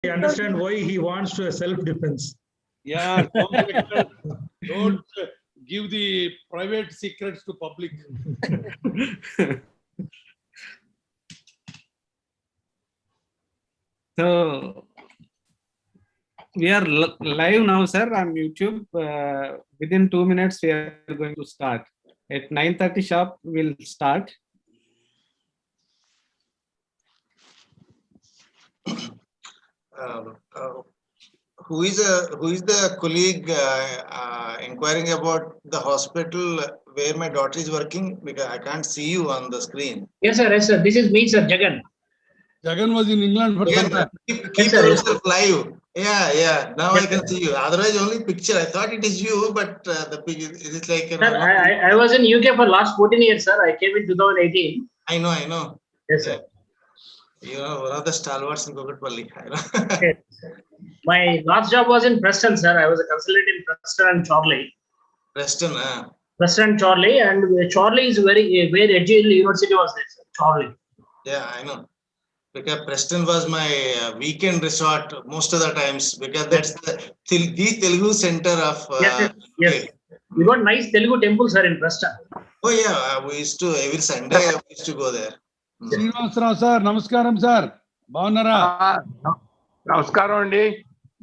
I understand why he wants to self-defense. Yeah, don't give the private secrets to public. So we are live now, sir, on YouTube. Within 2 minutes, we are going to start. At 9:30 sharp, we'll start. Who is the colleague inquiring about the hospital where my daughter is working? Because I can't see you on the screen. Yes, sir. Yes, sir. This is me, sir. Jagan. Jagan was in England for some time. Keep yourself live. Yeah. Now I can see you. Otherwise, only picture. I thought it is you, but the picture is like. Sir, I was in UK for last 14 years, sir. I came in 2018. I know. Yes, sir. You know, one of the stalwarts in Kokatpalli. Yes, my last job was in Preston, sir. I was a consultant in Preston and Chorley. Preston, Preston and Chorley, and Chorley is where Edge University was there, sir. Chorley. Yeah, I know. Because Preston was my weekend resort most of the times, because that's the Telugu center of. Yes. We got nice Telugu temples, sir, in Preston. Oh yeah, we used to every Sunday we used to go there. Srinivasrao sir, namaskaram sir. బాగున్నారా? నమస్కారం అండి.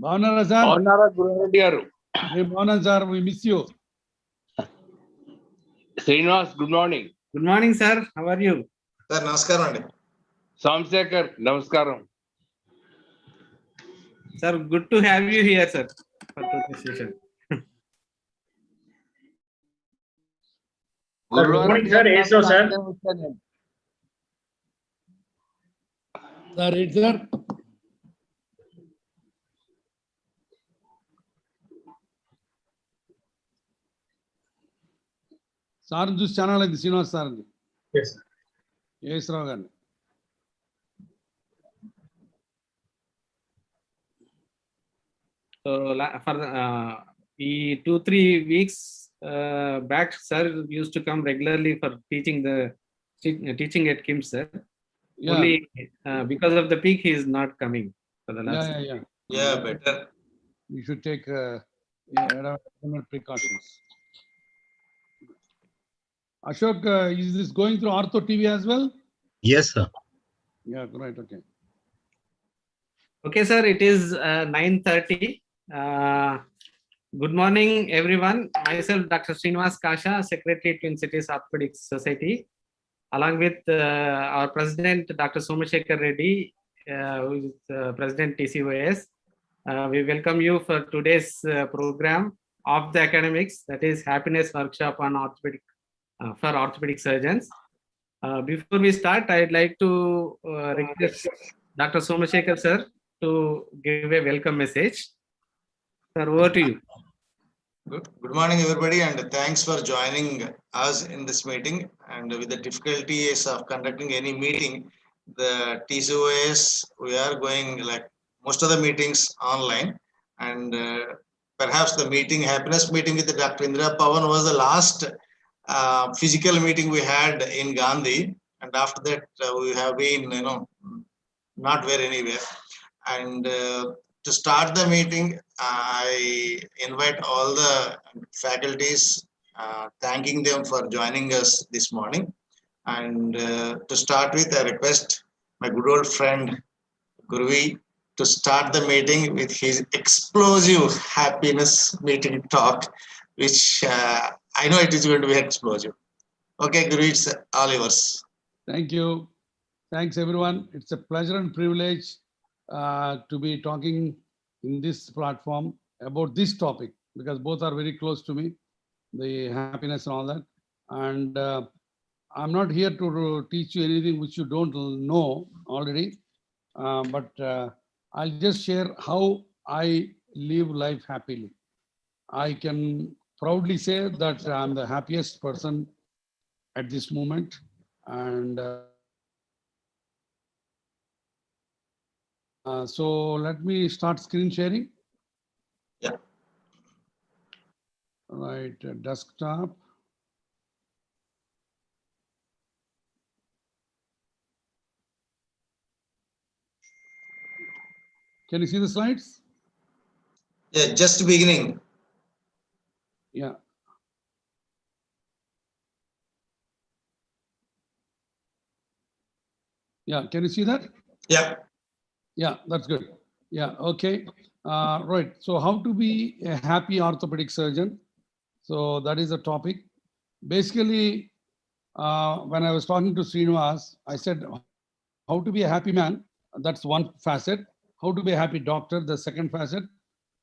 బాగున్నారా sir? బాగున్నారా గురురెడ్డి గారు? మేము బాగున్నాం sir. We miss you. Srinivas, good morning. Good morning, sir. How are you? Sir, namaskaram andi. Somashekhar, నమస్కారం. Sir, good to have you here, sir, for today's session. Good morning, sir. Yes, sir. Sir, it's sir. Sir చూసి channel అయింది Srinivas sir అండి. Yes, sir. As రావు గారిని. So for 2-3 weeks back, sir used to come regularly for teaching at KIMS, sir. Yeah. Only because of the peak, he is not coming for the last. Yeah, better. You should take precautions. Ashok, is this going through Ortho TV as well? Yes, sir. Yeah, right. Okay. Okay, sir. It is 9:30. Good morning, everyone. Myself, Dr. Srinivas Kasha, Secretary, Twin Cities Orthopaedic Society, along with our President, Dr. Somashekar Reddy, who is President TCOS. We welcome you for today's program of the academics, that is Happiness Workshop on Orthopedic for Orthopedic Surgeons. Before we start, I'd like to request Dr. Somashekar sir to give a welcome message. Sir, over to you. Good morning, everybody, and thanks for joining us in this meeting. And with the difficulties of conducting any meeting, the TCOS, we are going like most of the meetings online, and perhaps the happiness meeting with Dr. Indira Pawan was the last physical meeting we had in Gandhi, and after that we have been, not very anywhere. And to start the meeting, I invite all the faculties, thanking them for joining us this morning. And to start with, I request my good old friend Guruvi to start the meeting with his explosive happiness meeting talk, which I know it is going to be explosive. Okay, Guruvi, it's all yours. Thank you. Thanks, everyone. It's a pleasure and privilege to be talking in this platform about this topic, because both are very close to me, the happiness and all that. And I'm not here to teach you anything which you don't know already, but I'll just share how I live life happily. I can proudly say that I'm the happiest person at this moment. And so let me start screen sharing. Yeah. Right, desktop. Can you see the slides? Yeah, just beginning. Yeah. Yeah, can you see that? Yeah. Yeah, that's good. Yeah, okay. Right. So how to be a happy orthopedic surgeon? So that is the topic. Basically, when I was talking to Srinivas, I said, how to be a happy man, that's one facet. How to be a happy doctor, the second facet.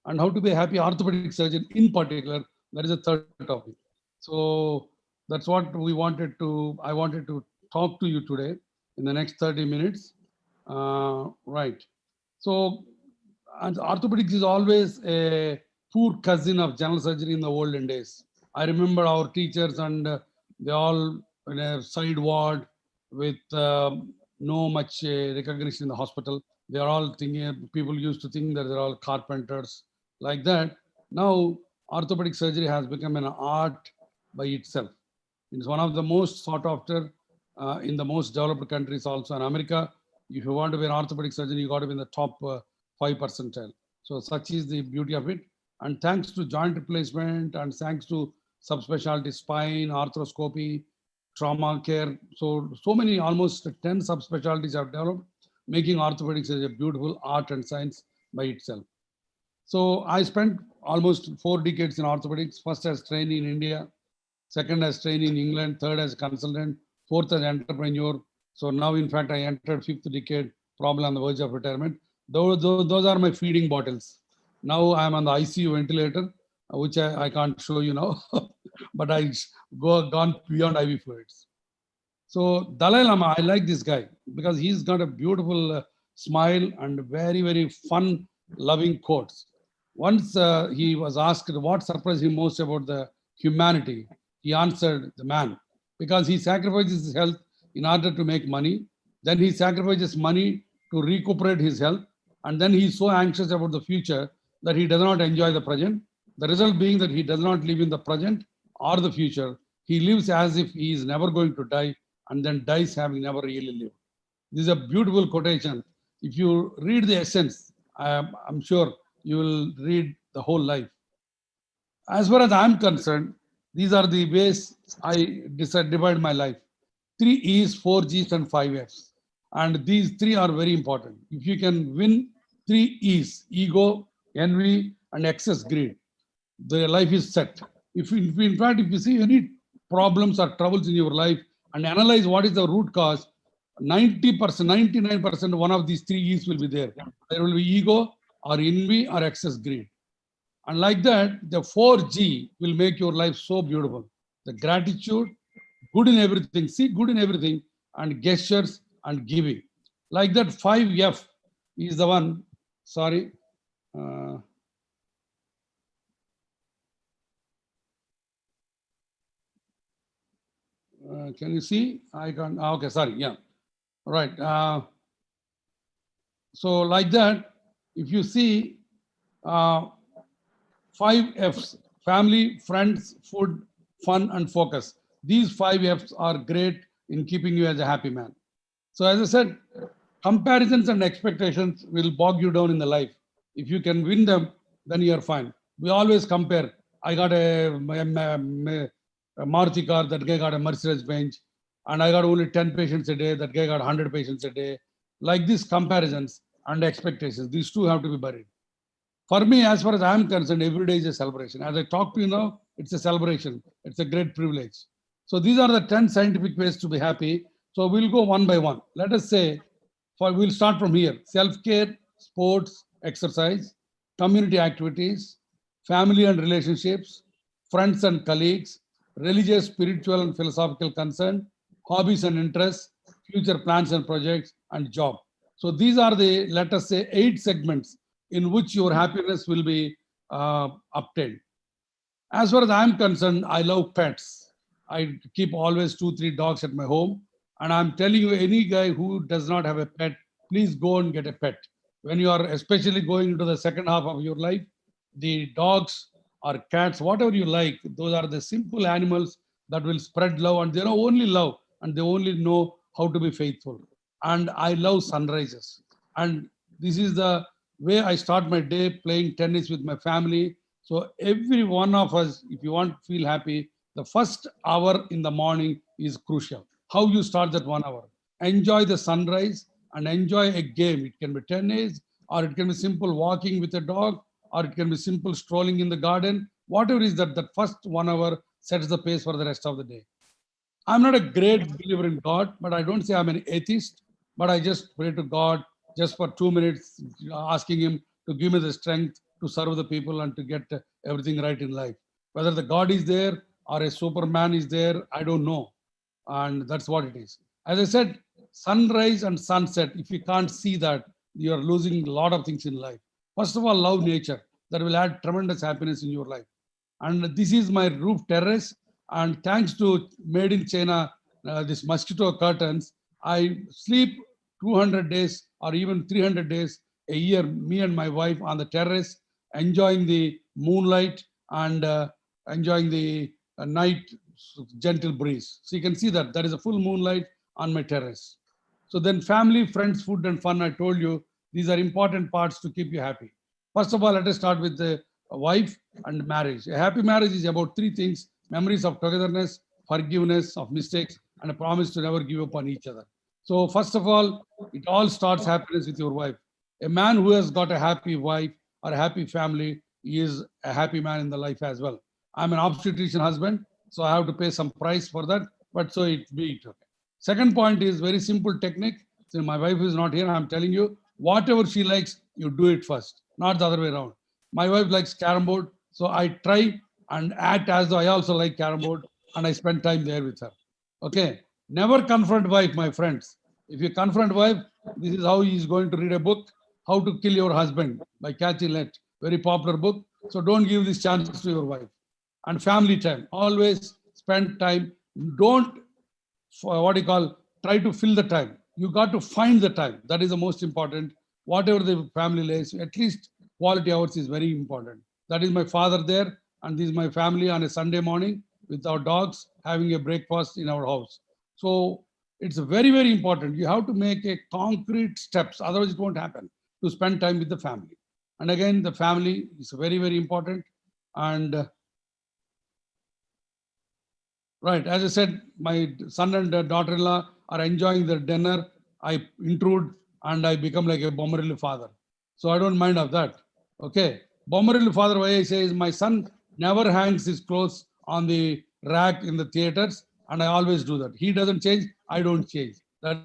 And how to be a happy orthopedic surgeon in particular, that is a third topic. So that's what I wanted to talk to you today in the next 30 minutes. Right. So, and orthopedics is always a poor cousin of general surgery in the olden days. I remember our teachers and they all in a side ward with no much recognition in the hospital. They are all thinking, people used to think that they're all carpenters like that. Now, orthopedic surgery has become an art by itself. It's one of the most sought after in the most developed countries also. In America, if you want to be an orthopedic surgeon, you got to be in the top 5 percentile. So such is the beauty of it. And thanks to joint replacement and thanks to subspecialty spine, arthroscopy, trauma care. So many, almost 10 subspecialties have developed, making orthopedics as a beautiful art and science by itself. So I spent almost 4 decades in orthopedics, first as trainee in India, second as trainee in England, third as consultant, fourth as entrepreneur. So now, in fact, I entered 5th decade, probably on the verge of retirement. Those are my feeding bottles. Now I'm on the ICU ventilator, which I can't show you now, but I gone beyond IV fluids. So Dalai Lama, I like this guy because he's got a beautiful smile and very, very fun, loving quotes. Once he was asked what surprised him most about the humanity, he answered the man, because he sacrifices his health in order to make money. Then he sacrifices money to recuperate his health. And then he's so anxious about the future that he does not enjoy the present. The result being that he does not live in the present or the future. He lives as if he is never going to die and then dies having never really lived. This is a beautiful quotation. If you read the essence, I'm sure you will read the whole life. As far as I'm concerned, these are the ways I divide my life. 3 E's, 4 G's, and 5 F's. And these 3 are very important. If you can win 3 E's, ego, envy, and excess greed, the life is set. In fact, if you see any problems or troubles in your life and analyze what is the root cause, 90%, 99%, one of these 3 E's will be there. There will be ego or envy or excess greed. And like that, the 4G will make your life so beautiful. The gratitude, good in everything, see good in everything, and gestures and giving. Like that, 5F is the one, sorry. Can you see? I can't, okay, sorry, yeah. Right. So like that, if you see 5 F's, family, friends, food, fun, and focus. These 5 F's are great in keeping you as a happy man. So as I said, comparisons and expectations will bog you down in the life. If you can win them, then you're fine. We always compare. I got a Maruti car, that guy got a Mercedes Benz, and I got only 10 patients a day, that guy got 100 patients a day. Like these comparisons and expectations, these two have to be buried. For me, as far as I'm concerned, every day is a celebration. As I talk to you now, it's a celebration. It's a great privilege. So these are the 10 scientific ways to be happy. So we'll go one by one. Let us say, we'll start from here. Self-care, sports, exercise, community activities, family and relationships, friends and colleagues, religious, spiritual, and philosophical concern, hobbies and interests, future plans and projects, and job. So these are the, let us say, 8 segments in which your happiness will be obtained. As far as I'm concerned, I love pets. I keep always 2-3 dogs at my home. And I'm telling you, any guy who does not have a pet, please go and get a pet. When you are especially going into the second half of your life, the dogs or cats, whatever you like, those are the simple animals that will spread love, and they know only love, and they only know how to be faithful. And I love sunrises. And this is the way I start my day playing tennis with my family. So every one of us, if you want to feel happy, the first hour in the morning is crucial. How you start that 1 hour. Enjoy the sunrise and enjoy a game. It can be tennis, or it can be simple walking with a dog, or it can be simple strolling in the garden. Whatever is that, that first 1 hour sets the pace for the rest of the day. I'm not a great believer in God, but I don't say I'm an atheist, but I just pray to God just for 2 minutes, asking Him to give me the strength to serve the people and to get everything right in life. Whether the God is there or a Superman is there, I don't know. And that's what it is. As I said, sunrise and sunset, if you can't see that, you're losing a lot of things in life. First of all, love nature. That will add tremendous happiness in your life. And this is my roof terrace. And thanks to made in China, this mosquito curtains, I sleep 200 days or even 300 days a year, me and my wife on the terrace, enjoying the moonlight and enjoying the night gentle breeze. So you can see that there is a full moonlight on my terrace. So then family, friends, food and fun, I told you, these are important parts to keep you happy. First of all, let us start with the wife and marriage. A happy marriage is about three things: memories of togetherness, forgiveness of mistakes, and a promise to never give up on each other. So first of all, it all starts happiness with your wife. A man who has got a happy wife or a happy family is a happy man in the life as well. I'm an obstetrician husband, so I have to pay some price for that, but so it be it. Okay. Second point is very simple technique. So my wife is not here. I'm telling you, whatever she likes, you do it first, not the other way around. My wife likes carom board, so I try and act as though I also like carom board, and I spend time there with her. Okay. Never confront wife, my friends. If you confront wife, this is how he is going to read a book, How to Kill Your Husband by Cathy Lett. Very popular book. So don't give this chance to your wife. And family time. Always spend time. Don't, try to fill the time. You got to find the time. That is the most important. Whatever the family lays, at least quality hours is very important. That is my father there, and this is my family on a Sunday morning with our dogs having a breakfast in our house. So it's very, very important. You have to make a concrete steps, otherwise it won't happen, to spend time with the family. And again, the family is very, very important. And right, as I said, my son and daughter-in-law are enjoying their dinner. I intrude and I become like a Bommaril father. So I don't mind of that. Okay. Bommaril father, why I say is my son never hangs his clothes on the rack in the theaters, and I always do that. He doesn't change, I don't change. That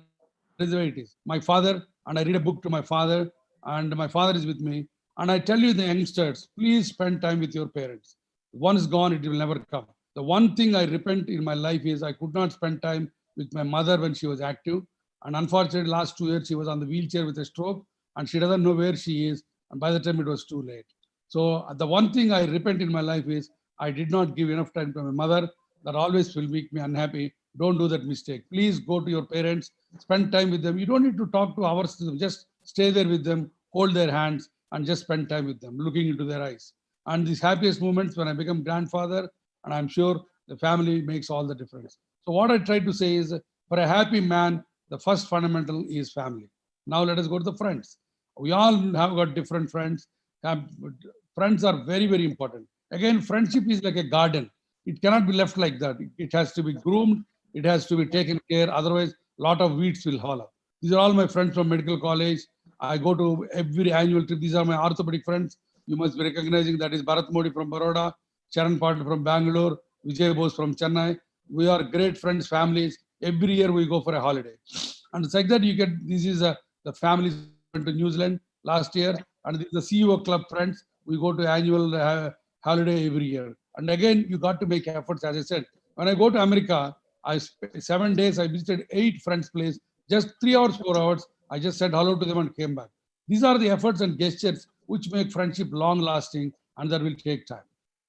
is the way it is. My father, and I read a book to my father, and my father is with me. And I tell you, the youngsters, please spend time with your parents. Once gone, it will never come. The one thing I repent in my life is I could not spend time with my mother when she was active. And unfortunately, last 2 years, she was on the wheelchair with a stroke, and she doesn't know where she is. And by the time it was too late. So the one thing I repent in my life is I did not give enough time to my mother. That always will make me unhappy. Don't do that mistake. Please go to your parents, spend time with them. You don't need to talk to hours to them. Just stay there with them, hold their hands, and just spend time with them, looking into their eyes. And these happiest moments when I become grandfather, and I'm sure the family makes all the difference. So what I try to say is, for a happy man, the first fundamental is family. Now let us go to the friends. We all have got different friends. Friends are very, very important. Again, friendship is like a garden. It cannot be left like that. It has to be groomed. It has to be taken care. Otherwise, a lot of weeds will hollow. These are all my friends from medical college. I go to every annual trip. These are my orthopedic friends. You must be recognizing that is Bharat Modi from Baroda, Charan Patil from Bangalore, Vijay Bose from Chennai. We are great friends, families. Every year we go for a holiday. And it's like that you get, this is the families went to New Zealand last year. And this is the CEO club friends. We go to annual holiday every year. And again, you got to make efforts, as I said. When I go to America, 7 days, I visited 8 friends' place, just 3 hours, 4 hours. I just said hello to them and came back. These are the efforts and gestures which make friendship long lasting, and that will take time.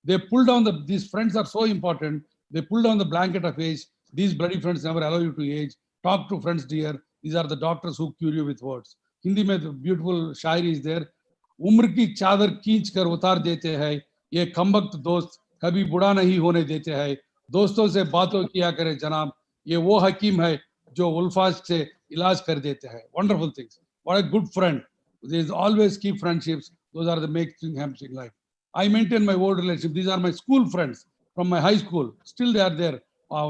They pull down these friends are so important. They pull down the blanket of age. These bloody friends never allow you to age. Talk to friends, dear. These are the doctors who cure you with words. Hindi mein the beautiful shairi is there. उम्र की चादर खींच कर उतार देते हैं, ये कमबख्त दोस्त कभी बुढ़ा नहीं होने देते हैं. दोस्तों से बातों किया करे जनाब, ये वो हकीम है जो उल्फाज से इलाज कर देते हैं. Wonderful things. What a good friend. There's always keep friendships. Those are the making happens in life. I maintain my old relationship. These are my school friends from my high school. Still they are there.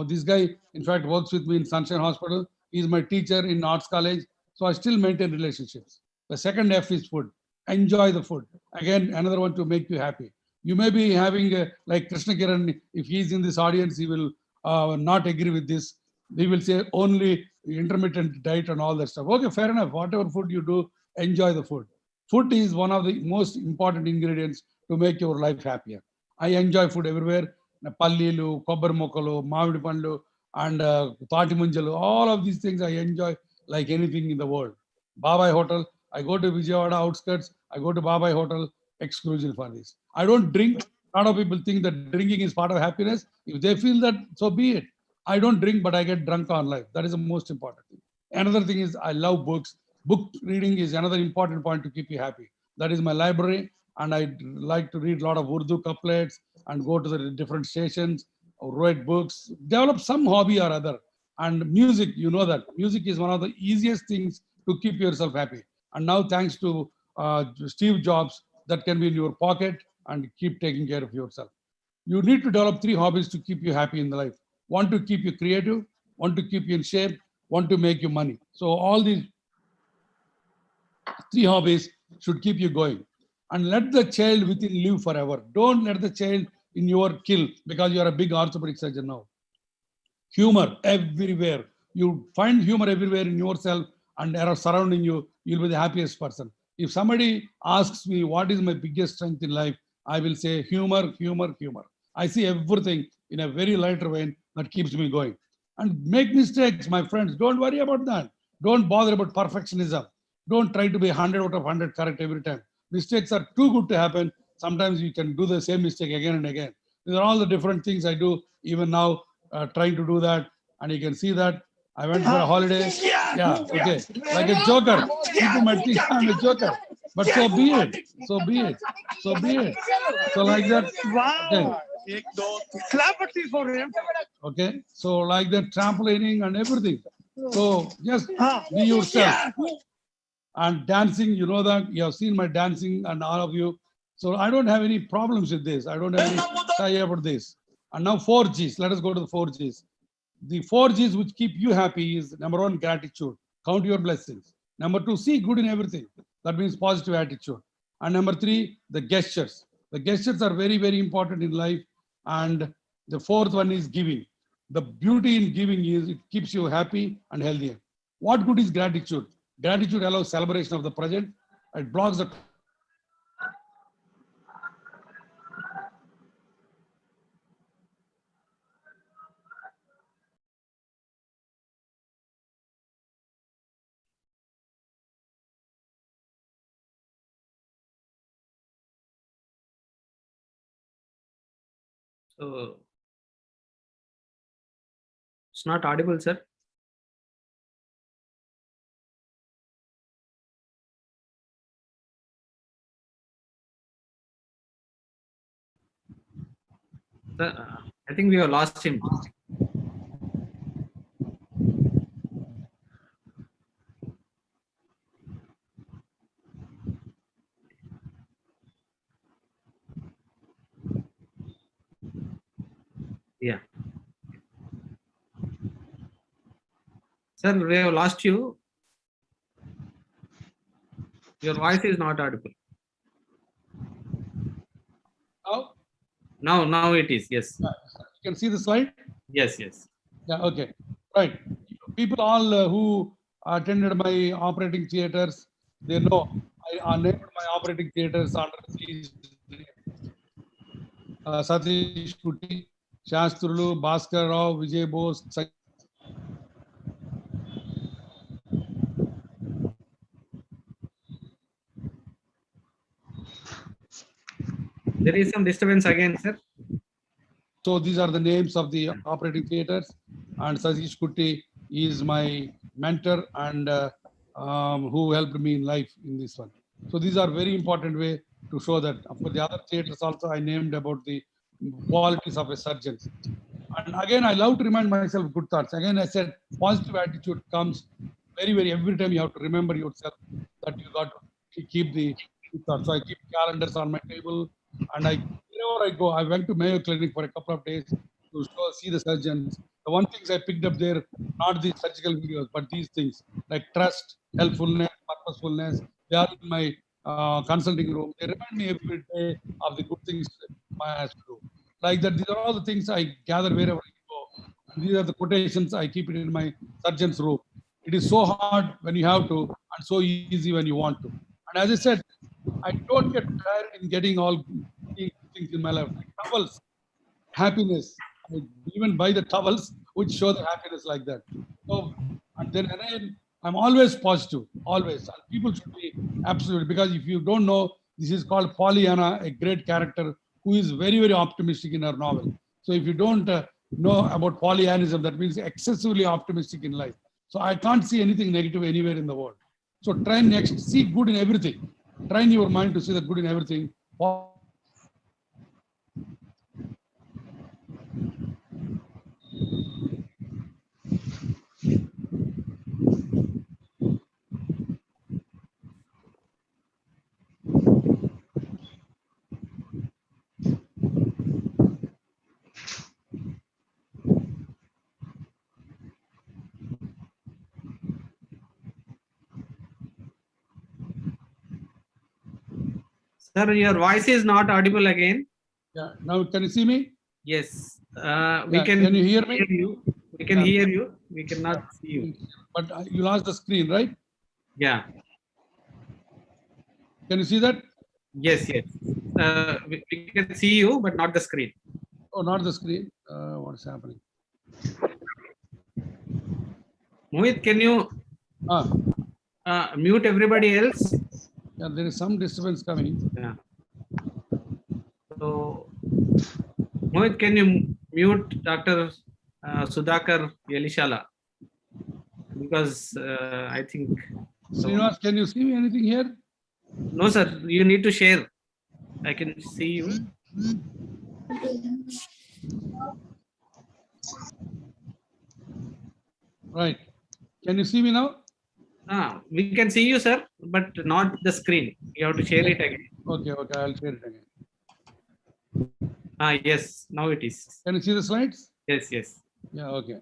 This guy, in fact, works with me in Sunshine Hospital. He's my teacher in Arts College. So I still maintain relationships. The second F is food. Enjoy the food. Again, another one to make you happy. You may be having, like Krishna Kiran, if he's in this audience, he will not agree with this. He will say only intermittent diet and all that stuff. Okay, fair enough. Whatever food you do, enjoy the food. Food is one of the most important ingredients to make your life happier. I enjoy food everywhere. Pallilu, kobbar mokalu, mavidi pandu, and tati munjalu. All of these things I enjoy like anything in the world. Babai Hotel, I go to Vijayawada outskirts. I go to Babai Hotel exclusively for this. I don't drink. A lot of people think that drinking is part of happiness. If they feel that, so be it. I don't drink, but I get drunk on life. That is the most important thing. Another thing is I love books. Book reading is another important point to keep you happy. That is my library, and I like to read a lot of Urdu couplets and go to the different stations, or read books, develop some hobby or other. And music, you know that music is one of the easiest things to keep yourself happy. And now, thanks to Steve Jobs, that can be in your pocket and keep taking care of yourself. You need to develop 3 hobbies to keep you happy in the life. One to keep you creative, one to keep you in shape, one to make you money. So all these 3 hobbies should keep you going. And let the child within live forever. Don't let the child in your kill because you are a big orthopedic surgeon now. Humor everywhere. You find humor everywhere in yourself and surrounding you, you'll be the happiest person. If somebody asks me what is my biggest strength in life, I will say humor, humor, humor. I see everything in a very lighter vein that keeps me going. And make mistakes, my friends. Don't worry about that. Don't bother about perfectionism. Don't try to be 100 out of 100 correct every time. Mistakes are too good to happen. Sometimes you can do the same mistake again and again. These are all the different things I do even now, trying to do that. And you can see that I went for a holiday. Yeah, okay. Like a joker. People might think I'm a joker. But so be it. So be it. So be it. So like that. Wow. Okay. Clap at least for him. Okay. So like that trampolining and everything. So just be yourself. And dancing, you know that you have seen my dancing and all of you. So I don't have any problems with this. I don't have any shy about this. And now 4 Gs. Let us go to the 4 Gs. The 4 Gs which keep you happy is number 1, gratitude. Count your blessings. Number 2, see good in everything. That means positive attitude. And number 3, the gestures. The gestures are very, very important in life. And the 4th one is giving. The beauty in giving is it keeps you happy and healthier. What good is gratitude? Gratitude allows celebration of the present. It blocks the So it's not audible, sir. I think we have lost him. Yeah. Sir, we have lost you. Your voice is not audible. Now it is. Yes. You can see the slide? Yes. Yes. Yeah, okay. Right. People all who attended my operating theaters, they know I named my operating theaters under these Satish Kuti, Shastrulu, Bhaskar Rao, Vijay Bose. There is some disturbance again, sir. So these are the names of the operating theaters, and Satish Kuti is my mentor and who helped me in life in this one. So these are very important way to show that. For the other theaters also, I named about the qualities of a surgeon. And again, I love to remind myself good thoughts. Again, I said positive attitude comes very, very every time you have to remember yourself that you got keep the, so I keep calendars on my table, and wherever I go, I went to Mayo Clinic for a couple of days to see the surgeons. The one things I picked up there, not the surgical videos, but these things like trust, helpfulness, purposefulness. They are in my consulting room. They remind me every day of the good things I have to do. Like that, these are all the things I gather wherever I go. These are the quotations I keep it in my surgeon's room. It is so hard when you have to, and so easy when you want to. And as I said, I don't get tired in getting all things in my life. Like towels, happiness. I even buy the towels which show the happiness like that. So, and then I'm always positive, always. And people should be absolutely, because if you don't know, this is called Pollyanna, a great character who is very, very optimistic in her novel. So if you don't know about Pollyannism, that means excessively optimistic in life. So I can't see anything negative anywhere in the world. So try next, see good in everything. Train your mind to see the good in everything. Sir, your voice is not audible again. Yeah. Now can you see me? Yes. We Yeah, can you hear me? you. We can Yeah. hear you. We cannot see you. But you lost the screen, right? Yeah. Can you see that? Yes, yes. We can see you, but not the screen. Oh, not the screen. What's happening? Mohit, can you mute everybody else? Yeah, there is some disturbance coming. Yeah. So, Mohit, can you mute Dr. Sudhakar Yelishala? Because I think. Srinivas, can you see me anything here? No, sir. You need to share. I can see you. Right. Can you see me now? We can see you, sir, but not the screen. You have to share it again. Okay, I'll share it again. Yes, now it is. Can you see the slides? Yes, yes. Yeah, okay.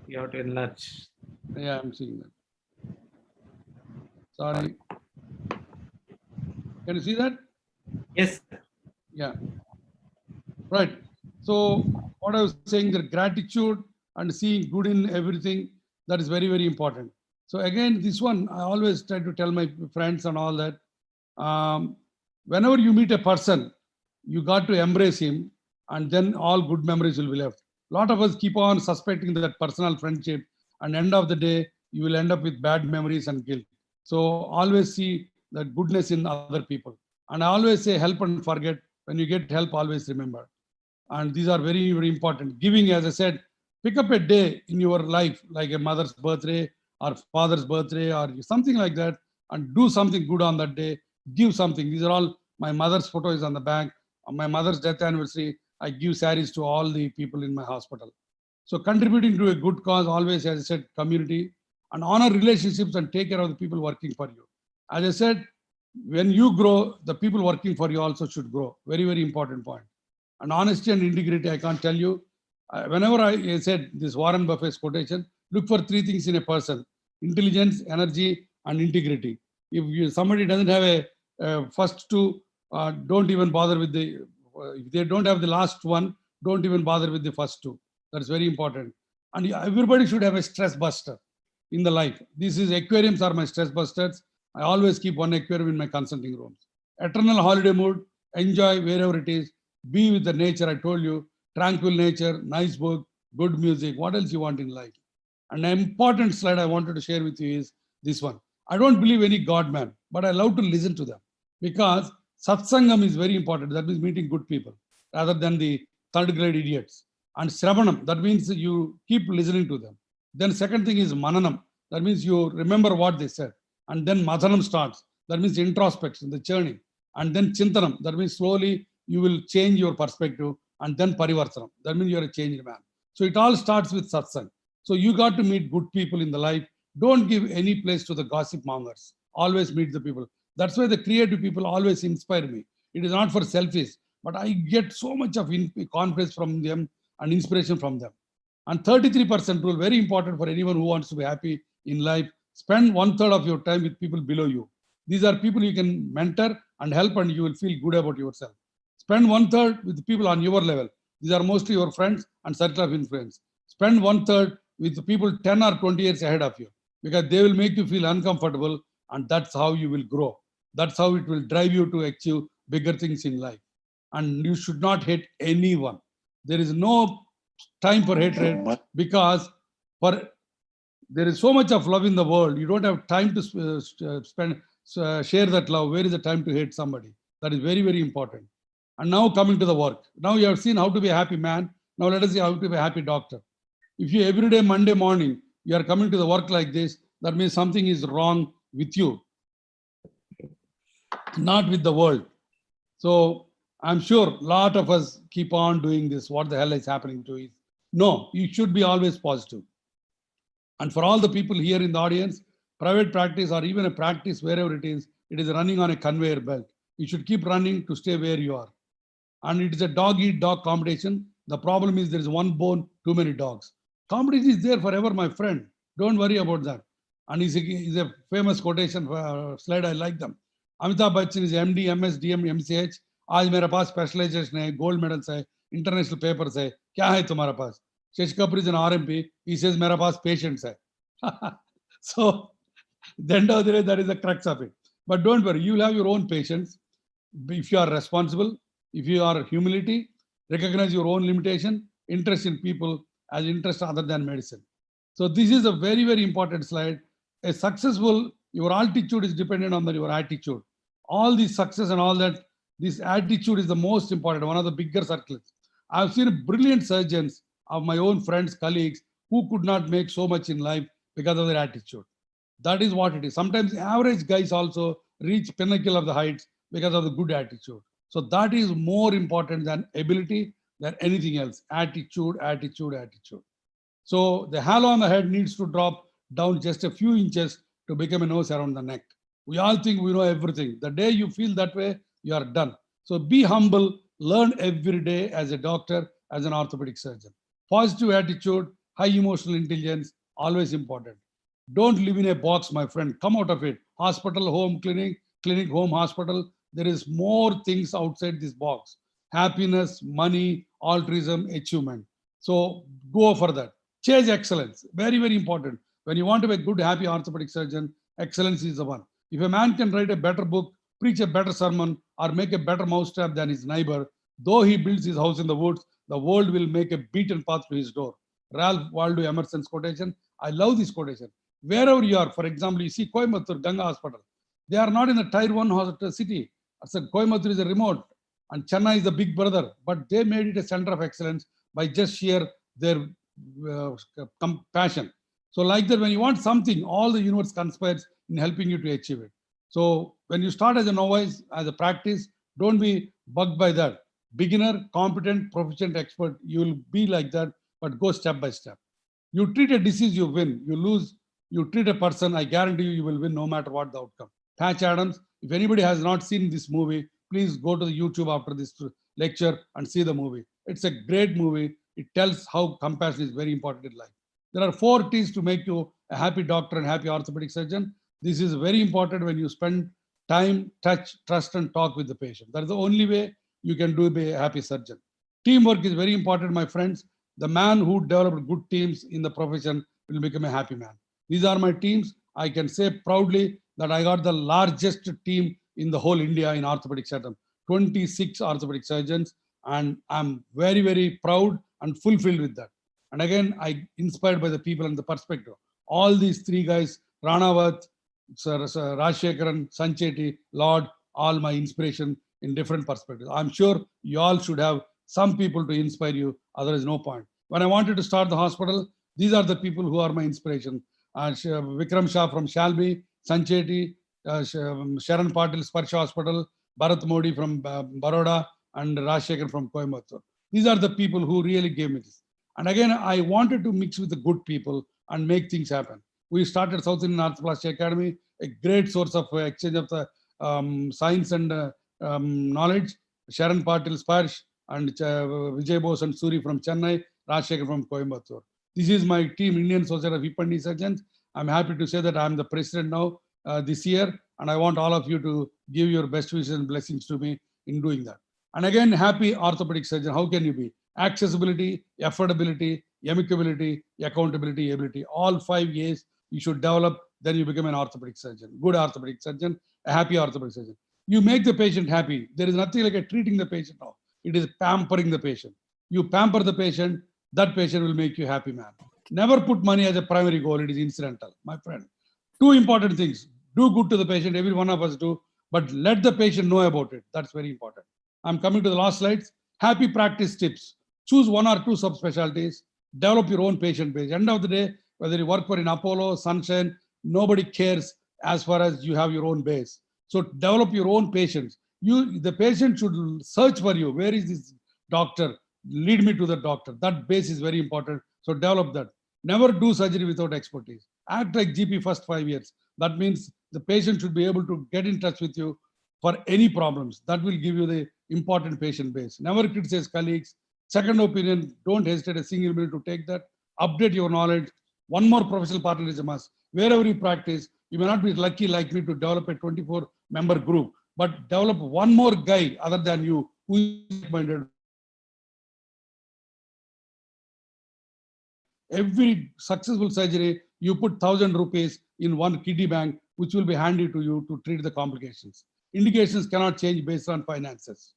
You have to enlarge. Yeah, I'm seeing that. Sorry. Can you see that? Yes. Yeah. Right. So what I was saying, the gratitude and seeing good in everything, that is very, very important. So again, this one, I always try to tell my friends and all that, whenever you meet a person, you got to embrace him, and then all good memories will be left. A lot of us keep on suspecting that personal friendship, and end of the day, you will end up with bad memories and guilt. So always see the goodness in other people. And I always say help and forget. When you get help, always remember. And these are very, very important. Giving, as I said, pick up a day in your life, like a mother's birthday or father's birthday or something like that, and do something good on that day. Give something. These are all my mother's photos on the back. On my mother's death anniversary, I give saris to all the people in my hospital. So contributing to a good cause, always, as I said, community, and honor relationships and take care of the people working for you. As I said, when you grow, the people working for you also should grow. Very, very important point. And honesty and integrity, I can't tell you. Whenever I said this Warren Buffett's quotation, look for three things in a person: intelligence, energy, and integrity. If somebody doesn't have a first two, don't even bother with the, if they don't have the last one, don't even bother with the first two. That's very important. And everybody should have a stress buster in the life. This is aquariums are my stress busters. I always keep one aquarium in my consulting rooms. Eternal holiday mood, enjoy wherever it is, be with the nature. I told you, tranquil nature, nice book, good music. What else you want in life? And an important slide I wanted to share with you is this one. I don't believe any God man, but I love to listen to them, because satsangam is very important. That means meeting good people rather than the third grade idiots. And Sravanam, that means you keep listening to them. Then second thing is Mananam. That means you remember what they said. And then Madhanam starts. That means introspection, the churning. And then Chintanam. That means slowly you will change your perspective. And then Parivartanam. That means you're a changed man. So it all starts with satsang. So you got to meet good people in the life. Don't give any place to the gossip mongers. Always meet the people. That's why the creative people always inspire me. It is not for selfies, but I get so much of confidence from them and inspiration from them. And 33% rule, very important for anyone who wants to be happy in life. Spend 1/3 of your time with people below you. These are people you can mentor and help, and you will feel good about yourself. Spend 1/3 with people on your level. These are mostly your friends and circle of influence. Spend 1/3 with the people 10 or 20 years ahead of you, because they will make you feel uncomfortable, and that's how you will grow. That's how it will drive you to achieve bigger things in life. And you should not hate anyone. There is no time for hatred, because there is so much of love in the world. You don't have time to share that love. Where is the time to hate somebody? That is very, very important. And now coming to the work. Now you have seen how to be a happy man. Now let us see how to be a happy doctor. If you every day, Monday morning, you are coming to the work like this, that means something is wrong with you, not with the world. So I'm sure a lot of us keep on doing this. What the hell is happening to it? No, you should be always positive. And for all the people here in the audience, private practice or even a practice wherever it is running on a conveyor belt. You should keep running to stay where you are. And it is a dog-eat-dog competition. The problem is there is one bone, too many dogs. Competition is there forever, my friend. Don't worry about that. And it's a famous quotation slide. I like them. Amitabh Bachchan is MD, MS, DM, MCH. आज मेरे पास specialisation है, gold medals है, international papers है, क्या है तुम्हारे पास? Shashi Kapoor is an RMP. He says मेरे पास patients है. So then that is the crux of it. But don't worry, you will have your own patients. If you are responsible, if you are humility, recognize your own limitation, interest in people as interest other than medicine. So this is a very, very important slide. A successful, your altitude is dependent on your attitude. All this success and all that, this attitude is the most important, one of the bigger circles. I've seen brilliant surgeons of my own friends, colleagues, who could not make so much in life because of their attitude. That is what it is. Sometimes average guys also reach pinnacle of the heights because of the good attitude. So that is more important than ability, than anything else. Attitude, attitude, attitude. So the halo on the head needs to drop down just a few inches to become a nose around the neck. We all think we know everything. The day you feel that way, you are done. So be humble, learn every day as a doctor, as an orthopedic surgeon. Positive attitude, high emotional intelligence, always important. Don't live in a box, my friend. Come out of it. Hospital, home, clinic, clinic, home, hospital. There is more things outside this box. Happiness, money, altruism, achievement. So go for that. Chase excellence. Very, very important. When you want to be a good, happy orthopedic surgeon, excellence is the one. If a man can write a better book, preach a better sermon, or make a better mousetrap than his neighbor, though he builds his house in the woods, the world will make a beaten path to his door. Ralph Waldo Emerson's quotation. I love this quotation. Wherever you are, for example, you see Coimbatore, Ganga Hospital. They are not in the tier 1 hospital city. So Coimbatore is a remote and Chennai is the big brother, but they made it a center of excellence by just sheer their compassion. So like that, when you want something, all the universe conspires in helping you to achieve it. So when you start as a novice, as a practice, don't be bugged by that. Beginner, competent, proficient, expert, you will be like that, but go step by step. You treat a disease, you win. You lose, you treat a person, I guarantee you, you will win no matter what the outcome. Patch Adams, if anybody has not seen this movie, please go to the YouTube after this lecture and see the movie. It's a great movie. It tells how compassion is very important in life. There are 4 T's to make you a happy doctor and happy orthopedic surgeon. This is very important when you spend time, touch, trust, and talk with the patient. That is the only way you can be a happy surgeon. Teamwork is very important, my friends. The man who developed good teams in the profession will become a happy man. These are my teams. I can say proudly that I got the largest team in the whole India in orthopedic setup, 26 orthopedic surgeons, and I'm very, very proud and fulfilled with that. And again, I inspired by the people and the perspective. All these 3 guys, Ranawat, Rajshekaran, Sancheti, Lord, all my inspiration in different perspectives. I'm sure you all should have some people to inspire you, otherwise no point. When I wanted to start the hospital, these are the people who are my inspiration. Vikram Shah from Shalby, Sancheti, Sharan Patil, Sparsh Hospital, Bharat Modi from Baroda, and Rajshekar from Coimbatore. These are the people who really gave me this. And again, I wanted to mix with the good people and make things happen. We started South Indian Orthoplasty Academy, a great source of exchange of the Science and Knowledge, Sharon Patil Sparsh, and Vijay Bose and Suri from Chennai, Rajshekhar from Coimbatore. This is my team, Indian Society of Hip and Knee Surgeons. I'm happy to say that I'm the president now this year, and I want all of you to give your best wishes and blessings to me in doing that. And again, happy orthopedic surgeon. How can you be? Accessibility, affordability, amicability, accountability, ability. All 5 A's you should develop, then you become an orthopedic surgeon. Good orthopedic surgeon, a happy orthopedic surgeon. You make the patient happy. There is nothing like a treating the patient now. It is pampering the patient. You pamper the patient, that patient will make you happy, man. Never put money as a primary goal. It is incidental, my friend. 2 important things. Do good to the patient. Every one of us do. But let the patient know about it. That's very important. I'm coming to the last slides. Happy practice tips. Choose 1 or 2 subspecialties. Develop your own patient base. End of the day, whether you work for in Apollo, Sunshine, nobody cares as far as you have your own base. So develop your own patients. The patient should search for you. Where is this doctor? Lead me to the doctor. That base is very important. So develop that. Never do surgery without expertise. Act like GP first 5 years. That means the patient should be able to get in touch with you for any problems. That will give you the important patient base. Never criticize colleagues. Second opinion, don't hesitate a single minute to take that. Update your knowledge. One more professional partner is a must. Wherever you practice, you may not be lucky like me to develop a 24-member group, but develop one more guy other than you who is minded. Every successful surgery, you put 1,000 rupees in one kidney bank, which will be handy to you to treat the complications. Indications cannot change based on finances.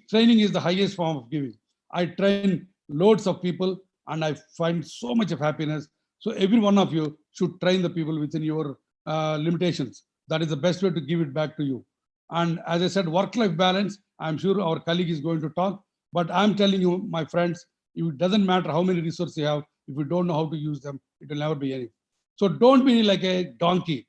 Training is the highest form of giving. I train loads of people and I find so much of happiness. So every one of you should train the people within your limitations. That is the best way to give it back to you. And as I said, work-life balance, I'm sure our colleague is going to talk, but I'm telling you, my friends, it doesn't matter how many resources you have. If you don't know how to use them, it will never be any. So don't be like a donkey.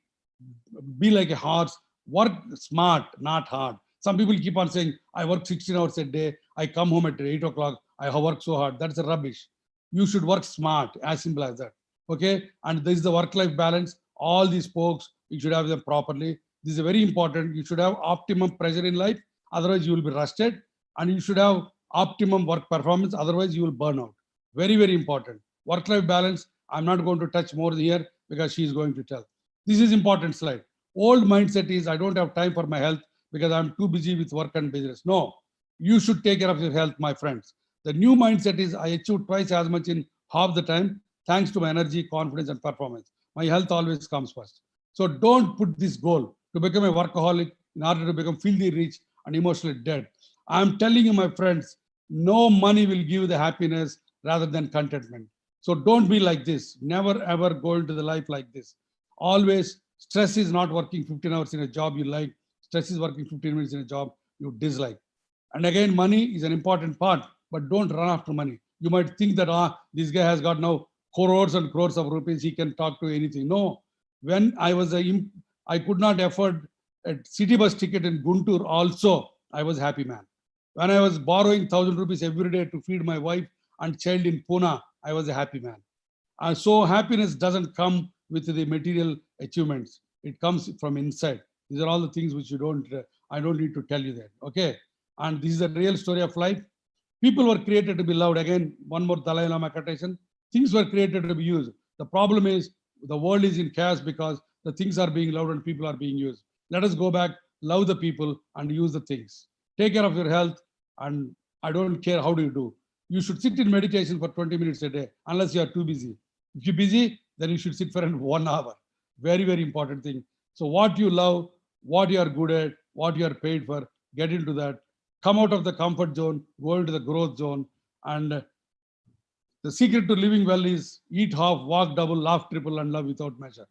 Be like a horse. Work smart, not hard. Some people keep on saying, I work 16 hours a day. I come home at 8 o'clock. I work so hard. That's a rubbish. You should work smart, as simple as that. Okay. And this is the work-life balance. All these folks, you should have them properly. This is very important. You should have optimum pressure in life. Otherwise, you will be rusted. And you should have optimum work performance. Otherwise, you will burn out. Very, very important. Work-life balance. I'm not going to touch more here because she is going to tell. This is important slide. Old mindset is I don't have time for my health because I'm too busy with work and business. No, you should take care of your health, my friends. The new mindset is I achieve twice as much in half the time thanks to my energy, confidence, and performance. My health always comes first. So don't put this goal to become a workaholic in order to become filthy rich and emotionally dead. I'm telling you, my friends, no money will give you the happiness rather than contentment. So don't be like this. Never ever go into the life like this. Always, stress is not working 15 hours in a job you like. Stress is working 15 minutes in a job you dislike. And again, money is an important part, but don't run after money. You might think that this guy has got now crores and crores of rupees. He can talk to anything. No. When I could not afford a city bus ticket in Guntur also, I was happy man. When I was borrowing 1,000 rupees every day to feed my wife and child in Pune, I was a happy man. So happiness doesn't come with the material achievements. It comes from inside. These are all the things which I don't need to tell you that. Okay. And this is the real story of life. People were created to be loved. Again, one more Dalai Lama quotation. Things were created to be used. The problem is the world is in chaos because the things are being loved and people are being used. Let us go back, love the people and use the things. Take care of your health. And I don't care how do you do. You should sit in meditation for 20 minutes a day, unless you are too busy. If you're busy, then you should sit for 1 hour. Very, very important thing. So what you love, what you are good at, what you are paid for, get into that. Come out of the comfort zone, go into the growth zone. And the secret to living well is eat half, walk double, laugh triple, and love without measure.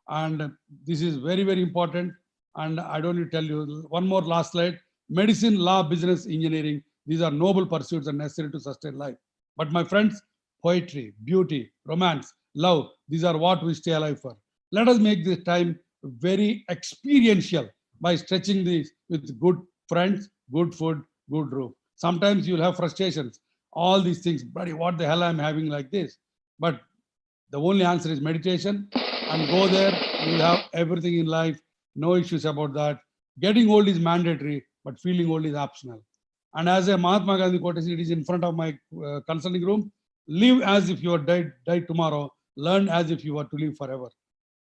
And this is very, very important. And I don't need to tell you. One more last slide. Medicine, law, business, engineering. These are noble pursuits and necessary to sustain life. But my friends, poetry, beauty, romance, love, these are what we stay alive for. Let us make this time very experiential by stretching this with good friends, good food, good roof. Sometimes you'll have frustrations, all these things, buddy, what the hell I'm having like this? But the only answer is meditation and go there. You'll have everything in life. No issues about that. Getting old is mandatory, but feeling old is optional. And as a Mahatma Gandhi quote, it is in front of my consulting room: live as if you are died tomorrow, learn as if you are to live forever.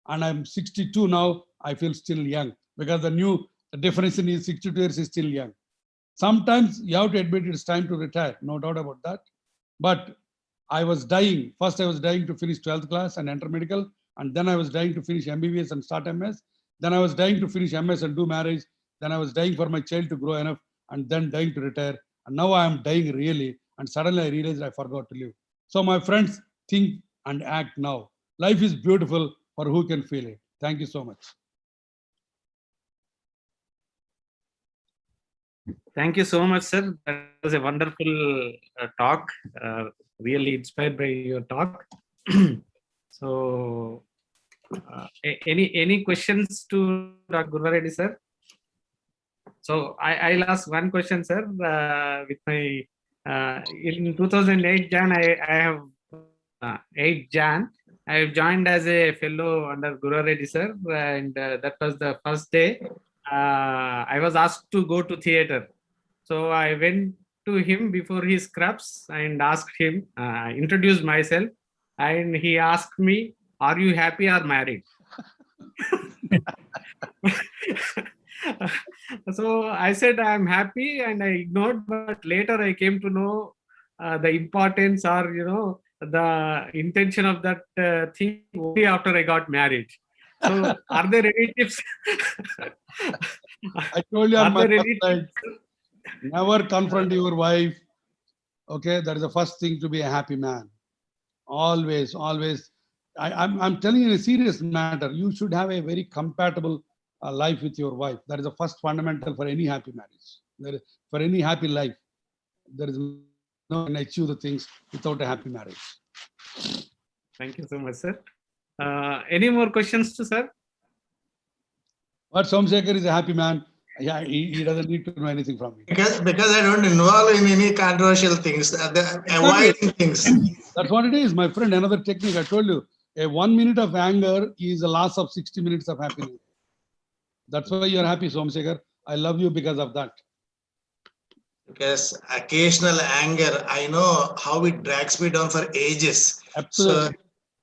And I'm 62 now, I feel still young, because the definition is 62 years is still young. Sometimes you have to admit it's time to retire, no doubt about that. But I was dying. First, I was dying to finish 12th class and enter medical. And then I was dying to finish MBBS and start MS. Then I was dying to finish MS and do marriage. Then I was dying for my child to grow enough, and then dying to retire. And now I am dying really. And suddenly I realized I forgot to live. So my friends, think and act now. Life is beautiful for who can feel it. Thank you so much. Thank you so much, sir. That was a wonderful talk. Really inspired by your talk. So, any questions to Dr. Gurvareddy, sir? So I'll ask one question, sir. With my in 2008 Jan, I have 8 Jan. I have joined as a fellow under Gurvareddy, sir, and that was the first day. I was asked to go to theater. So I went to him before his scrubs and asked him, introduced myself, and he asked me, "Are you happy or married?" So I said I'm happy, and I ignored. But later I came to know the importance, or the intention of that thing only after I got married. So are there any tips? I told you on Are my there any website, never confront your wife. Okay, that is the first thing to be a happy man. Always, always. I'm telling you in a serious matter. You should have a very compatible life with your wife. That is the first fundamental for any happy marriage. For any happy life, there is no one can achieve the things without a happy marriage. Thank you so much, sir. Any more questions to sir? But Somsekhar is a happy man. Yeah, he doesn't need to know anything from me. Because I don't involve in any controversial things, avoiding things. That's what it is, my friend. Another technique I told you. A 1 minute of anger is the loss of 60 minutes of happiness. That's why you're happy, Somsekhar. I love you because of that. Because occasional anger, I know how it drags me down for ages. Absolutely. So,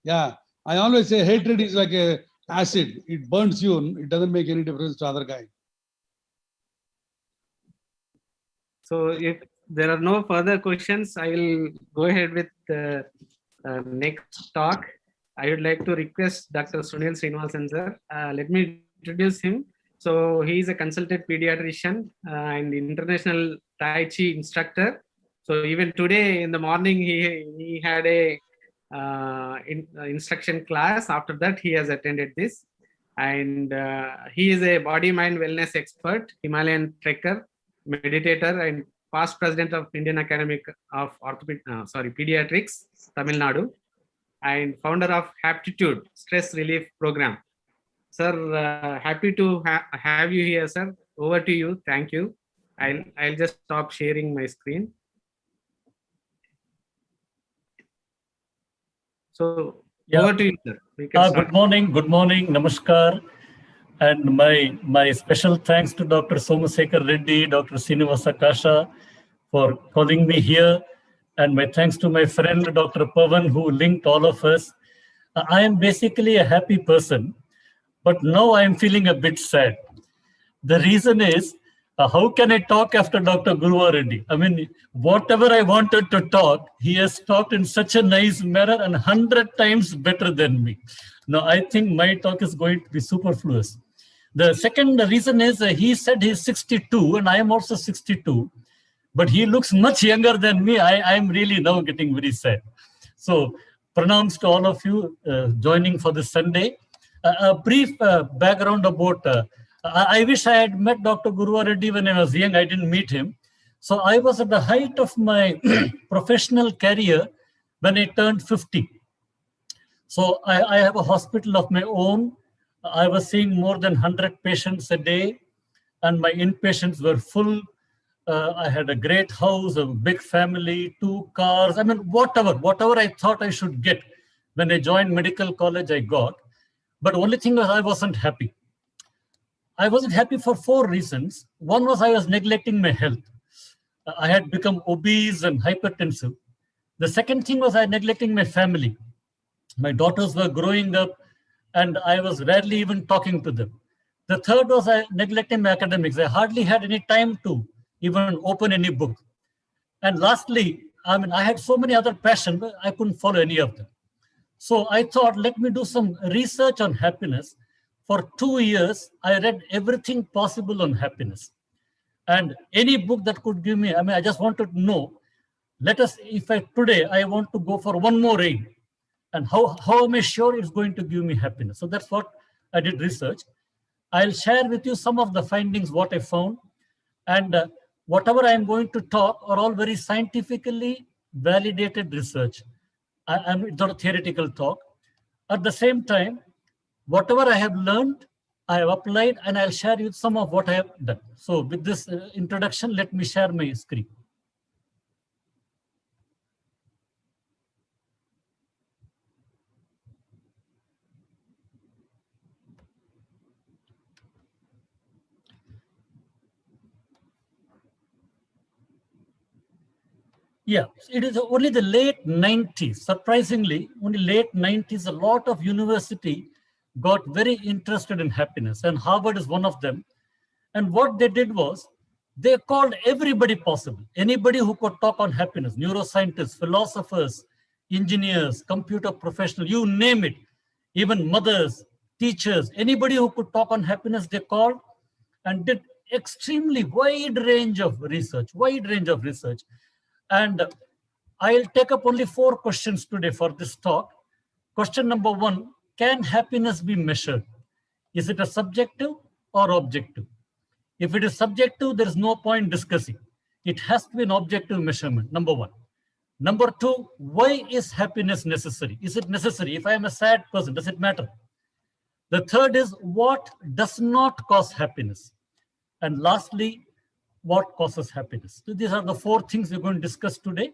yeah. I always say hatred is like a acid. It burns you. It doesn't make any difference to other guy. So if there are no further questions, I will go ahead with the next talk. I would like to request Dr. Sunil Srinivasan, sir. Let me introduce him. So he is a consultant pediatrician and international Tai Chi instructor. So even today in the morning, he had a instruction class. After that, he has attended this. And he is a body-mind wellness expert, Himalayan trekker, meditator, and past president of Indian Academy of Pediatrics, Tamil Nadu, and founder of Haptitude Stress Relief Program. Sir, happy to have you here, sir. Over to you. Thank you. I'll just stop sharing my screen. So over to you, sir. Good morning, namaskar. And my special thanks to Dr. Somasekhar Reddy, Dr. Srinivasa Kasha for calling me here. And my thanks to my friend, Dr. Pavan, who linked all of us. I am basically a happy person, but now I am feeling a bit sad. The reason is, how can I talk after Dr. Gurva Reddy? I mean, whatever I wanted to talk, he has talked in such a nice manner and 100 times better than me. Now, I think my talk is going to be superfluous. The second reason is he said he's 62 and I am also 62, but he looks much younger than me. I am really now getting very sad. So pranams to all of you joining for this Sunday. A brief background about, I wish I had met Dr. Gurva Reddy when I was young. I didn't meet him. So I was at the height of my professional career when I turned 50. So I have a hospital of my own. I was seeing more than 100 patients a day, and my inpatients were full. I had a great house, a big family, 2 cars. I mean, whatever I thought I should get. When I joined medical college, I got. But only thing was I wasn't happy. I wasn't happy for 4 reasons. One was I was neglecting my health. I had become obese and hypertensive. The second thing was I neglecting my family. My daughters were growing up and I was rarely even talking to them. The third was I neglecting my academics. I hardly had any time to even open any book. And lastly, I had so many other passions, but I couldn't follow any of them. So I thought, let me do some research on happiness. For 2 years, I read everything possible on happiness. And any book that could give me, I just wanted to know, today I want to go for one more read. And how am I sure it's going to give me happiness? So that's what I did research. I'll share with you some of the findings, what I found. And whatever I'm going to talk are all very scientifically validated research. I'm not a theoretical talk. At the same time, whatever I have learned, I have applied, and I'll share with some of what I have done. So with this introduction, let me share my screen. Yeah, it is only the late 90s. Surprisingly, only late 90s, a lot of university got very interested in happiness, and Harvard is one of them. And what they did was, they called everybody possible, anybody who could talk on happiness, neuroscientists, philosophers, engineers, computer professionals, you name it, even mothers, teachers, anybody who could talk on happiness, they called and did extremely wide range of research. And I'll take up only 4 questions today for this talk. Question number 1, can happiness be measured? Is it a subjective or objective? If it is subjective, there is no point discussing. It has to be an objective measurement, number 1. Number 2, why is happiness necessary? Is it necessary? If I am a sad person, does it matter? The third is, what does not cause happiness? And lastly, what causes happiness? So these are the 4 things we're going to discuss today.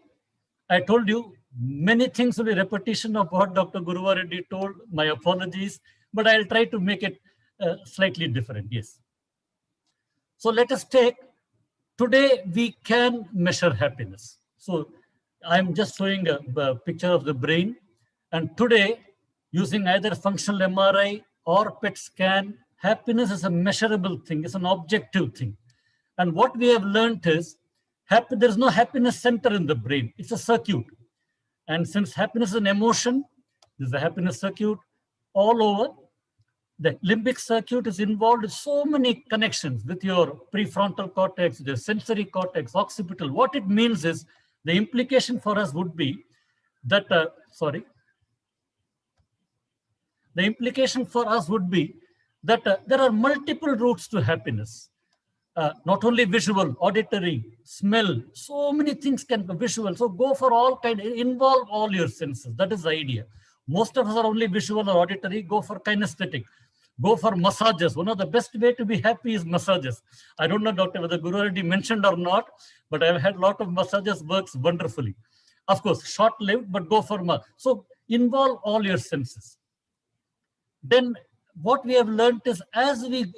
I told you many things will be repetition of what Dr. Guruva Reddy told. My apologies, but I'll try to make it slightly different. Yes. So let us take, today we can measure happiness. So I'm just showing a picture of the brain. And today, using either functional MRI or PET scan, happiness is a measurable thing. It's an objective thing. And what we have learned is, there's no happiness center in the brain. It's a circuit. And since happiness is an emotion, there's a happiness circuit all over. The limbic circuit is involved in so many connections with your prefrontal cortex, the sensory cortex, occipital. What it means is, the implication for us would be that, the implication for us would be that there are multiple routes to happiness. Not only visual, auditory, smell, so many things can be visual. So go for all involve all your senses. That is the idea. Most of us are only visual or auditory. Go for kinesthetic. Go for massages. One of the best way to be happy is massages. I don't know, Doctor, whether Guru already mentioned or not, but I've had a lot of massages, works wonderfully. Of course, short-lived, but go for so involve all your senses. Then what we have learned is, as we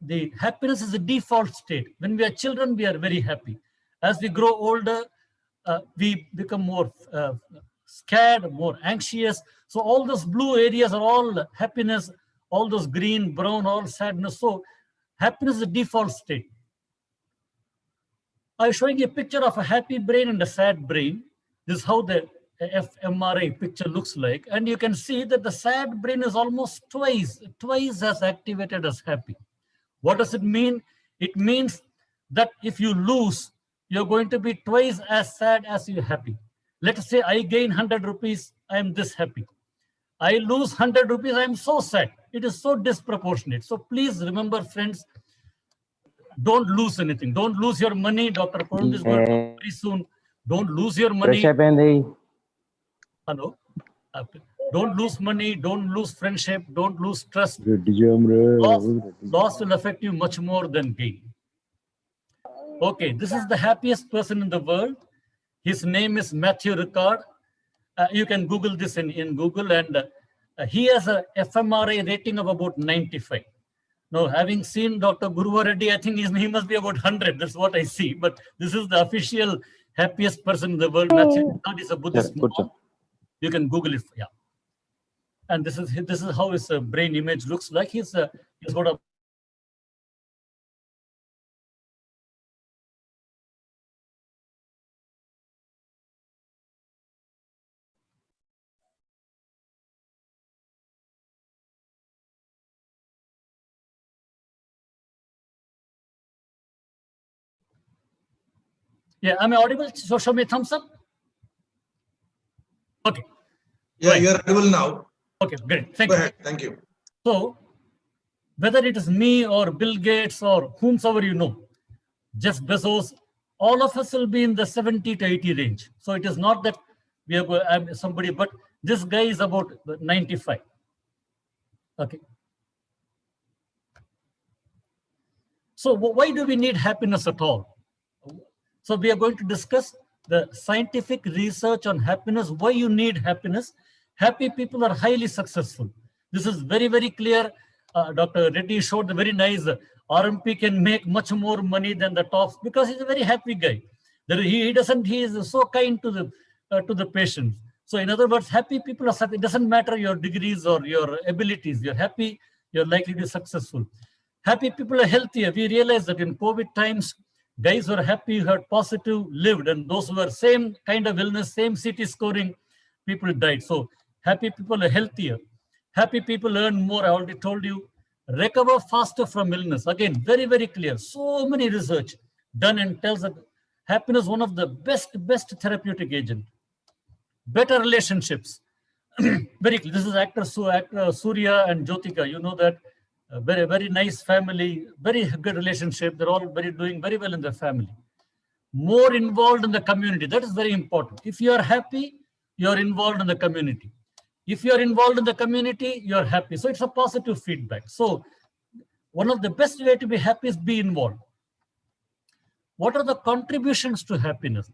the happiness is a default state. When we are children, we are very happy. As we grow older, we become more scared, more anxious. So all those blue areas are all happiness, all those green, brown, all sadness. So happiness is a default state. I'm showing a picture of a happy brain and a sad brain. This is how the fMRI picture looks like. And you can see that the sad brain is almost twice as activated as happy. What does it mean? It means that if you lose, you're going to be twice as sad as you're happy. Let us say I gain 100 rupees, I am this happy. I lose 100 rupees, I am so sad. It is so disproportionate. So please remember, friends, don't lose anything. Don't lose your money. Dr. Paul is going to come very soon. Don't lose your money. Hello. Don't lose money. Don't lose friendship. Don't lose trust. Loss will affect you much more than gain. Okay, this is the happiest person in the world. His name is Matthew Ricard. You can Google this in Google, and he has a fMRI rating of about 95. Now, having seen Dr. Guruva Reddy, I think he must be about 100. That's what I see. But this is the official happiest person in the world. Matthew is a Buddhist monk. You can Google it. Yeah. And this is how his brain image looks like. He's got a yeah, am I audible? So show me a thumbs up. Okay. Yeah, Right. you are audible now. Okay, great. Thank Go you. ahead. Thank you. So whether it is me or Bill Gates or whomsoever you know, Jeff Bezos, all of us will be in the 70 to 80 range. So it is not that we are I'm somebody, but this guy is about 95. Okay. So why do we need happiness at all? So we are going to discuss the scientific research on happiness, why you need happiness. Happy people are highly successful. This is very, very clear. Dr. Reddy showed the very nice RMP can make much more money than the tops because he's a very happy guy. He is so kind to the patients. So in other words, happy people are, it doesn't matter your degrees or your abilities. You're happy, you're likely to be successful. Happy people are healthier. We realize that in COVID times, guys who are happy, who had positive, lived, and those who were same kind of illness, same CT scoring, people died. So happy people are healthier. Happy people earn more. I already told you. Recover faster from illness. Again, very, very clear. So many research done and tells that happiness is one of the best therapeutic agent. Better relationships. Very clear. This is actor Surya and Jyotika. You know that. Very, very nice family, very good relationship. They're all doing very well in their family. More involved in the community. That is very important. If you are happy, you're involved in the community. If you're involved in the community, you're happy. So it's a positive feedback. So one of the best way to be happy is be involved. What are the contributions to happiness?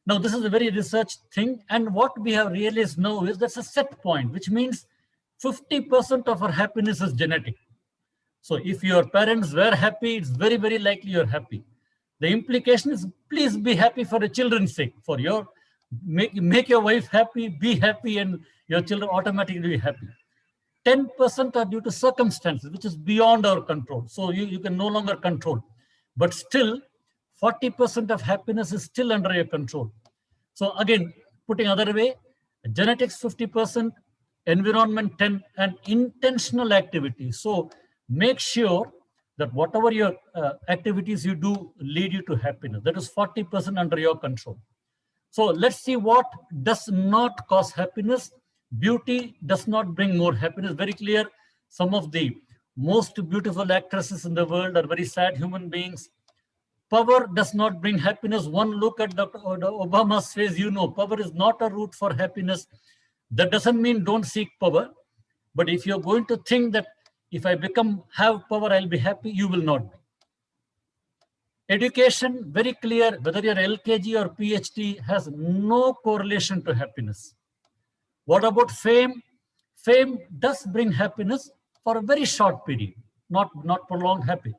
Now, this is a very researched thing. And what we have realized now is that's a set point, which means 50% of our happiness is genetic. So if your parents were happy, it's very, very likely you're happy. The implication is please be happy for the children's sake. For your make your wife happy, be happy, and your children automatically be happy. 10% are due to circumstances, which is beyond our control. So you can no longer control. But still, 40% of happiness is still under your control. So again, putting another way, genetics 50%, environment 10%, and intentional activity. So make sure that whatever your activities you do lead you to happiness. That is 40% under your control. So let's see what does not cause happiness. Beauty does not bring more happiness. Very clear. Some of the most beautiful actresses in the world are very sad human beings. Power does not bring happiness. One look at Dr. Obama's face, you know, power is not a route for happiness. That doesn't mean don't seek power. But if you're going to think that if I have power, I'll be happy, you will not be. Education, very clear, whether you're LKG or PhD, has no correlation to happiness. What about fame? Fame does bring happiness for a very short period, not prolonged happy.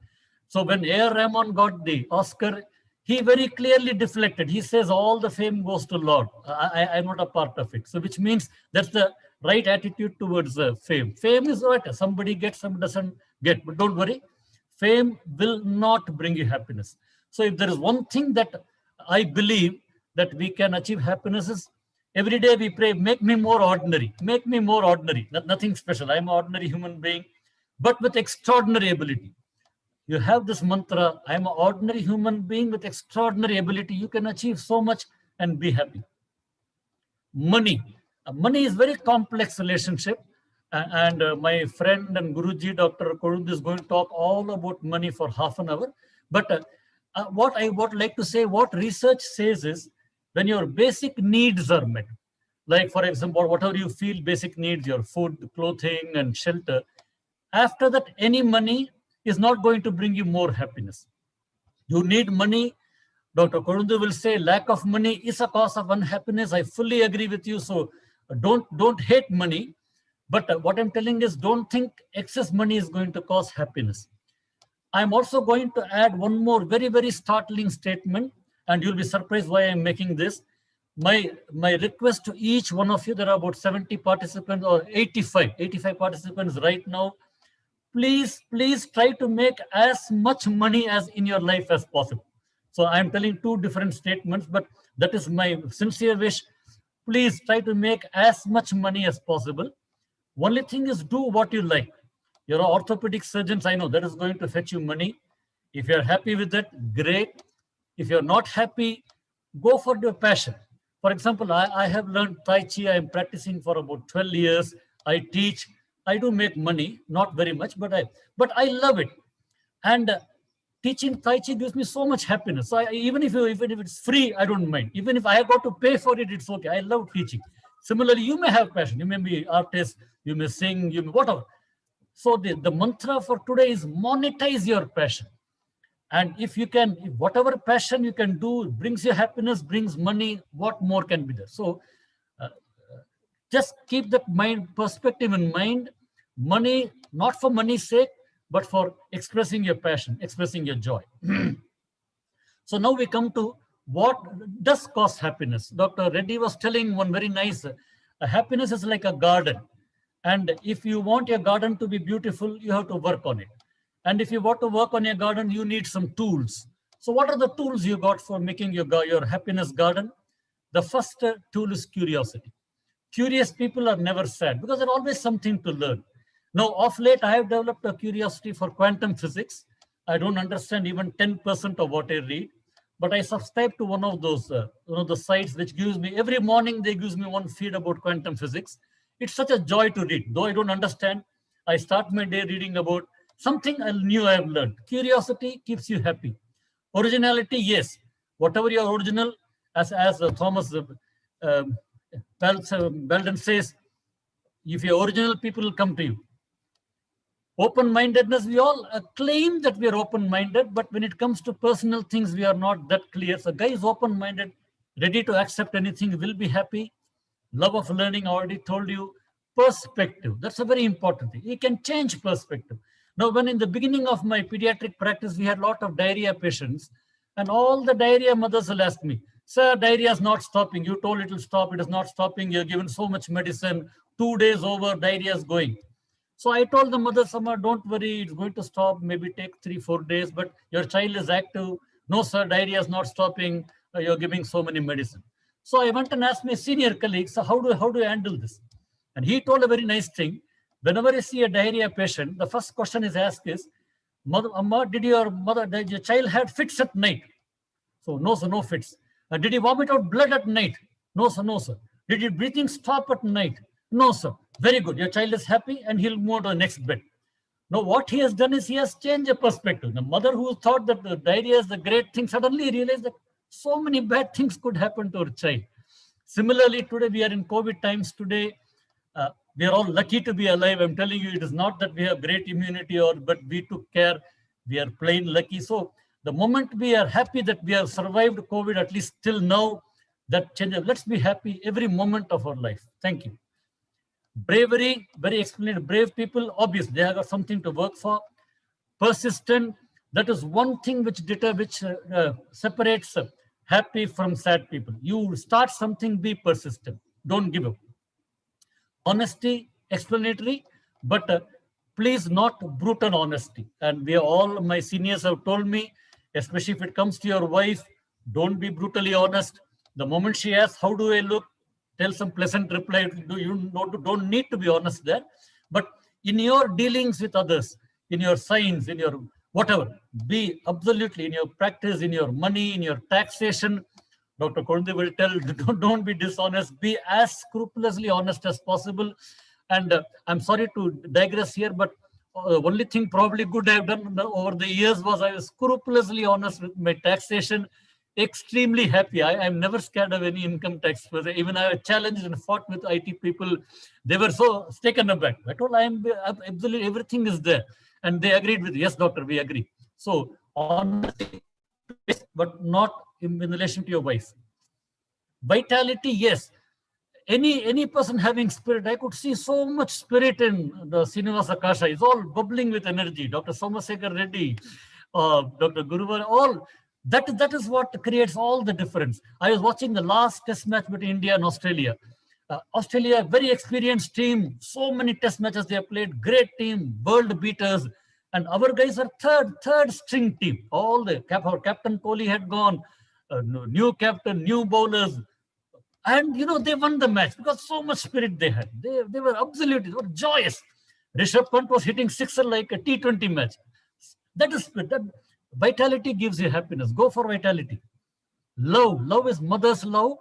So when A.R. Rahman got the Oscar, he very clearly deflected. He says all the fame goes to Lord. I'm not a part of it. So which means that's the right attitude towards fame. Fame is what somebody gets, some doesn't get. But don't worry, fame will not bring you happiness. So if there is one thing that I believe that we can achieve happiness is every day we pray, make me more ordinary, make me more ordinary. Nothing special. I'm an ordinary human being, but with extraordinary ability. You have this mantra, I'm an ordinary human being with extraordinary ability. You can achieve so much and be happy. Money. Money is very complex relationship. And my friend and Guruji, Dr. Korund, is going to talk all about money for half an hour. But what I would like to say, what research says is when your basic needs are met, like for example, whatever you feel basic needs, your food, clothing, and shelter, after that, any money is not going to bring you more happiness. You need money. Dr. Korundu will say lack of money is a cause of unhappiness. I fully agree with you. So don't hate money. But what I'm telling is don't think excess money is going to cause happiness. I'm also going to add one more very, very startling statement, and you'll be surprised why I'm making this. My request to each one of you, there are about 70 participants or 85 participants right now. Please try to make as much money as in your life as possible. So I'm telling two different statements, but that is my sincere wish. Please try to make as much money as possible. Only thing is, do what you like. You're an orthopedic surgeon, I know that is going to fetch you money. If you're happy with it, great. If you're not happy, go for your passion. For example, I have learned Tai Chi. I'm practicing for about 12 years. I teach. I do make money, not very much, but I love it. And teaching Tai Chi gives me so much happiness. So even if it's free, I don't mind. Even if I have got to pay for it, it's okay. I love teaching. Similarly, you may have passion. You may be artist. You may sing. You may whatever. So the mantra for today is monetize your passion. And if you can, whatever passion you can do brings you happiness, brings money, what more can be there? So just keep that perspective in mind. Money, not for money's sake, but for expressing your passion, expressing your joy. So now we come to what does cause happiness. Dr. Reddy was telling one very nice, happiness is like a garden. And if you want your garden to be beautiful, you have to work on it. And if you want to work on your garden, you need some tools. So what are the tools you got for making your happiness garden? The first tool is curiosity. Curious people are never sad because there's always something to learn. Now, of late, I have developed a curiosity for quantum physics. I don't understand even 10% of what I read, but I subscribe to one of those the sites which gives me, every morning they gives me one feed about quantum physics. It's such a joy to read. Though I don't understand, I start my day reading about something new I have learned. Curiosity keeps you happy. Originality, yes. Whatever your original, as Thomas Belden says, if you're original, people will come to you. Open-mindedness, we all claim that we are open-minded, but when it comes to personal things, we are not that clear. So guy is open-minded, ready to accept anything, will be happy. Love of learning, I already told you. Perspective, that's a very important thing. You can change perspective. Now, when in the beginning of my pediatric practice, we had a lot of diarrhea patients, and all the diarrhea mothers will ask me, sir, diarrhea is not stopping. You told it will stop, it is not stopping. You're given so much medicine, 2 days over, diarrhea is going. So I told the mother, Sama, don't worry, it's going to stop, maybe take 3-4 days, but your child is active. No, sir, diarrhea is not stopping. You're giving so many medicine. So I went and asked my senior colleagues, so how do you handle this? And he told a very nice thing. Whenever you see a diarrhea patient, the first question is asked is, Mother, Amma, did your child had fits at night? So no, sir, no fits. Did he vomit out blood at night? No, sir, no, sir. Did your breathing stop at night? No, sir. Very good. Your child is happy and he'll move to the next bed. Now, what he has done is he has changed the perspective. The mother who thought that the diarrhea is the great thing suddenly realized that so many bad things could happen to her child. Similarly, today we are in COVID times. Today, we are all lucky to be alive. I'm telling you, it is not that we have great immunity but we took care. We are plain lucky. So the moment we are happy that we have survived COVID, at least till now, that changes. Let's be happy every moment of our life. Thank you. Bravery, very explained. Brave people, obviously, they have got something to work for. Persistent, that is one thing which separates happy from sad people. You start something, be persistent. Don't give up. Honesty, explanatory, but please not brutal honesty. And my seniors have told me, especially if it comes to your wife, don't be brutally honest. The moment she asks, how do I look? Tell some pleasant reply. Don't need to be honest there. But in your dealings with others, in your signs, in your whatever, be absolutely in your practice, in your money, in your taxation. Dr. Kondi will tell, don't be dishonest, be as scrupulously honest as possible. And I'm sorry to digress here, but only thing probably good I've done over the years was I was scrupulously honest with my taxation, extremely happy. I'm never scared of any income tax. Even I challenged and fought with IT people. They were so taken aback. I told I'm absolutely everything is there. And they agreed with, yes, doctor, we agree. So honesty, but not in relation to your wife. Vitality, yes. any person having spirit, I could see so much spirit in the Srinivasa Kasha. It's all bubbling with energy. Dr. Somasekhar Reddy, Dr. Guruvar, all that is what creates all the difference. I was watching the last test match between India and Australia. Australia, very experienced team, so many test matches they have played, great team, world beaters, and our guys are third string team. All the our captain Kohli had gone, new captain, new bowlers, and they won the match because so much spirit they had. They were absolutely, they were joyous. Rishabh Pant was hitting sixer like a T20 match. That is spirit. That vitality gives you happiness. Go for vitality. Love is mother's love.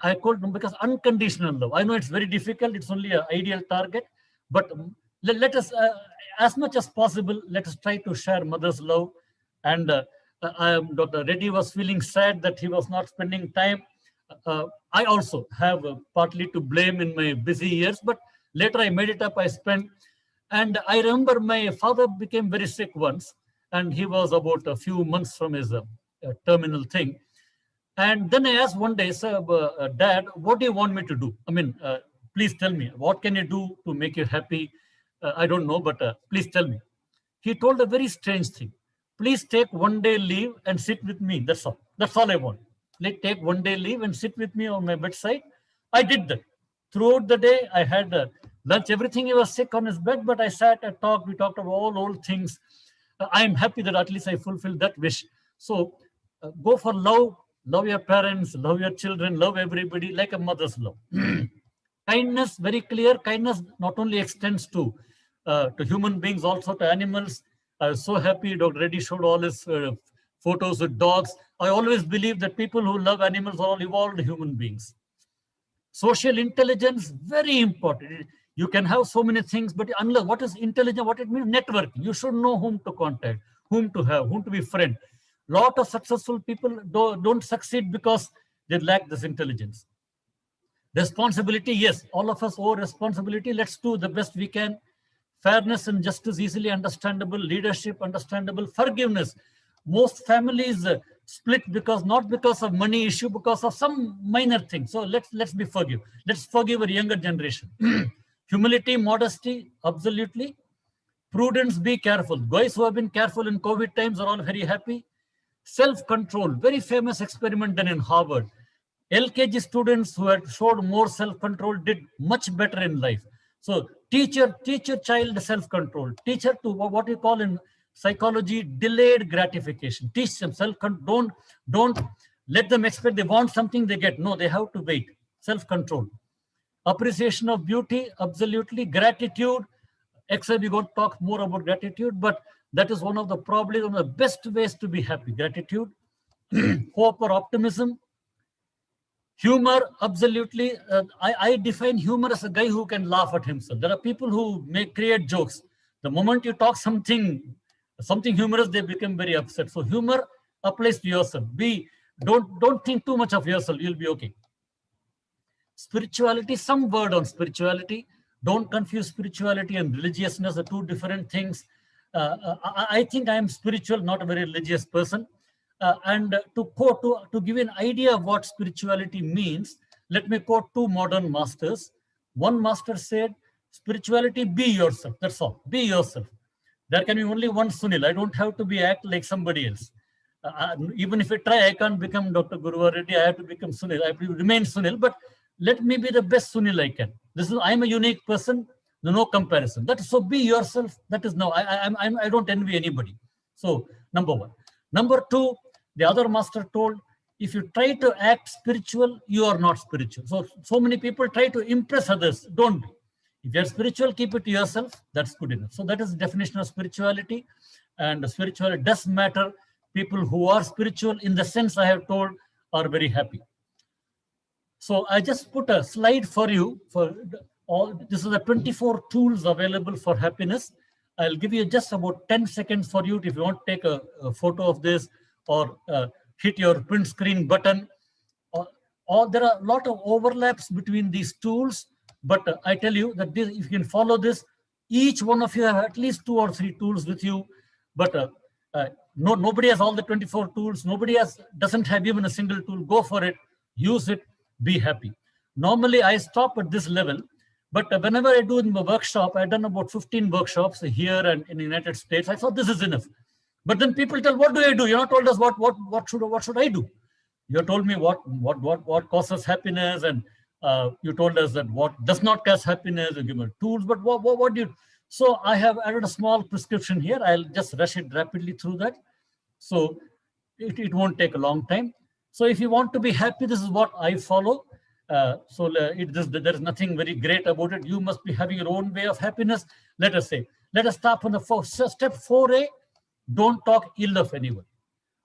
I called them because unconditional love. I know it's very difficult. It's only an ideal target, but let us, as much as possible, let us try to share mother's love. And Dr. Reddy was feeling sad that he was not spending time. I also have partly to blame in my busy years, but later I made it up. I spent, and I remember my father became very sick once, and he was about a few months from his terminal thing. And then I asked one day, sir, Dad, what do you want me to do? I mean, please tell me, what can you do to make you happy? I don't know, but please tell me. He told a very strange thing. Please take 1 day leave and sit with me. That's all. That's all I want. Take 1 day leave and sit with me on my bedside. I did that. Throughout the day, I had lunch, everything. He was sick on his bed, but I sat and talked. We talked about all old things. I'm happy that at least I fulfilled that wish. So go for love. Love your parents, love your children, love everybody like a mother's love. Kindness, very clear. Kindness not only extends to human beings, also to animals. I was so happy Dr. Reddy showed all his photos with dogs. I always believe that people who love animals are all evolved human beings. Social intelligence, very important. You can have so many things, but unless, what is intelligence? What it means? Networking. You should know whom to contact, whom to have, whom to be friend. Lot of successful people don't succeed because they lack this intelligence. Responsibility, yes, all of us owe responsibility. Let's do the best we can. Fairness and justice, easily understandable. Leadership, understandable. Forgiveness. Most families split not because of money issue, because of some minor thing. So let's be forgive. Let's forgive our younger generation. Humility, modesty, absolutely. Prudence, be careful. Guys who have been careful in COVID times are all very happy. Self-control, very famous experiment done in Harvard. LKG students who had showed more self-control did much better in life. So teach your child self-control. Teach her to what we call in psychology, delayed gratification. Teach them self-control. Don't let them expect they want something they get. No, they have to wait. Self-control. Appreciation of beauty, absolutely. Gratitude. Except we're going to talk more about gratitude, but that is one of the best ways to be happy. Gratitude, hope or optimism. Humor, absolutely. I define humor as a guy who can laugh at himself. There are people who create jokes. The moment you talk something humorous, they become very upset. So humor applies to yourself. Don't think too much of yourself. You'll be okay. Spirituality, some word on spirituality. Don't confuse spirituality and religiousness, are two different things. I think I am spiritual, not a very religious person. And to give an idea of what spirituality means, let me quote two modern masters. One master said, spirituality, be yourself. That's all. Be yourself. There can be only one Sunil. I don't have to act like somebody else. Even if I try, I can't become Dr. Guru Reddy. I have to become Sunil. I have to remain Sunil, but let me be the best Sunil I can. I'm a unique person. No comparison. So be yourself. That is now. I don't envy anybody. So number one. Number two, the other master told, if you try to act spiritual, you are not spiritual. So many people try to impress others. Don't be. If you're spiritual, keep it to yourself. That's good enough. So that is the definition of spirituality. And spirituality does matter. People who are spiritual, in the sense I have told, are very happy. So I just put a slide for you. This is the 24 tools available for happiness. I'll give you just about 10 seconds for you if you want to take a photo of this or hit your print screen button. Or there are a lot of overlaps between these tools, but I tell you that if you can follow this, each one of you have at least 2 or 3 tools with you. But nobody has all the 24 tools. Nobody doesn't have even a single tool. Go for it. Use it. Be happy. Normally, I stop at this level, but whenever I do in the workshop, I've done about 15 workshops here and in the United States. I thought this is enough. But then people tell, what do I do? You're not told us what should I do? You told me what causes happiness, and you told us that what does not cause happiness, and give me tools, but what do you? So I have added a small prescription here. I'll just rush it rapidly through that. So it won't take a long time. So if you want to be happy, this is what I follow. There is nothing very great about it. You must be having your own way of happiness. Let us start on the step 4A. Don't talk ill of anyone.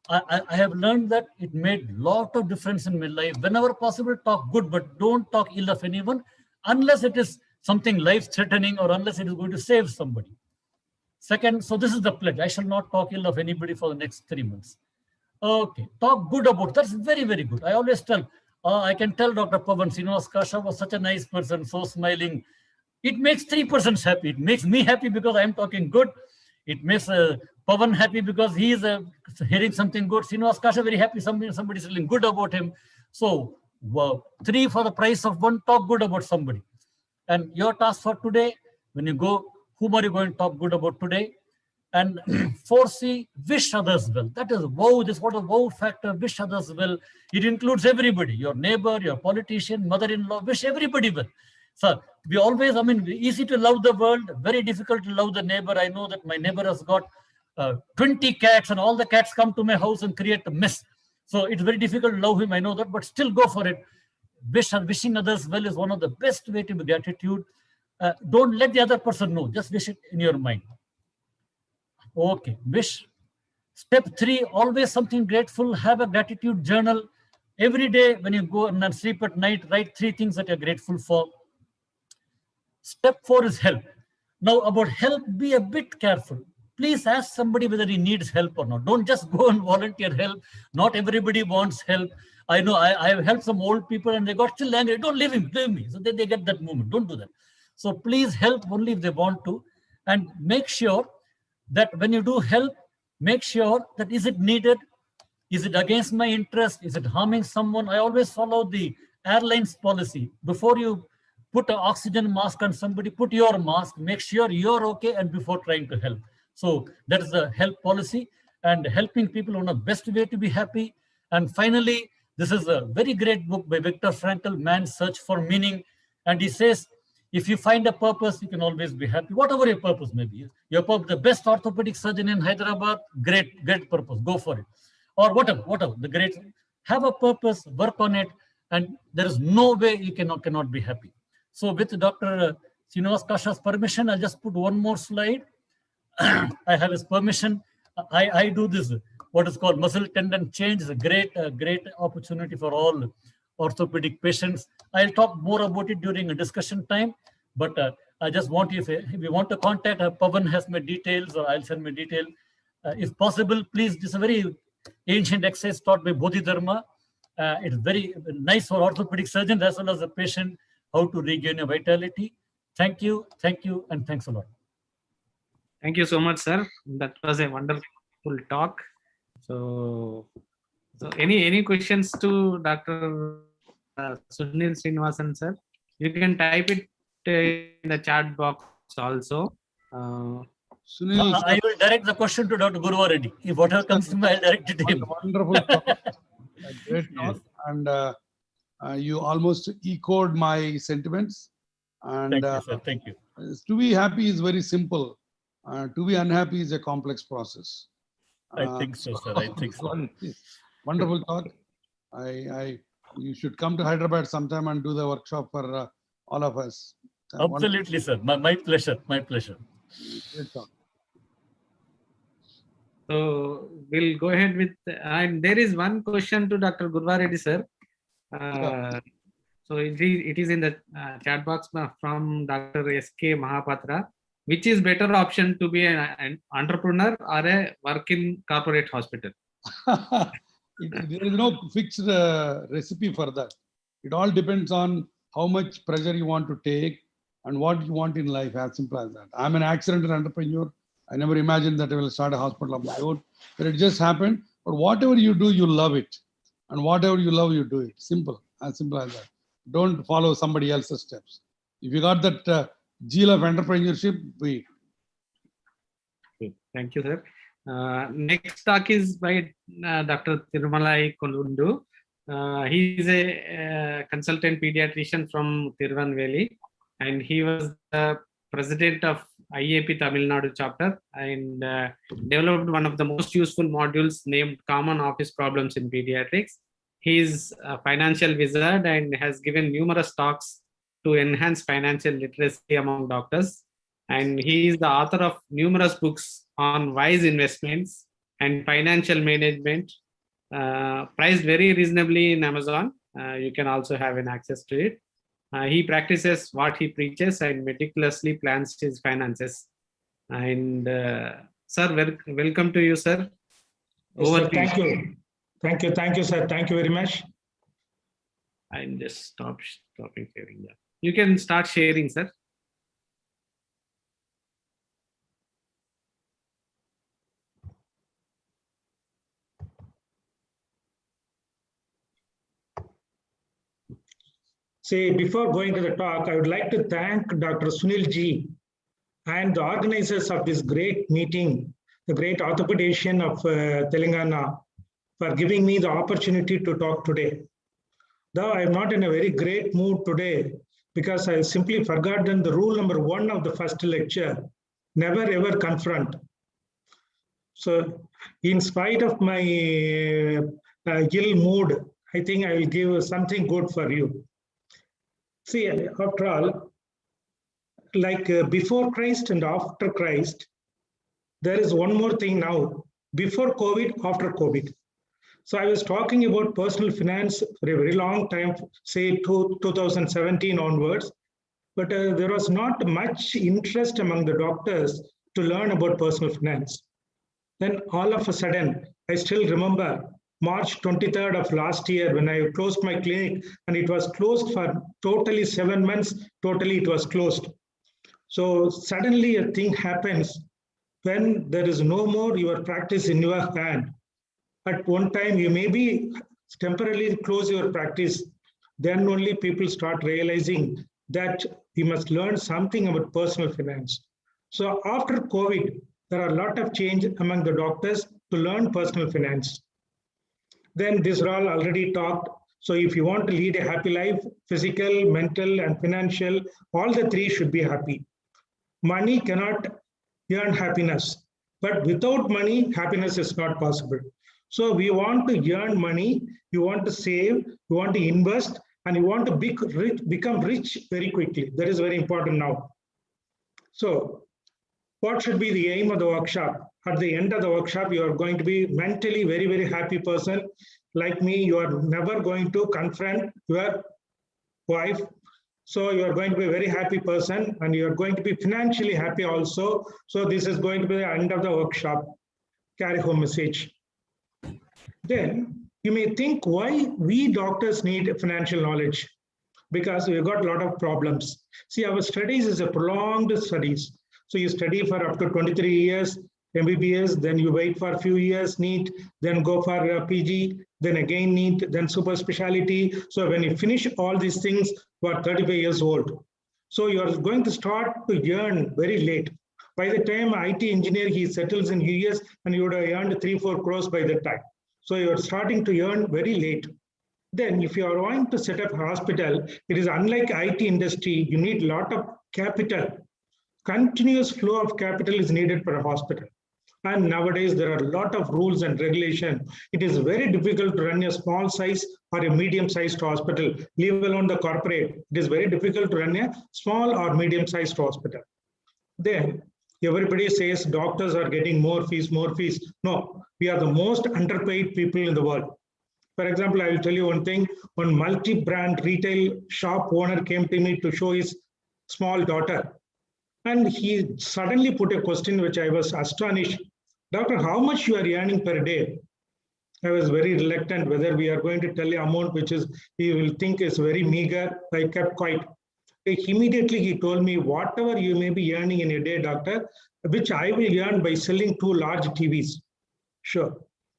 I have learned that it made a lot of difference in my life. Whenever possible, talk good, but don't talk ill of anyone unless it is something life-threatening or unless it is going to save somebody. Second, so this is the pledge. I shall not talk ill of anybody for the next 3 months. Okay, talk good about. That's very, very good. I always tell, I can tell Dr. Pavan Srinivas Kasha was such a nice person, so smiling. It makes 3% happy. It makes me happy because I'm talking good. It makes Pavan happy because he is hearing something good. Srinivas Kasha very happy, somebody is feeling good about him. So 3 for the price of 1, talk good about somebody. And your task for today, when you go, whom are you going to talk good about today? And 4C, wish others well. That is wow, this what a wow factor, wish others well. It includes everybody, your neighbor, your politician, mother-in-law, wish everybody well. So we always, easy to love the world, very difficult to love the neighbor. I know that my neighbor has got 20 cats and all the cats come to my house and create a mess. So it's very difficult to love him, I know that, but still go for it. Wishing others well is one of the best way to be gratitude. Don't let the other person know, just wish it in your mind. Okay, wish. Step 3, always something grateful. Have a gratitude journal. Every day when you go and sleep at night, write 3 things that you're grateful for. Step 4 is help. Now about help, be a bit careful. Please ask somebody whether he needs help or not. Don't just go and volunteer help. Not everybody wants help. I know I have helped some old people and they got still angry. Don't leave him, leave me. So they get that moment. Don't do that. So please help only if they want to. And make sure that when you do help, make sure that is it needed? Is it against my interest? Is it harming someone? I always follow the airlines policy. Before you put an oxygen mask on somebody, put your mask, make sure you're okay and before trying to help. So that is the help policy, and helping people on the best way to be happy. And finally, this is a very great book by Viktor Frankl, Man's Search for Meaning. And he says, if you find a purpose, you can always be happy, whatever your purpose may be. Your purpose, the best orthopedic surgeon in Hyderabad, great purpose, go for it. Or whatever, the great, have a purpose, work on it, and there is no way you cannot be happy. So with Dr. Srinivas Kasha's permission, I'll just put one more slide. I have his permission. I do this, what is called muscle tendon change. Is a great opportunity for all orthopedic patients. I'll talk more about it during a discussion time, but I just want you, if you want to contact, Pavan has my details, or I'll send my detail. If possible, please, this is a very ancient exercise taught by Bodhidharma. It's very nice for orthopedic surgeons as well as the patient, how to regain your vitality. Thank you, and thanks a lot. Thank you so much, sir. That was a wonderful talk. So any questions to Dr. Sunil Srinivasan, sir? You can type it in the chat box also. Sunil, I will direct the question to Dr. Guru Reddy. If whatever comes to me, I'll direct it to him. Wonderful talk. A great talk. Yes. And you almost echoed my sentiments. And Thank you, sir. Thank you. to be happy is very simple. To be unhappy is a complex process. I think so, sir. I think so. Wonderful talk. You should come to Hyderabad sometime and do the workshop for all of us. Absolutely, sir. My pleasure. My pleasure. Great talk. So we'll go ahead with, and there is one question to Dr. Gurva Reddy, sir. So it is in the chat box from Dr. S.K. Mahapatra. Which is better option, to be an entrepreneur or a work in corporate hospital? There is no fixed recipe for that. It all depends on how much pressure you want to take and what you want in life, as simple as that. I'm an accidental entrepreneur. I never imagined that I will start a hospital of my own, but it just happened. But whatever you do, you love it. And whatever you love, you do it. Simple, as simple as that. Don't follow somebody else's steps. If you got that zeal of entrepreneurship, we. Thank you, sir. Next talk is by Dr. Tirumalai Kolundu. He is a consultant pediatrician from Tirunelveli, and he was the president of IAP Tamil Nadu chapter and developed one of the most useful modules named Common Office Problems in Pediatrics. He is a financial wizard and has given numerous talks to enhance financial literacy among doctors. And he is the author of numerous books on wise investments and financial management, priced very reasonably in Amazon. You can also have an access to it. He practices what he preaches and meticulously plans his finances. And sir, welcome to you, sir. Yes, Over sir, to you. thank you. Thank you, sir. Thank you very much. I'm just stopping sharing that. You can start sharing, sir. See, before going to the talk, I would like to thank Dr. Sunil Ji and the organizers of this great meeting, the great orthopedician of Telangana, for giving me the opportunity to talk today. Though I am not in a very great mood today because I simply forgotten the rule number 1 of the first lecture, never ever confront. So in spite of my ill mood, I think I will give something good for you. See, after all, like before Christ and after Christ, there is one more thing now, before COVID, after COVID. So I was talking about personal finance for a very long time, say 2017 onwards, but there was not much interest among the doctors to learn about personal finance. Then all of a sudden, I still remember March 23rd of last year when I closed my clinic, and it was closed for totally 7 months, totally it was closed. So suddenly a thing happens when there is no more your practice in your hand. At one time, you may be temporarily close your practice. Then only people start realizing that we must learn something about personal finance. So after COVID, there are a lot of change among the doctors to learn personal finance. Then these are all already talked. So if you want to lead a happy life, physical, mental, and financial, all the three should be happy. Money cannot earn happiness, but without money, happiness is not possible. So we want to earn money, you want to save, you want to invest, and you want to become rich very quickly. That is very important now. So what should be the aim of the workshop? At the end of the workshop, you are going to be mentally very, very happy person. Like me, you are never going to confront your wife. So you are going to be a very happy person, and you are going to be financially happy also. So this is going to be the end of the workshop. Carry home message. Then you may think why we doctors need financial knowledge, because we've got a lot of problems. See, our studies is a prolonged studies. So you study for up to 23 years, MBBS, then you wait for a few years, NEET, then go for PG, then again NEET, then super specialty. So when you finish all these things, you are 35 years old. So you are going to start to earn very late. By the time IT engineer, he settles in US, and you would have earned 3-4 crores by that time. So you are starting to earn very late. Then if you are going to set up a hospital, it is unlike IT industry, you need a lot of capital. Continuous flow of capital is needed for a hospital. And nowadays there are a lot of rules and regulation. It is very difficult to run a small size or a medium sized hospital, leave alone the corporate. It is very difficult to run a small or medium sized hospital. Then everybody says doctors are getting more fees, more fees. No, we are the most underpaid people in the world. For example, I will tell you one thing. One multi-brand retail shop owner came to me to show his small daughter. And he suddenly put a question which I was astonished. Doctor, how much you are earning per day? I was very reluctant whether we are going to tell the amount which is he will think is very meager. I kept quiet. Immediately he told me, whatever you may be earning in a day, doctor, which I will earn by selling 2 large TVs. Sure.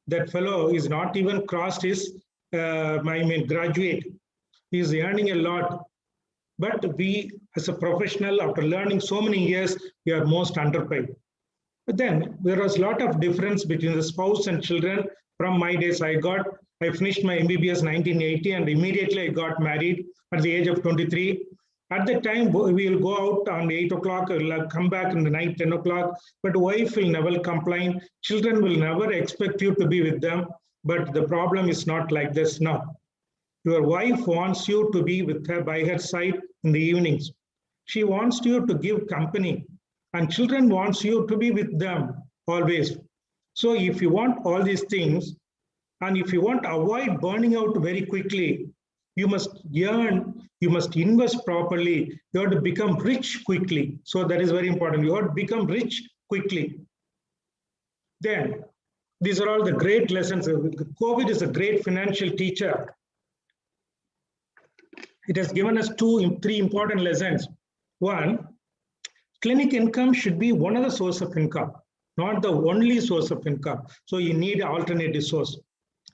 That fellow is not even crossed his graduate. He is earning a lot. But we, as a professional, after learning so many years, we are most underpaid. But then there was a lot of difference between the spouse and children. From my days, I finished my MBBS 1980 and immediately I got married at the age of 23. At the time, we will go out on 8 o'clock, we'll come back in the night 10 o'clock, but wife will never complain. Children will never expect you to be with them. But the problem is not like this now. Your wife wants you to be with her by her side in the evenings. She wants you to give company, and children wants you to be with them always. So if you want all these things, and if you want to avoid burning out very quickly, you must earn, you must invest properly. You have to become rich quickly. So that is very important. You have to become rich quickly. Then, these are all the great lessons. COVID is a great financial teacher. It has given us three important lessons. One, clinic income should be one of the source of income, not the only source of income. So you need an alternative source.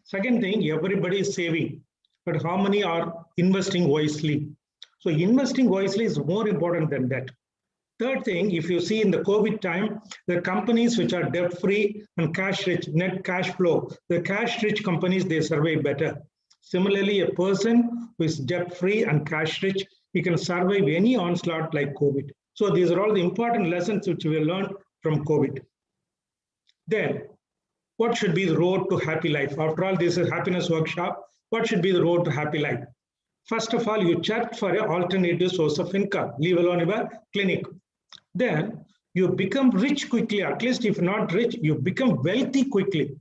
Second thing, everybody is saving, but how many are investing wisely? So investing wisely is more important than that. Third thing, if you see in the COVID time, the companies which are debt-free and cash-rich, net cash flow, the cash-rich companies, they survive better. Similarly, a person who is debt-free and cash-rich, he can survive any onslaught like COVID. So these are all the important lessons which we learned from COVID. Then, what should be the road to happy life? After all, this is a happiness workshop. What should be the road to happy life? First of all, you check for an alternative source of income, leave alone your clinic. Then you become rich quickly, at least if not rich, you become wealthy quickly.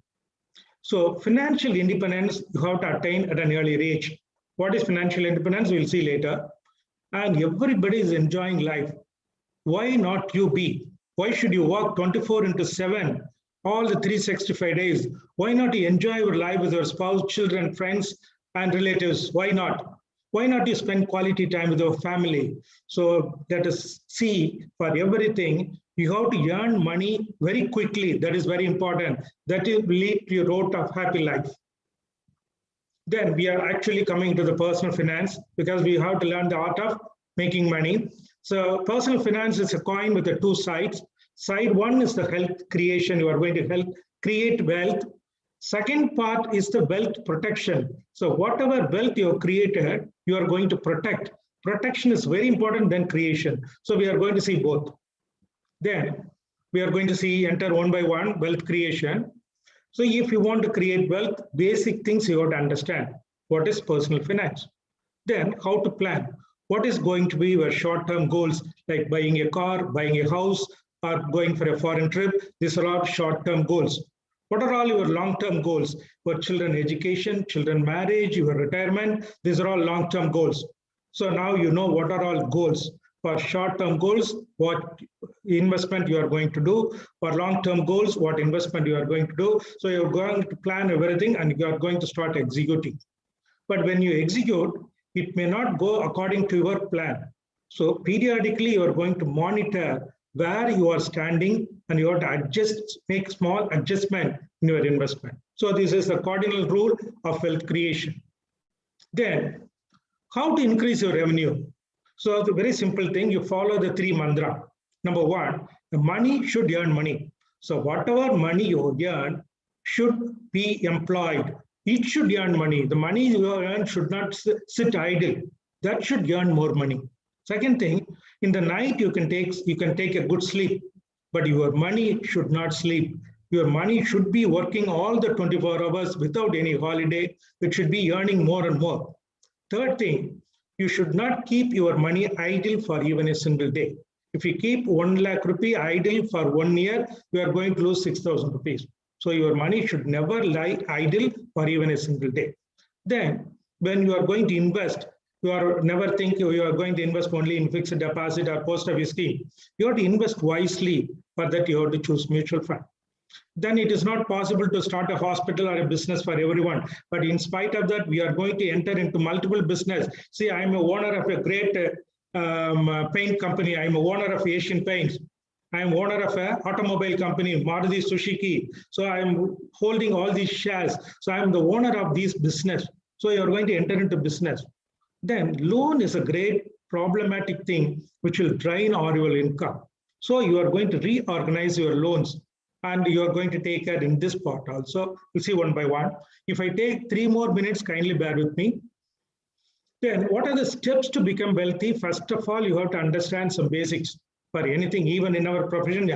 So financial independence you have to attain at an early age. What is financial independence? We'll see later. And everybody is enjoying life. Why not you be? Why should you work 24/7, all the 365 days? Why not you enjoy your life with your spouse, children, friends, and relatives? Why not? Why not you spend quality time with your family? So let us see, for everything, you have to earn money very quickly. That is very important. That will lead to your road of happy life. Then we are actually coming to the personal finance because we have to learn the art of making money. So personal finance is a coin with the two sides. Side one is the health creation. You are going to help create wealth. Second part is the wealth protection. So whatever wealth you have created, you are going to protect. Protection is very important than creation. So we are going to see both. Then we are going to see enter one by one wealth creation. So if you want to create wealth, basic things you have to understand. What is personal finance? Then how to plan. What is going to be your short-term goals, like buying a car, buying a house, or going for a foreign trip? These are all short-term goals. What are all your long-term goals? For children education, children marriage, your retirement, these are all long-term goals. So now you know what are all goals. For short-term goals, what investment you are going to do. For long-term goals, what investment you are going to do. So you're going to plan everything and you are going to start executing. But when you execute, it may not go according to your plan. So periodically you are going to monitor where you are standing and you have to adjust, make small adjustment in your investment. So this is the cardinal rule of wealth creation. Then, how to increase your revenue? So the very simple thing, you follow the three mantra. Number one, the money should earn money. So whatever money you earn should be employed. It should earn money. The money you earn should not sit idle. That should earn more money. Second thing, in the night you can take a good sleep, but your money should not sleep. Your money should be working all the 24 hours without any holiday. It should be earning more and more. Third thing, you should not keep your money idle for even a single day. If you keep 1 lakh rupee idle for 1 year, you are going to lose 6,000 rupees. So your money should never lie idle for even a single day. Then when you are going to invest, you are never think you are going to invest only in fixed deposit or post office scheme. You have to invest wisely. For that, you have to choose mutual fund. Then it is not possible to start a hospital or a business for everyone. But in spite of that, we are going to enter into multiple business. See, I am a owner of a great paint company. I am a owner of Asian Paints. I am owner of an automobile company, Maruti Suzuki. So I am holding all these shares. So I am the owner of these business. So you are going to enter into business. Then loan is a great problematic thing which will drain all your income. So you are going to reorganize your loans and you are going to take care in this part also. We'll see one by one. If I take 3 more minutes, kindly bear with me. Then what are the steps to become wealthy? First of all, you have to understand some basics for anything, even in our profession.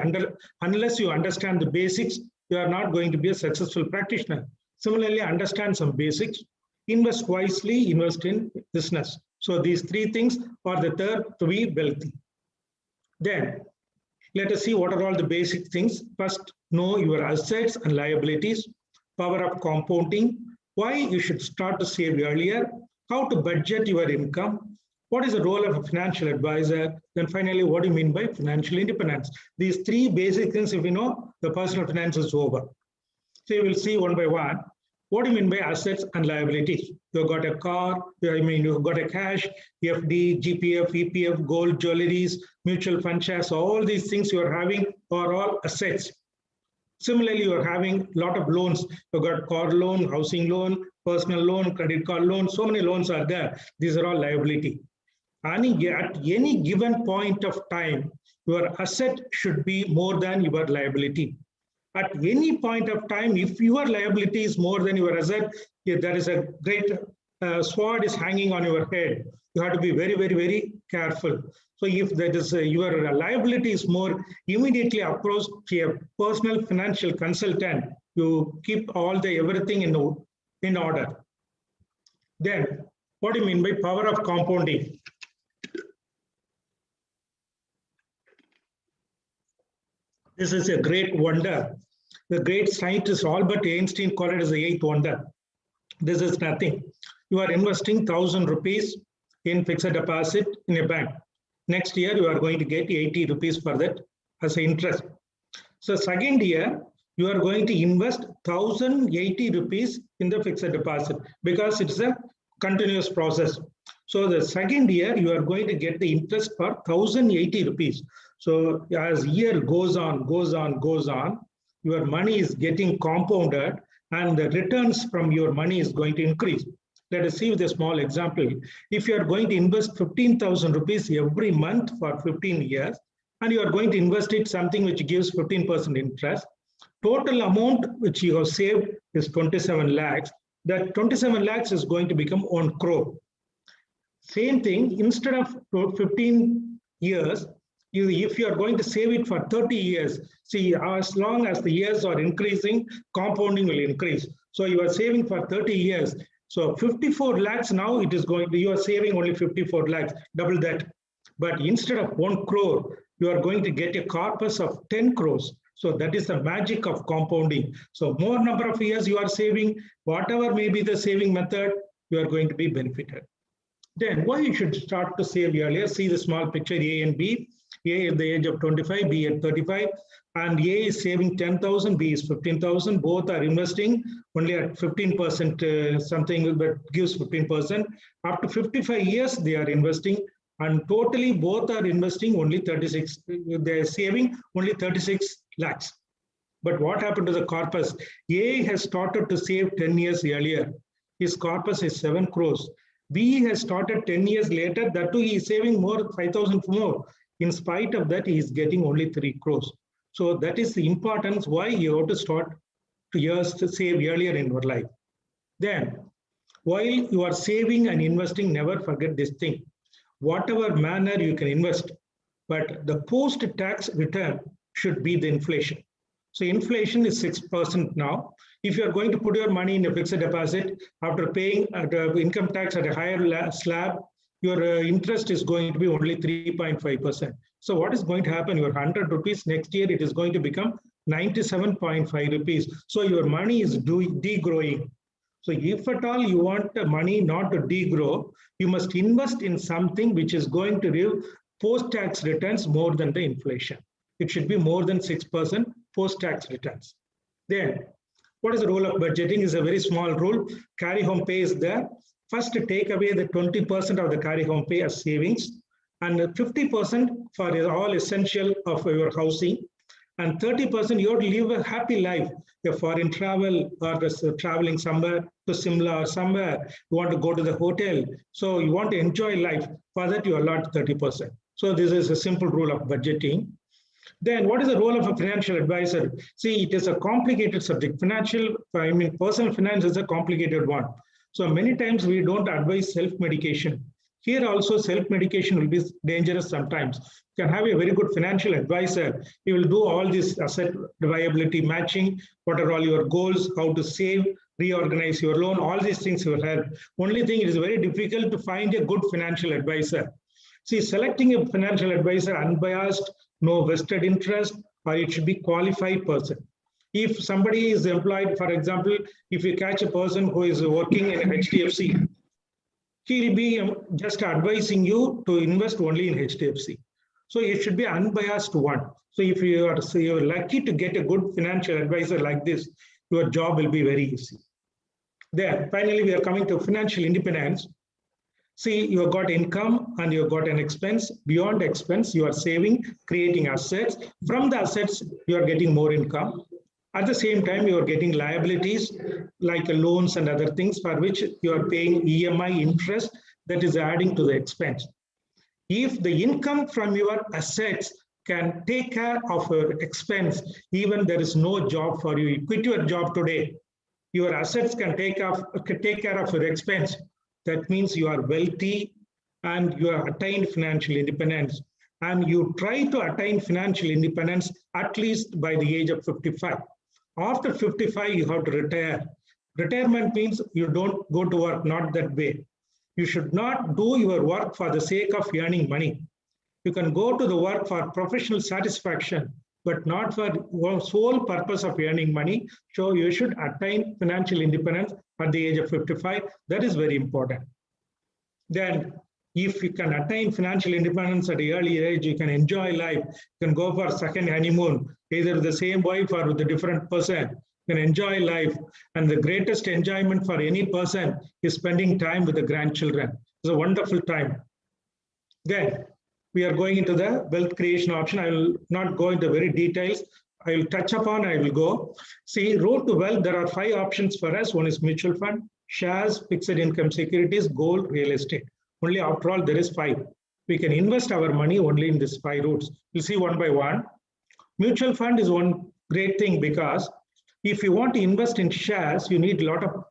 Unless you understand the basics, you are not going to be a successful practitioner. Similarly, understand some basics, invest wisely, invest in business. So these 3 things are the third to be wealthy. Then let us see what are all the basic things. First, know your assets and liabilities, power of compounding, why you should start to save earlier, how to budget your income, what is the role of a financial advisor, then finally, what do you mean by financial independence? These 3 basic things, if you know, the personal finance is over. So you will see one by one. What do you mean by assets and liabilities? You've got a car, you've got a cash, FD, GPF, EPF, gold, jewelries, mutual fund shares, all these things you are having are all assets. Similarly, you are having a lot of loans. You've got car loan, housing loan, personal loan, credit card loan, so many loans are there. These are all liability. And at any given point of time, your asset should be more than your liability. At any point of time, if your liability is more than your asset, there is a great sword is hanging on your head. You have to be very, very, very careful. So if that is your liability is more, immediately approach to a personal financial consultant. You keep all the everything in order. Then, what do you mean by power of compounding? This is a great wonder. The great scientist Albert Einstein called it as the 8th wonder. This is nothing. You are investing 1,000 rupees in fixed deposit in a bank. Next year, you are going to get 80 rupees for that as an interest. So second year, you are going to invest 1,080 rupees in the fixed deposit because it's a continuous process. So the second year, you are going to get the interest for 1,080 rupees. So as year goes on, your money is getting compounded and the returns from your money is going to increase. Let us see with a small example. If you are going to invest 15,000 rupees every month for 15 years, and you are going to invest it something which gives 15% interest, total amount which you have saved is 27 lakhs. That 27 lakhs is going to become 1 crore. Same thing, instead of 15 years, if you are going to save it for 30 years, see, as long as the years are increasing, compounding will increase. So you are saving for 30 years. So 54 lakhs now, it is going to, you are saving only 54 lakhs, double that. But instead of 1 crore, you are going to get a corpus of 10 crores. So that is the magic of compounding. So more number of years you are saving, whatever may be the saving method, you are going to be benefited. Then why you should start to save earlier? See the small picture A and B. A at the age of 25, B at 35, and A is saving 10,000, B is 15,000. Both are investing only at 15%, something that gives 15%. After 55 years, they are investing, and totally both are investing only 36. They are saving only 36 lakhs. But what happened to the corpus? A has started to save 10 years earlier. His corpus is 7 crores. B has started 10 years later. That too, he is saving more, 5,000 more. In spite of that, he is getting only 3 crores. So that is the importance why you have to start to save earlier in your life. Then, while you are saving and investing, never forget this thing. Whatever manner you can invest, but the post-tax return should be the inflation. So inflation is 6% now. If you are going to put your money in a fixed deposit, after paying income tax at a higher slab, your interest is going to be only 3.5%. So what is going to happen? Your 100 rupees next year, it is going to become 97.5 rupees. So your money is degrowing. So if at all you want the money not to degrow, you must invest in something which is going to give post-tax returns more than the inflation. It should be more than 6% post-tax returns. Then, what is the role of budgeting? Is a very small rule. Carry home pay is there. First, take away the 20% of the carry home pay as savings and 50% for all essential of your housing. And 30% you have to live a happy life. A foreign travel or just traveling somewhere to Simla or somewhere, you want to go to the hotel. So you want to enjoy life. For that, you allot 30%. So this is a simple rule of budgeting. Then what is the role of a financial advisor? See, it is a complicated subject. Personal finance is a complicated one. So many times we don't advise self-medication. Here also self-medication will be dangerous sometimes. You can have a very good financial advisor. He will do all this asset viability matching, what are all your goals, how to save, reorganize your loan, all these things will help. Only thing, it is very difficult to find a good financial advisor. See, selecting a financial advisor unbiased, no vested interest, or it should be qualified person. If somebody is employed, for example, if you catch a person who is working in HDFC, he will be just advising you to invest only in HDFC. So it should be unbiased one. So if you are lucky to get a good financial advisor like this, your job will be very easy. Then finally, we are coming to financial independence. See, you have got income and you have got an expense. Beyond expense, you are saving, creating assets. From the assets, you are getting more income. At the same time, you are getting liabilities like loans and other things for which you are paying EMI interest that is adding to the expense. If the income from your assets can take care of your expense, even there is no job for you, you quit your job today, your assets can take care of your expense. That means you are wealthy and you have attained financial independence. And you try to attain financial independence at least by the age of 55. After 55, you have to retire. Retirement means you don't go to work, not that way. You should not do your work for the sake of earning money. You can go to the work for professional satisfaction, but not for sole purpose of earning money. So you should attain financial independence at the age of 55. That is very important. Then if you can attain financial independence at an early age, you can enjoy life. You can go for second honeymoon, either the same wife or with a different person. You can enjoy life. And the greatest enjoyment for any person is spending time with the grandchildren. It's a wonderful time. Then we are going into the wealth creation option. I will not go into very details. I will touch upon, I will go. See, road to wealth, there are 5 options for us. One is mutual fund, shares, fixed income securities, gold, real estate. Only after all, there is 5. We can invest our money only in these 5 routes. We'll see one by one. Mutual fund is one great thing because if you want to invest in shares, you need a lot of,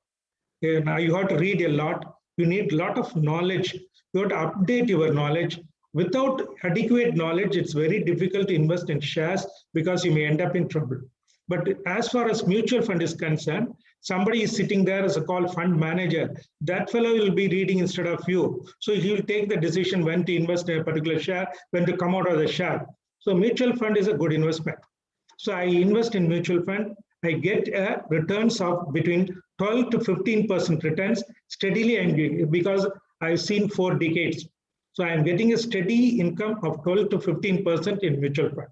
you have to read a lot. You need a lot of knowledge. You have to update your knowledge. Without adequate knowledge, it's very difficult to invest in shares because you may end up in trouble. But as far as mutual fund is concerned, somebody is sitting there as a called fund manager. That fellow will be reading instead of you. So he will take the decision when to invest in a particular share, when to come out of the share. So mutual fund is a good investment. So I invest in mutual fund. I get returns of between 12 to 15% returns steadily, and because I've seen 4 decades. So I'm getting a steady income of 12 to 15% in mutual fund.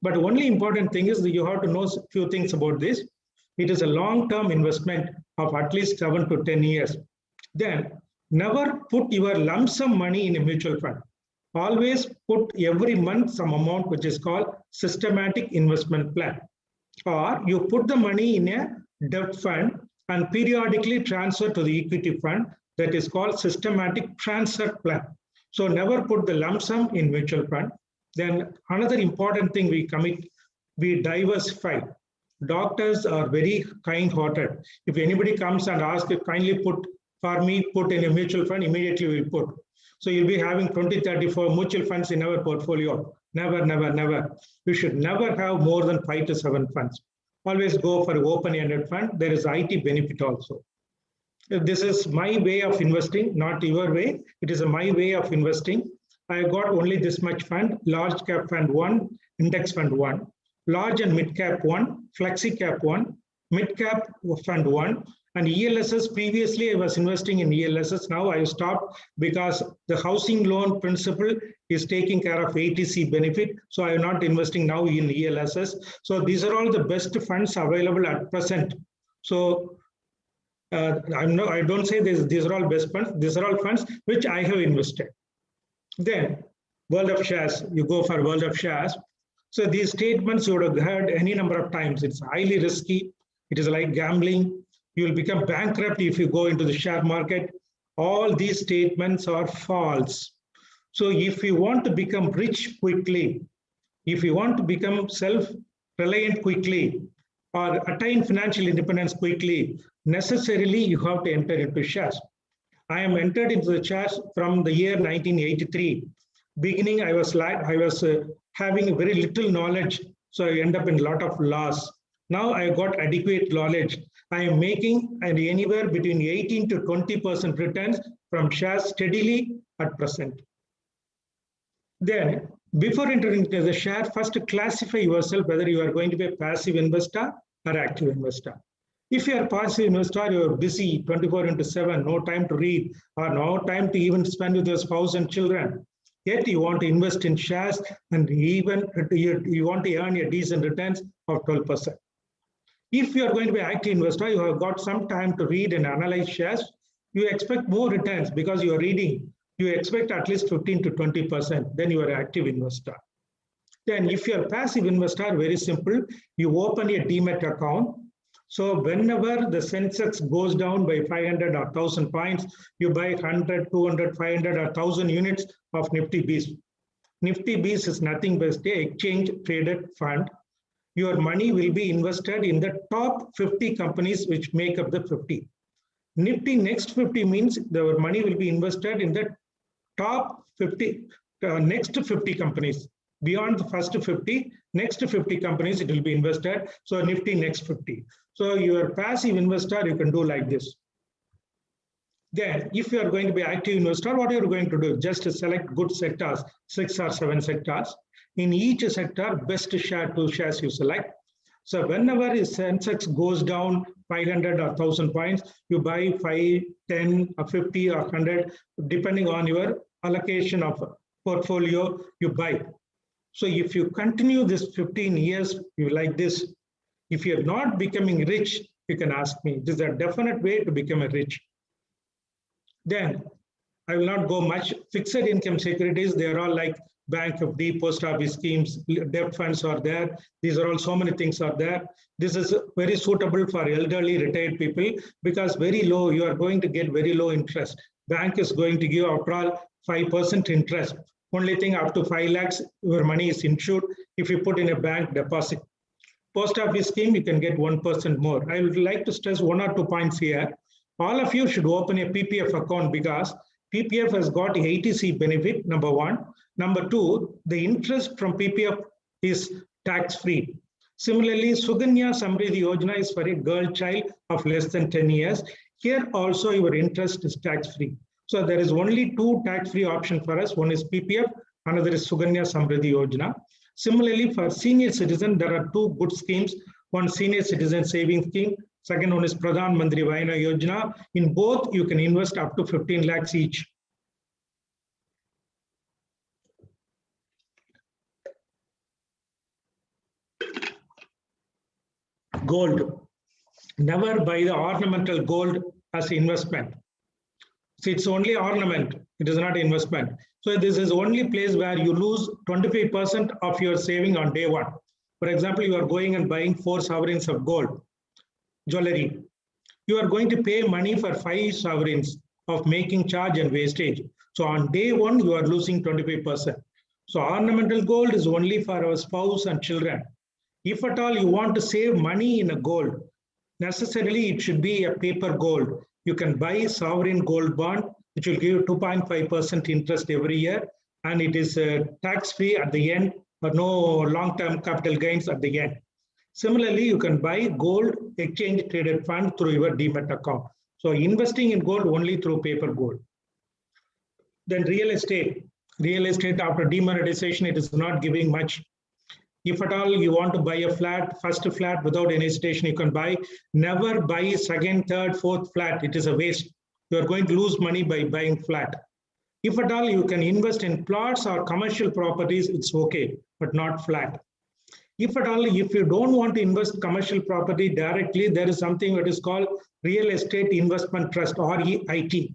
But the only important thing is that you have to know a few things about this. It is a long-term investment of at least 7 to 10 years. Then never put your lump sum money in a mutual fund. Always put every month some amount which is called systematic investment plan. Or you put the money in a debt fund and periodically transfer to the equity fund, that is called systematic transfer plan. So never put the lump sum in mutual fund. Then another important thing we diversify. Doctors are very kind-hearted. If anybody comes and asks, kindly put in a mutual fund, immediately we put. So you'll be having 20, 34 mutual funds in our portfolio. Never, never, never. You should never have more than 5 to 7 funds. Always go for an open-ended fund. There is IT benefit also. This is my way of investing, not your way. It is my way of investing. I got only this much fund: large cap fund 1, index fund 1, large and mid cap 1, flexi cap 1, mid cap fund 1, and ELSS. Previously, I was investing in ELSS. Now I stopped because the housing loan principle is taking care of ATC benefit. So I am not investing now in ELSS. So these are all the best funds available at present. So I don't say these are all best funds. These are all funds which I have invested. Then world of shares, you go for world of shares. So these statements you would have heard any number of times. It's highly risky. It is like gambling. You will become bankrupt if you go into the share market. All these statements are false. So if you want to become rich quickly, if you want to become self-reliant quickly, or attain financial independence quickly, necessarily you have to enter into shares. I am entered into the shares from the year 1983. Beginning, I was having very little knowledge, so I end up in a lot of loss. Now I got adequate knowledge. I am making anywhere between 18 to 20% returns from shares steadily at present. Then, before entering into the share, first classify yourself whether you are going to be a passive investor or active investor. If you are a passive investor, you are busy 24/7, no time to read or no time to even spend with your spouse and children. Yet you want to invest in shares and even you want to earn a decent returns of 12%. If you are going to be an active investor, you have got some time to read and analyze shares. You expect more returns because you are reading. You expect at least 15 to 20%. Then you are an active investor. Then if you are a passive investor, very simple. You open a demat account. So whenever the Sensex goes down by 500 or 1,000 points, you buy 100, 200, 500 or 1,000 units of Nifty Bees. Nifty Bees is nothing but an exchange traded fund. Your money will be invested in the top 50 companies which make up the 50. Nifty next 50 means the money will be invested in the top 50, next 50 companies. Beyond the first 50, next 50 companies it will be invested. So Nifty next 50. So your passive investor, you can do like this. Then if you are going to be active investor, what are you going to do? Just to select good sectors, 6 or 7 sectors. In each sector, best share, 2 shares you select. So whenever the Sensex goes down 500 or 1,000 points, you buy 5, 10 or 50 or 100, depending on your allocation of portfolio, you buy. So if you continue this 15 years, you like this. If you're not becoming rich, you can ask me. This is a definite way to become a rich. Then I will not go much. Fixed income securities, they are all like bank FD, post office schemes, debt funds are there. These are all so many things are there. This is very suitable for elderly retired people because very low, you are going to get very low interest. Bank is going to give after all 5% interest. Only thing up to 5 lakhs, your money is insured if you put in a bank deposit. Post office scheme, you can get 1% more. I would like to stress 1 or 2 points here. All of you should open a PPF account because PPF has got ATC benefit, number 1. Number 2, the interest from PPF is tax-free. Similarly, Suganya Samriddhi Yojana is for a girl child of less than 10 years. Here also your interest is tax-free. So there is only 2 tax-free options for us. One is PPF, another is Suganya Samriddhi Yojana. Similarly, for senior citizen, there are 2 good schemes. One senior citizen savings scheme. Second one is Pradhan Mantri Vayana Yojana. In both, you can invest up to 15 lakhs each. Gold. Never buy the ornamental gold as investment. So it's only ornament. It is not investment. So this is only place where you lose 25% of your saving on day 1. For example, you are going and buying 4 sovereigns of gold, jewelry. You are going to pay money for 5 sovereigns of making charge and wastage. So on day 1, you are losing 25%. So ornamental gold is only for our spouse and children. If at all you want to save money in a gold, necessarily it should be a paper gold. You can buy sovereign gold bond, which will give you 2.5% interest every year, and it is tax-free at the end, but no long-term capital gains at the end. Similarly, you can buy gold exchange traded fund through your demat account. So investing in gold only through paper gold. Then real estate. Real estate after demonetization, it is not giving much. If at all you want to buy a flat, first flat without any hesitation, you can buy. Never buy second, third, fourth flat. It is a waste. You are going to lose money by buying flat. If at all you can invest in plots or commercial properties, it's okay, but not flat. If at all, if you don't want to invest commercial property directly, there is something that is called Real Estate Investment Trust, REIT.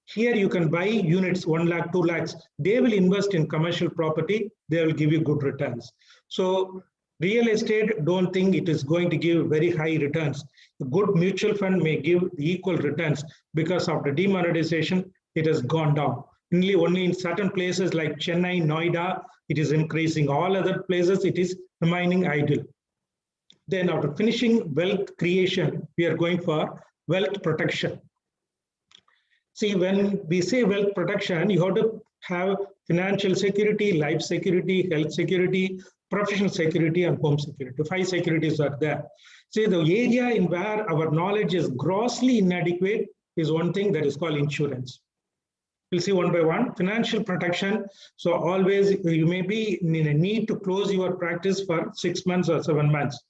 Here you can buy units, 1 lakh, 2 lakhs. They will invest in commercial property. They will give you good returns. So real estate, don't think it is going to give very high returns. A good mutual fund may give equal returns. Because of the demonetization, it has gone down. Only in certain places like Chennai, Noida, it is increasing. All other places, it is remaining idle. Then after finishing wealth creation, we are going for wealth protection. See, when we say wealth protection, you have to have financial security, life security, health security, professional security, and home security. 5 securities are there. See, the area in where our knowledge is grossly inadequate is one thing that is called insurance. We'll see one by one. Financial protection. So always you may be in a need to close your practice for 6 months or 7 months.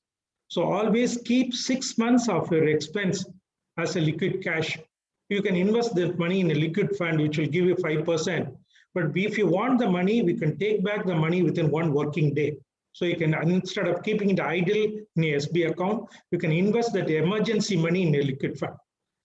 So always keep 6 months of your expense as a liquid cash. You can invest that money in a liquid fund, which will give you 5%. But if you want the money, we can take back the money within 1 working day. So you can, instead of keeping it idle in a SB account, you can invest that emergency money in a liquid fund.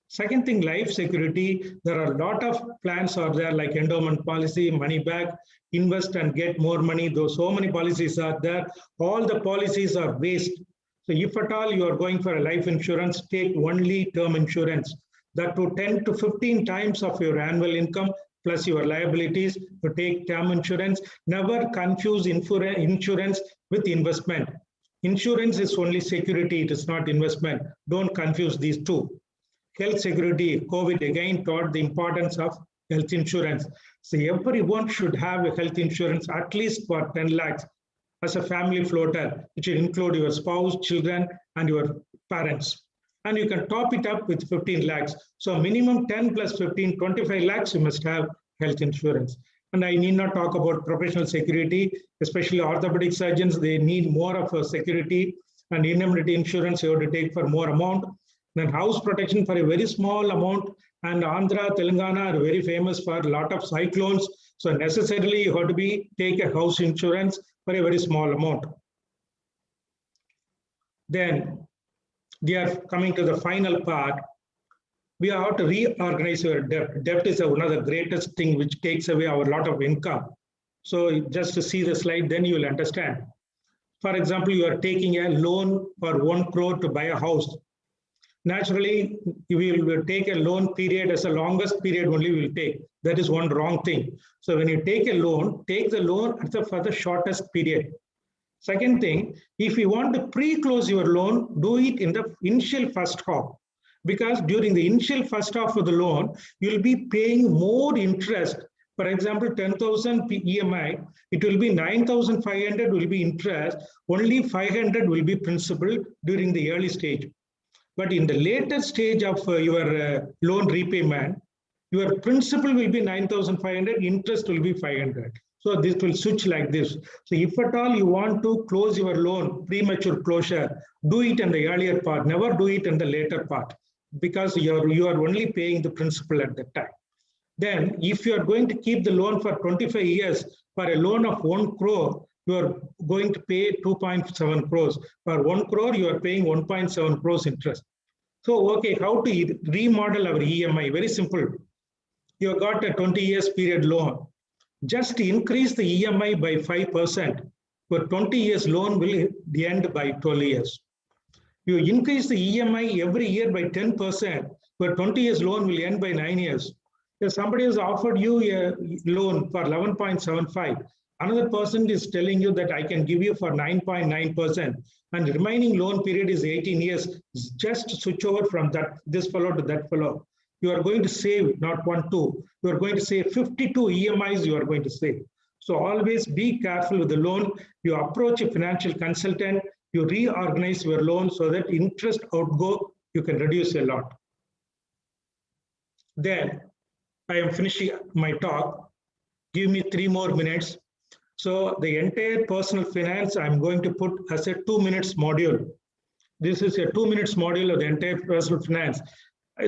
Second thing, life security. There are a lot of plans are there like endowment policy, money back, invest and get more money. Though so many policies are there, all the policies are waste. So if at all you are going for a life insurance, take only term insurance. That to 10 to 15 times of your annual income plus your liabilities to take term insurance. Never confuse insurance with investment. Insurance is only security, it is not investment. Don't confuse these two. Health security, COVID again taught the importance of health insurance. So everyone should have a health insurance at least for 10 lakhs as a family floater, which will include your spouse, children, and your parents. And you can top it up with 15 lakhs. So minimum 10 plus 15, 25 lakhs, you must have health insurance. And I need not talk about professional security, especially orthopedic surgeons, they need more of a security, and indemnity insurance you have to take for more amount. Then house protection for a very small amount, and Andhra, Telangana are very famous for a lot of cyclones. So necessarily you have to take a house insurance for a very small amount. Then we are coming to the final part. We have to reorganize your debt. Debt is one of the greatest thing which takes away our lot of income. So just to see the slide, then you will understand. For example, you are taking a loan for 1 crore to buy a house. Naturally, you will take a loan period as the longest period only will take. That is one wrong thing. So when you take a loan, take the loan for the shortest period. Second thing, if you want to pre-close your loan, do it in the initial first half. Because during the initial first half of the loan, you will be paying more interest. For example, 10,000 EMI, it will be 9,500 will be interest, only 500 will be principal during the early stage. But in the later stage of your loan repayment, your principal will be 9,500, interest will be 500. So this will switch like this. So if at all you want to close your loan, premature closure, do it in the earlier part, never do it in the later part, because you are only paying the principal at that time. Then if you are going to keep the loan for 25 years, for a loan of 1 crore, you are going to pay 2.7 crores. For 1 crore, you are paying 1.7 crores interest. So, okay, how to remodel our EMI? Very simple. You have got a 20 years period loan. Just increase the EMI by 5%. Your 20 years loan will end by 12 years. You increase the EMI every year by 10%. Your 20 years loan will end by 9 years. If somebody has offered you a loan for 11.75, another person is telling you that I can give you for 9.9%, and the remaining loan period is 18 years. Just switch over from this fellow to that fellow. You are going to save not 1, 2. You are going to save 52 EMIs you are going to save. So always be careful with the loan. You approach a financial consultant, you reorganize your loan so that interest outgo, you can reduce a lot. Then I am finishing my talk. Give me 3 more minutes. So the entire personal finance, I'm going to put as a 2 minutes module. This is a 2 minutes module of the entire personal finance.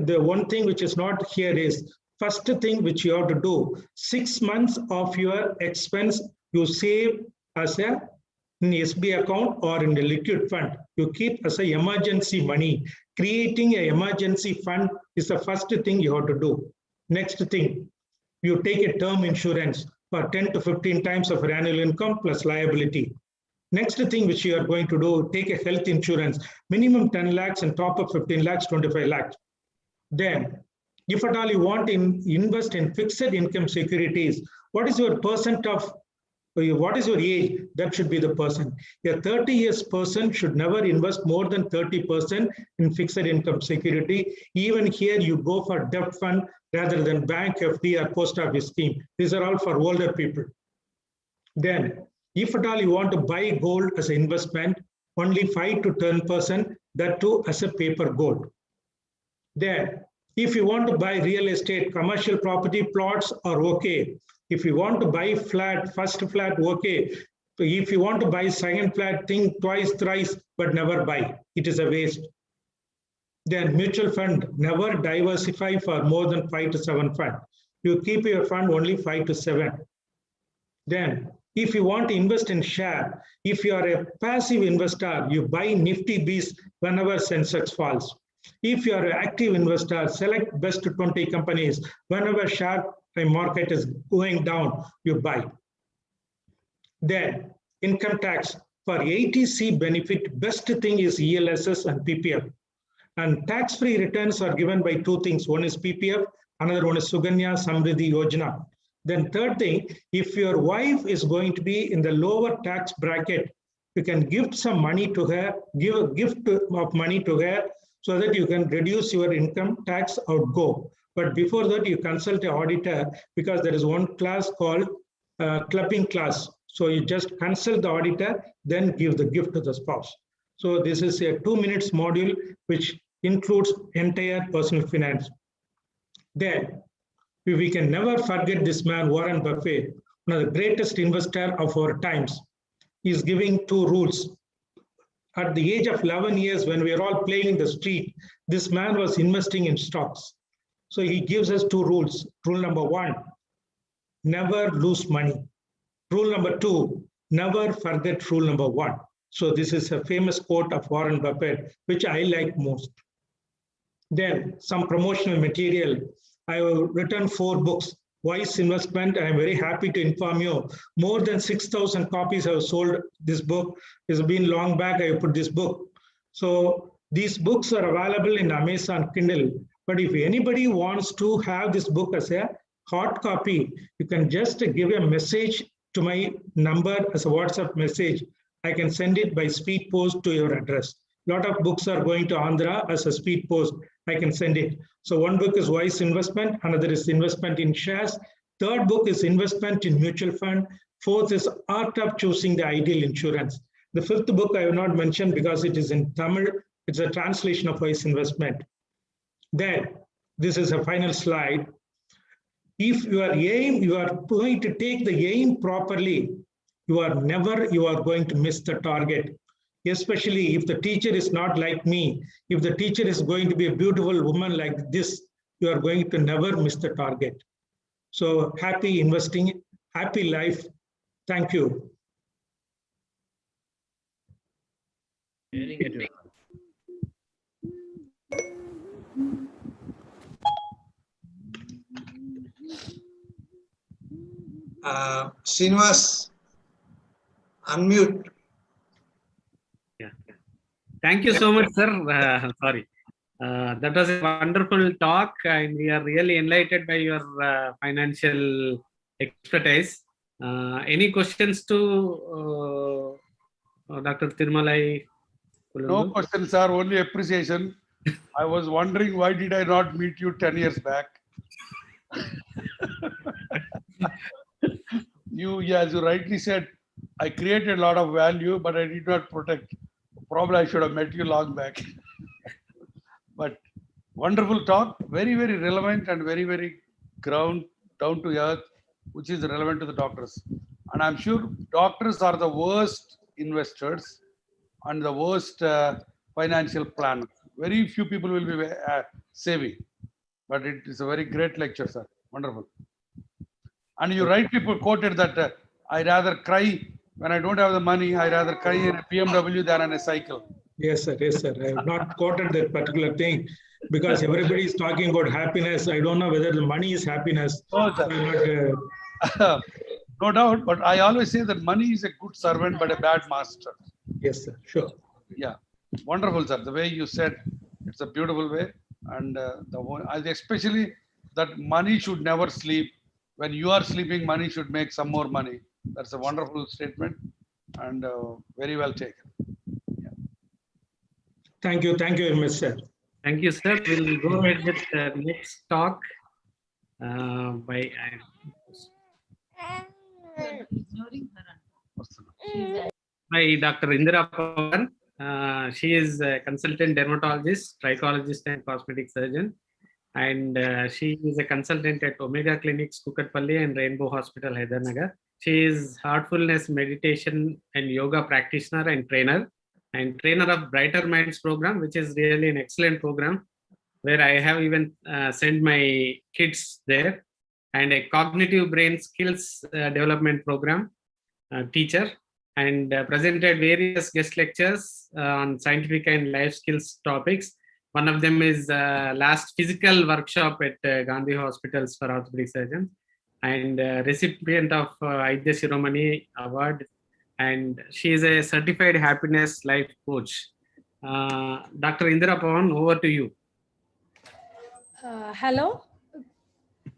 The one thing which is not here is, first thing which you have to do, 6 months of your expense, you save as in SB account or in the liquid fund. You keep as an emergency money. Creating an emergency fund is the first thing you have to do. Next thing, you take a term insurance for 10 to 15 times of your annual income plus liability. Next thing which you are going to do, take a health insurance, minimum 10 lakhs and top up 15 lakhs, 25 lakhs. Then, if at all you want to invest in fixed income securities, what is your percent of, what is your age? That should be the person. A 30 years person should never invest more than 30% in fixed income security. Even here, you go for debt fund rather than bank, FD, or post office scheme. These are all for older people. Then, if at all you want to buy gold as an investment, only 5 to 10%, that too as a paper gold. Then, if you want to buy real estate, commercial property plots are okay. If you want to buy flat, first flat, okay. So if you want to buy second flat, think twice, thrice, but never buy. It is a waste. Then mutual fund, never diversify for more than 5 to 7 fund. You keep your fund only 5 to 7. Then, if you want to invest in share, if you are a passive investor, you buy Nifty Bs whenever Sensex falls. If you are an active investor, select best 20 companies. Whenever share market is going down, you buy. Then, income tax. For 80C benefit, best thing is ELSS and PPF. And tax-free returns are given by two things. One is PPF, another one is Suganya Samriddhi Yojana. Then third thing, if your wife is going to be in the lower tax bracket, you can give some money to her, give a gift of money to her so that you can reduce your income tax outgo. But before that, you consult an auditor because there is one class called clubbing class. So you just consult the auditor, then give the gift to the spouse. So this is a 2 minutes module which includes entire personal finance. Then we can never forget this man, Warren Buffett, one of the greatest investor of our times. He is giving two rules. At the age of 11 years, when we are all playing in the street, this man was investing in stocks. So he gives us two rules. Rule number 1, never lose money. Rule number 2, never forget rule number 1. So this is a famous quote of Warren Buffett, which I like most. Then some promotional material. I have written 4 books. Wise Investment. I am very happy to inform you, more than 6,000 copies have sold this book. It's been long back I put this book. So these books are available in Amazon Kindle. But if anybody wants to have this book as a hard copy, you can just give a message to my number as a WhatsApp message. I can send it by speed post to your address. A lot of books are going to Andhra as a speed post. I can send it. So one book is Wise Investment, another is Investment in Shares. Third book is Investment in Mutual Fund. Fourth is Art of Choosing the Ideal Insurance. The fifth book I have not mentioned because it is in Tamil. It's a translation of Wise Investment. Then, this is a final slide. If you are going to take the aim properly, you are going to miss the target. Especially if the teacher is not like me, if the teacher is going to be a beautiful woman like this, you are going to never miss the target. So happy investing, happy life. Thank you. Srinivas, unmute. Thank you so much, sir. Sorry. That was a wonderful talk, and we are really enlightened by your financial expertise. Any questions to Dr. Tirumalai? No questions, sir. Only appreciation. I was wondering why did I not meet you 10 years back? As you rightly said, I created a lot of value, but I did not protect. Probably I should have met you long back. But wonderful talk, very, very relevant and very, very down to earth, which is relevant to the doctors. And I'm sure doctors are the worst investors and the worst financial planners. Very few people will be saving. But it is a very great lecture, sir. Wonderful. And you rightly quoted that I rather cry when I don't have the money. I rather cry in a BMW than on a cycle. Yes, sir. Yes, sir. I have not quoted that particular thing because everybody is talking about happiness. I don't know whether the money is happiness. Oh, sir. I'm not, No doubt, but I always say that money is a good servant but a bad master. yes, sir. Sure. Yeah, wonderful, sir. The way you said, it's a beautiful way, and especially that money should never sleep. When you are sleeping, money should make some more money. That's a wonderful statement, and very well taken. Thank you. Thank you very much, sir. Thank you, sir. We'll go ahead with the next talk by Dr. Indira Pawan. She is a consultant dermatologist, trichologist, and cosmetic surgeon. And she is a consultant at Omega Clinics, Kukatpalli, and Rainbow Hospital, Hydernagar. She is heartfulness, meditation, and yoga practitioner and trainer of Brighter Minds program, which is really an excellent program, where I have even sent my kids there, and a cognitive brain skills development program teacher, and presented various guest lectures on scientific and life skills topics. One of them is last physical workshop at Gandhi Hospitals for Orthopaedic Surgeons, and recipient of Aidya Shiromani Award. And she is a certified happiness life coach. Dr. Indira Pawan, over to you. Hello,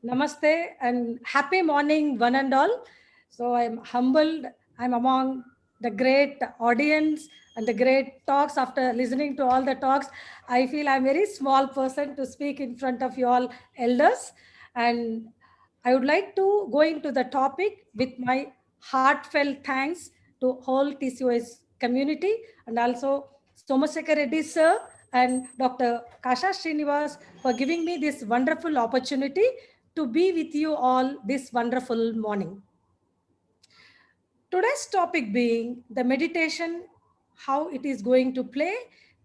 namaste, and happy morning, one and all. So I'm humbled. I'm among the great audience and the great talks. After listening to all the talks, I feel I'm a very small person to speak in front of you all elders. And I would like to go into the topic with my heartfelt thanks to whole TCOS community, and also Somashekhar Reddy sir and Dr. Kasha Srinivas for giving me this wonderful opportunity to be with you all this wonderful morning. Today's topic being the meditation, how it is going to play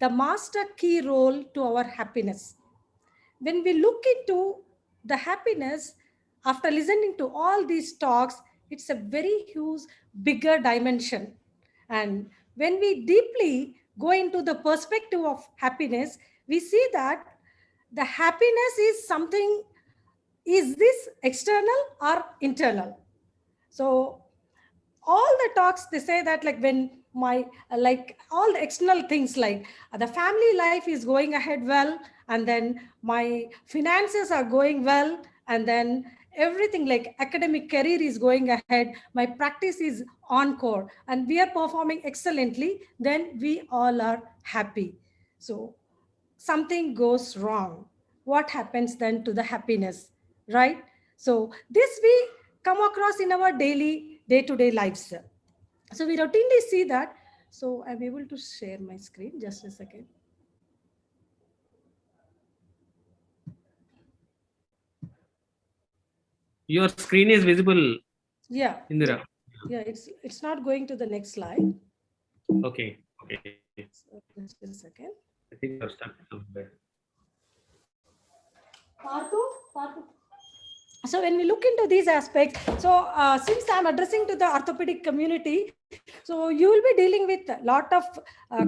the master key role to our happiness. When we look into the happiness, after listening to all these talks, it's a very huge, bigger dimension. And when we deeply go into the perspective of happiness, we see that the happiness is something, is this external or internal? So all the talks, they say that like when my, like all the external things, like the family life is going ahead well, and then my finances are going well, and then everything like academic career is going ahead, my practice is encore, and we are performing excellently, then we all are happy. So something goes wrong. What happens then to the happiness, right? So this we come across in our daily day-to-day lives. So we routinely see that. So I'm able to share my screen, just a second. Your screen is visible. Yeah. Indira. Yeah, it's not going to the next slide. Okay. Okay. So just a second. I think you're stuck somewhere. Parthu. So when we look into these aspects, so since I'm addressing to the orthopedic community, so you will be dealing with a lot of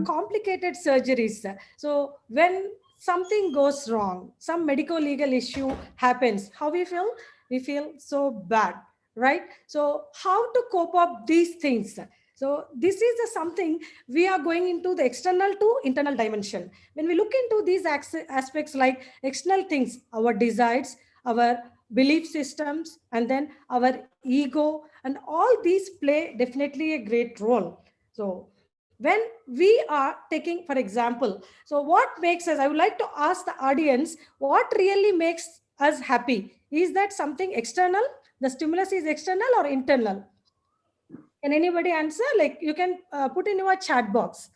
complicated surgeries. So when something goes wrong, some medical legal issue happens, how we feel? We feel so bad, right? So how to cope up these things? So this is something we are going into the external to internal dimension. When we look into these aspects like external things, our desires, our belief systems, and then our ego, and all these play definitely a great role. So when we are taking, for example, so what makes us, I would like to ask the audience, what really makes us happy? Is that something external? The stimulus is external or internal? Can anybody answer? Like you can put in your chat box.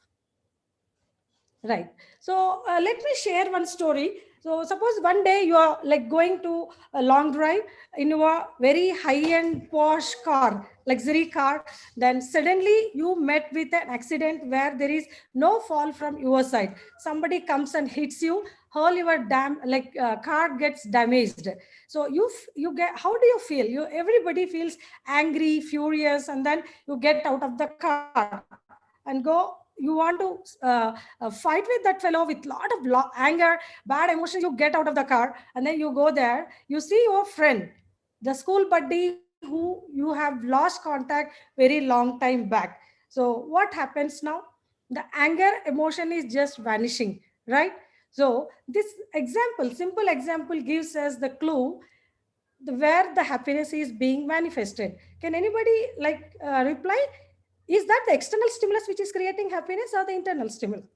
Right. So let me share one story. So suppose one day you are like going to a long drive in your very high-end posh car, luxury car. Then suddenly you met with an accident where there is no fall from your side. Somebody comes and hits you. All your car gets damaged. So you get, how do you feel? Everybody feels angry, furious, and then you get out of the car and go you want to fight with that fellow with lot of anger, bad emotions. You get out of the car and then you go there. You see your friend, the school buddy who you have lost contact very long time back. So what happens now? The anger emotion is just vanishing, right? So this example, simple example, gives us the clue where the happiness is being manifested. Can anybody reply? Is that the external stimulus which is creating happiness or the internal stimulus?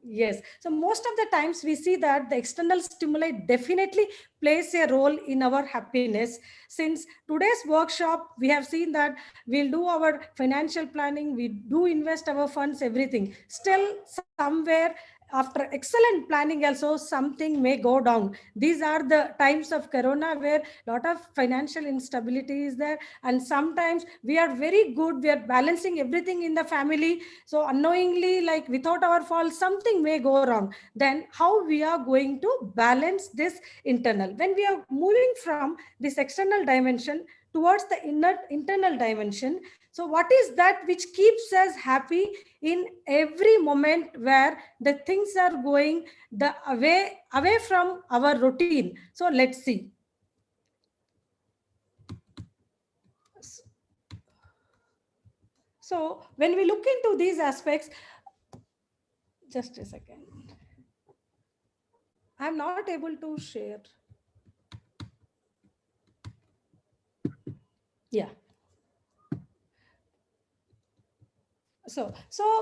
Yes. So most of the times we see that the external stimuli definitely plays a role in our happiness. Since today's workshop, we have seen that we'll do our financial planning, we do invest our funds, everything. Still, somewhere after excellent planning also, something may go down. These are the times of Corona where a lot of financial instability is there. And sometimes we are very good, we are balancing everything in the family. So unknowingly, like without our fault, something may go wrong. Then how we are going to balance this internal? When we are moving from this external dimension towards the internal dimension, so what is that which keeps us happy in every moment where the things are going the away from our routine? So let's see. So when we look into these aspects, just a second. I'm not able to share. Yeah. So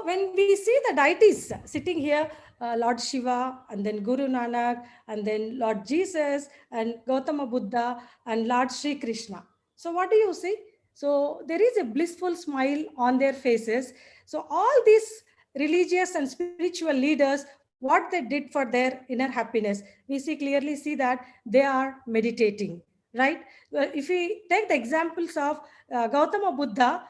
when we see the deities sitting here, Lord Shiva, and then Guru Nanak, and then Lord Jesus, and Gautama Buddha, and Lord Sri Krishna. So what do you see? So there is a blissful smile on their faces. So all these religious and spiritual leaders, what they did for their inner happiness, we clearly see that they are meditating, right? If we take the examples of Gautama Buddha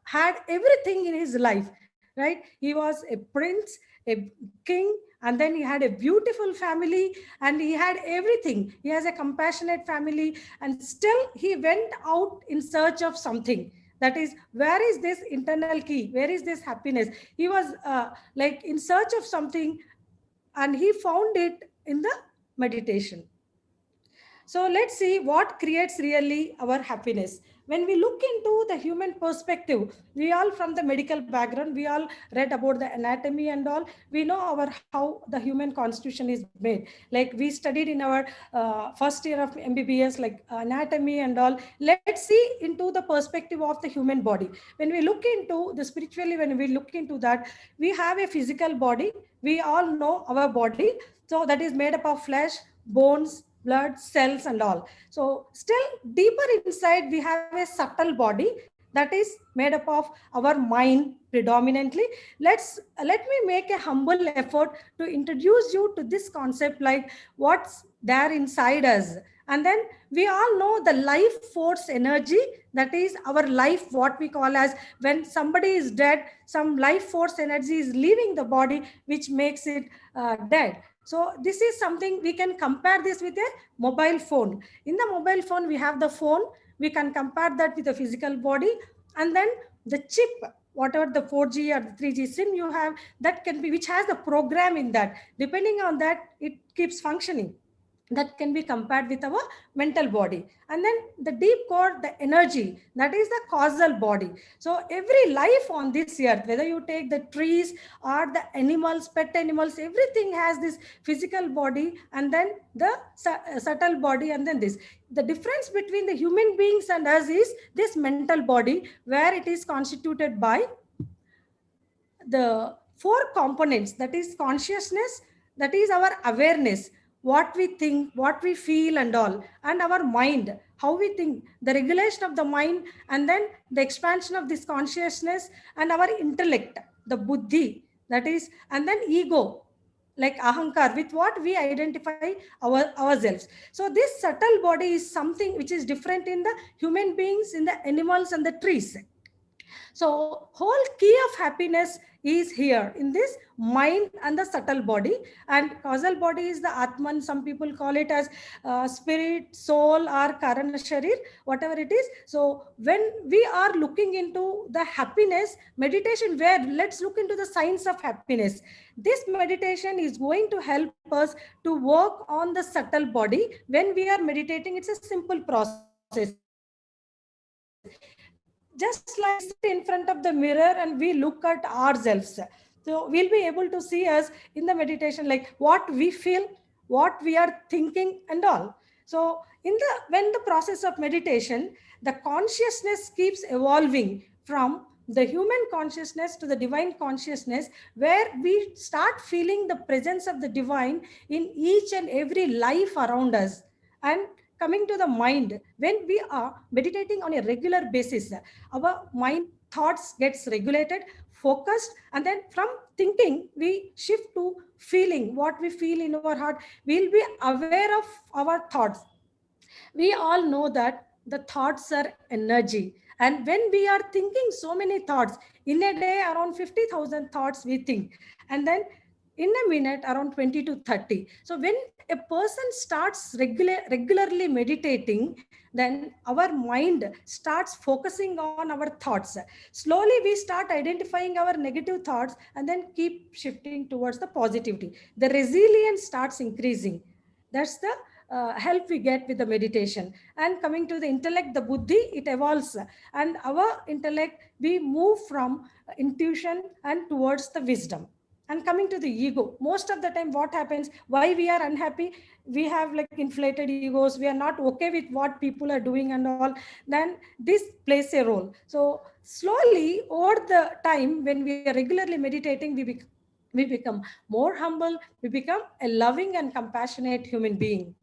had everything in his life, right? He was a prince, a king, and then he had a beautiful family, and he had everything. He has a compassionate family, and still he went out in search of something. That is, where is this internal key? Where is this happiness? He was in search of something, and he found it in the meditation. So let's see what creates really our happiness. When we look into the human perspective, we all from the medical background, we all read about the anatomy and all. We know how the human constitution is made. Like we studied in our first year of MBBS, like anatomy and all. Let's see into the perspective of the human body. When we look into the spiritually, when we look into that, we have a physical body. We all know our body. So that is made up of flesh, bones, blood, cells, and all. So still deeper inside, we have a subtle body that is made up of our mind predominantly. Let me make a humble effort to introduce you to this concept, like what's there inside us. And then we all know the life force energy, that is our life, what we call as when somebody is dead, some life force energy is leaving the body, which makes it dead. So this is something we can compare this with a mobile phone. In the mobile phone, we have the phone. We can compare that with the physical body. And then the chip, whatever the 4G or the 3G SIM you have, that can be, which has the program in that. Depending on that, it keeps functioning. That can be compared with our mental body. And then the deep core, the energy, that is the causal body. So every life on this earth, whether you take the trees or the animals, pet animals, everything has this physical body, and then the subtle body, and then this. The difference between the human beings and us is this mental body, where it is constituted by the four components, that is consciousness, that is our awareness, what we think, what we feel and all, and our mind, how we think, the regulation of the mind, and then the expansion of this consciousness, and our intellect, the buddhi, that is, and then ego, like ahankar, with what we identify ourselves. So this subtle body is something which is different in the human beings, in the animals and the trees. So whole key of happiness is here in this mind and the subtle body, and causal body is the Atman. Some people call it as spirit, soul, or Karana Sharir, whatever it is. So when we are looking into the happiness meditation, where let's look into the science of happiness. This meditation is going to help us to work on the subtle body. When we are meditating, it's a simple process. Just like we sit in front of the mirror and we look at ourselves. So we'll be able to see us in the meditation, like what we feel, what we are thinking and all. So when the process of meditation, the consciousness keeps evolving from the human consciousness to the divine consciousness, where we start feeling the presence of the divine in each and every life around us. And coming to the mind, when we are meditating on a regular basis, our mind thoughts gets regulated, focused, and then from thinking we shift to feeling. What we feel in our heart, we'll be aware of our thoughts. We all know that the thoughts are energy, and when we are thinking so many thoughts in a day, around 50,000 thoughts we think, and then in a minute around 20 to 30. So when a person starts regularly meditating, then our mind starts focusing on our thoughts. Slowly we start identifying our negative thoughts and then keep shifting towards the positivity. The resilience starts increasing. That's the help we get with the meditation. And coming to the intellect, the buddhi, it evolves, and our intellect, we move from intuition and towards the wisdom. And coming to the ego, most of the time what happens, why we are unhappy, we have like inflated egos, we are not okay with what people are doing and all, then this plays a role. So slowly over the time, when we are regularly meditating, we become more humble, we become a loving and compassionate human being.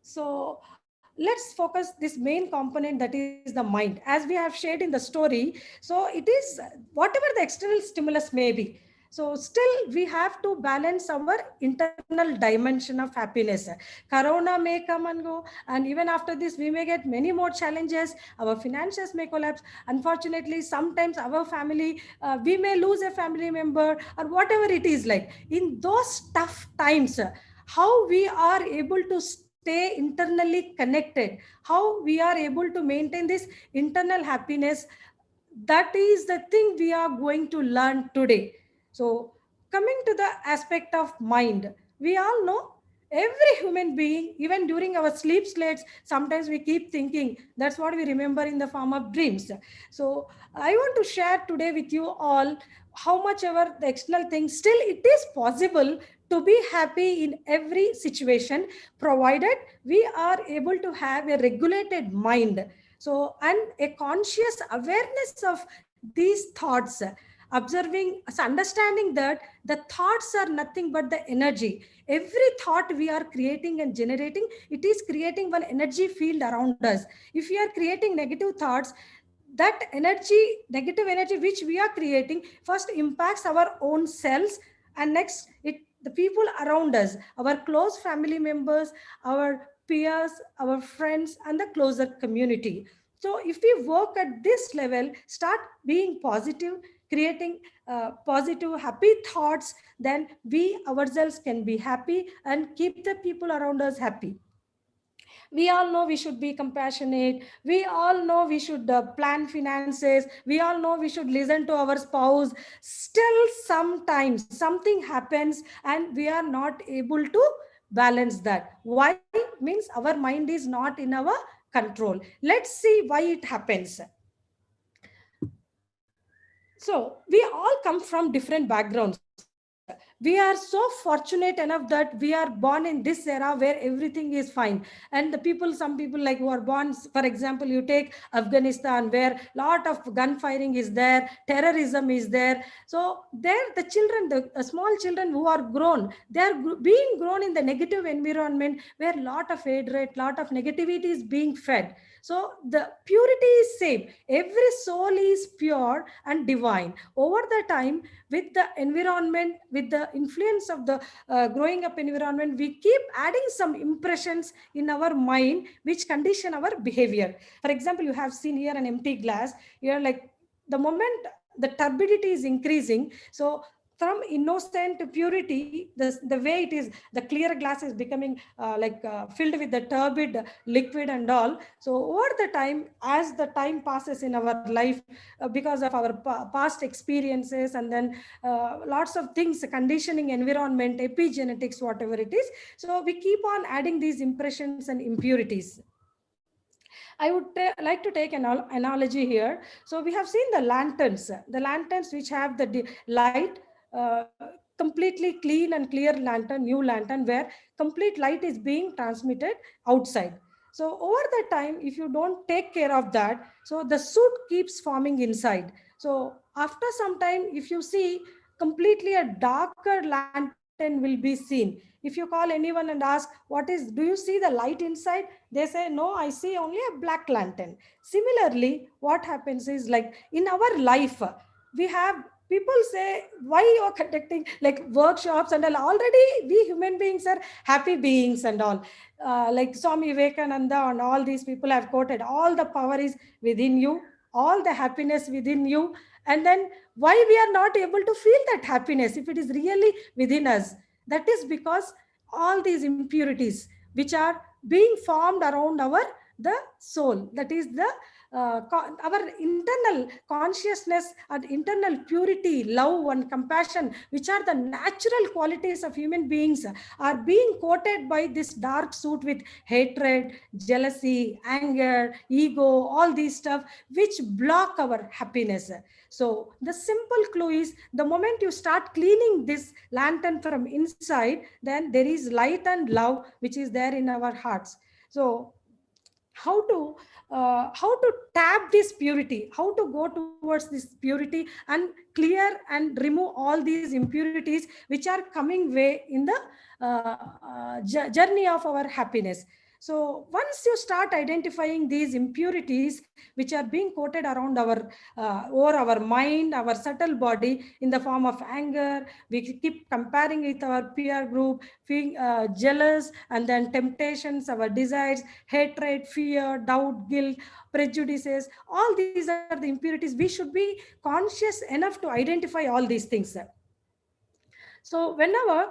So let's focus this main component, that is the mind, as we have shared in the story. So it is whatever the external stimulus may be. So still we have to balance our internal dimension of happiness. Corona may come and go, and even after this we may get many more challenges. Our finances may collapse. Unfortunately, sometimes our family, we may lose a family member or whatever it is. Like in those tough times, how we are able to stay internally connected, how we are able to maintain this internal happiness, that is the thing we are going to learn today. So coming to the aspect of mind, we all know every human being, even during our sleep states, sometimes we keep thinking. That's what we remember in the form of dreams. So I want to share today with you all how much ever the external things, still it is possible to be happy in every situation, provided we are able to have a regulated mind. So and a conscious awareness of these thoughts, observing, understanding that the thoughts are nothing but the energy. Every thought we are creating and generating, it is creating one energy field around us. If we are creating negative thoughts, that energy, negative energy which we are creating, first impacts our own cells, and next it the people around us, our close family members, our peers, our friends, and the closer community. So if we work at this level, start being positive, creating positive happy thoughts, then we ourselves can be happy and keep the people around us happy. We all know we should be compassionate, we all know we should plan finances, we all know we should listen to our spouse. Still sometimes something happens and we are not able to balance that. Why? Means our mind is not in our control. Let's see why it happens. So we all come from different backgrounds. We are so fortunate enough that we are born in this era where everything is fine. And the people, some people like who are born, for example, you take Afghanistan, where lot of gun firing is there, terrorism is there. So there, the children, the small children who are grown, they are being grown in the negative environment where lot of hatred, lot of negativity is being fed. So the purity is same. Every soul is pure and divine. Over the time, with the environment, with the the influence of the growing up environment, we keep adding some impressions in our mind which condition our behavior. For example, you have seen here an empty glass. You're like, the moment the turbidity is increasing, so from innocent to purity, the way it is, the clear glass is becoming filled with the turbid liquid and all. So over the time, as the time passes in our life, because of our past experiences, and then lots of things, conditioning, environment, epigenetics, whatever it is, so we keep on adding these impressions and impurities. I would like to take an analogy here. So we have seen the lanterns which have the light, completely clean and clear lantern, new lantern, where complete light is being transmitted outside. So over the time, if you don't take care of that, so the soot keeps forming inside. So after some time, if you see, completely a darker lantern will be seen. If you call anyone and ask, do you see the light inside? They say, no, I see only a black lantern. Similarly, what happens is, like in our life, we have people say, why you are conducting like workshops and all? Already we human beings are happy beings and all. Like Swami Vivekananda and all these people have quoted, all the power is within you, all the happiness within you. And then why we are not able to feel that happiness if it is really within us? That is because all these impurities which are being formed around the soul, that is the our internal consciousness and internal purity, love and compassion, which are the natural qualities of human beings, are being coated by this dark suit with hatred, jealousy, anger, ego, all these stuff which block our happiness. So the simple clue is, the moment you start cleaning this lantern from inside, then there is light and love which is there in our hearts. So how to tap this purity, how to go towards this purity and clear and remove all these impurities which are coming way in the journey of our happiness. So once you start identifying these impurities which are being coated around over our mind, our subtle body, in the form of anger, we keep comparing with our peer group, feeling jealous, and then temptations, our desires, hatred, fear, doubt, guilt, prejudices, all these are the impurities. We should be conscious enough to identify all these things. So whenever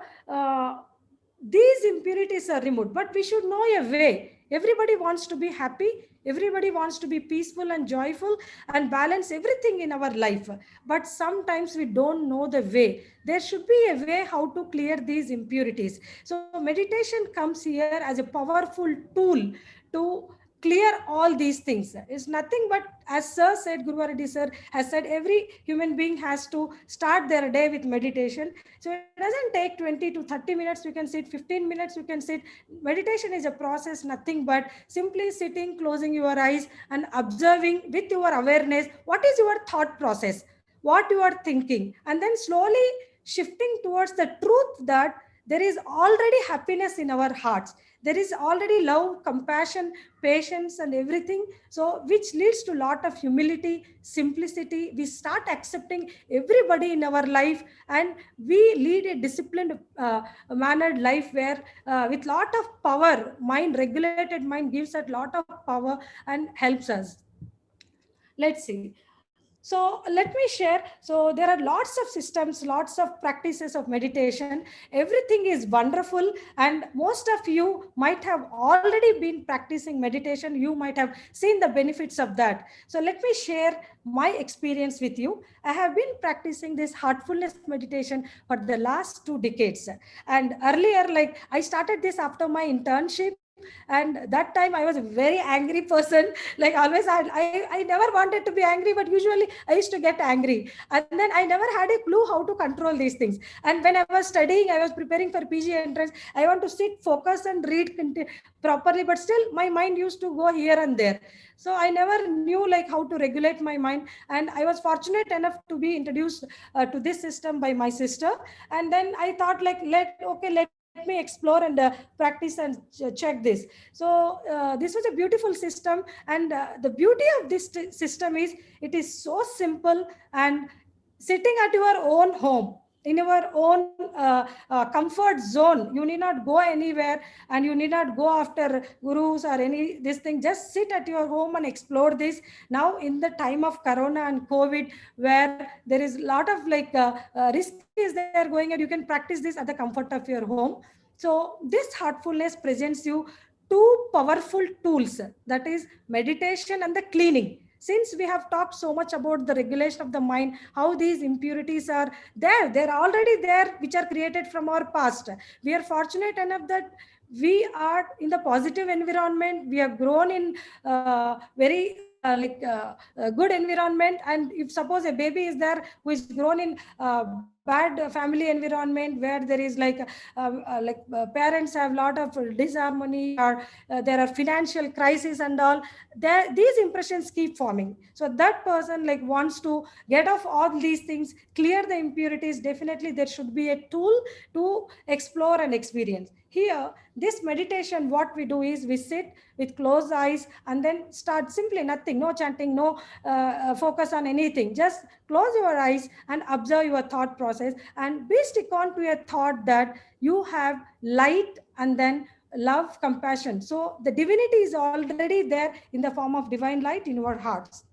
these impurities are removed, but we should know a way. Everybody wants to be happy. Everybody wants to be peaceful and joyful and balance everything in our life. But sometimes we don't know the way. There should be a way how to clear these impurities. So meditation comes here as a powerful tool to clear all these things. It's nothing but, as Sir said, Guru Reddy Sir has said, every human being has to start their day with meditation. So it doesn't take 20 to 30 minutes. You can sit 15 minutes. You can sit. Meditation is a process, nothing but simply sitting, closing your eyes and observing with your awareness what is your thought process, what you are thinking, and then slowly shifting towards the truth that there is already happiness in our hearts. There is already love, compassion, patience, and everything. So which leads to a lot of humility, simplicity. We start accepting everybody in our life, and we lead a disciplined, mannered life where with lot of power, regulated mind gives us lot of power and helps us. Let's see. So let me share. So there are lots of systems, lots of practices of meditation. Everything is wonderful. And most of you might have already been practicing meditation. You might have seen the benefits of that. So let me share my experience with you. I have been practicing this heartfulness meditation for the last 2 decades. And earlier, like I started this after my internship. And that time I was a very angry person. Like always, I never wanted to be angry, but usually I used to get angry. And then I never had a clue how to control these things. And when I was studying, I was preparing for PG entrance, I want to sit, focus and read properly, but still my mind used to go here and there. So I never knew like how to regulate my mind. And I was fortunate enough to be introduced to this system by my sister. And then I thought like, let me explore and practice and check this. So this was a beautiful system. And the beauty of this system is it is so simple and sitting at your own home. in your own comfort zone. You need not go anywhere, and you need not go after gurus or any this thing. Just sit at your home and explore this. Now in the time of corona and COVID, where there is a lot of risk is there going, and you can practice this at the comfort of your home. So this heartfulness presents you two powerful tools, that is meditation and the cleaning. Since we have talked so much about the regulation of the mind, how these impurities are there, they're already there, which are created from our past. We are fortunate enough that we are in the positive environment. We have grown in very good environment. And if suppose a baby is there who is grown in bad family environment, where there is parents have a lot of disharmony, or there are financial crisis and all, these impressions keep forming. So that person wants to get off all these things, clear the impurities. Definitely there should be a tool to explore and experience. Here, this meditation, what we do is we sit with closed eyes and then start simply nothing, no chanting, no focus on anything. Just close your eyes and observe your thought process, and be stick on to a thought that you have light and then love, compassion. So the divinity is already there in the form of divine light in your hearts.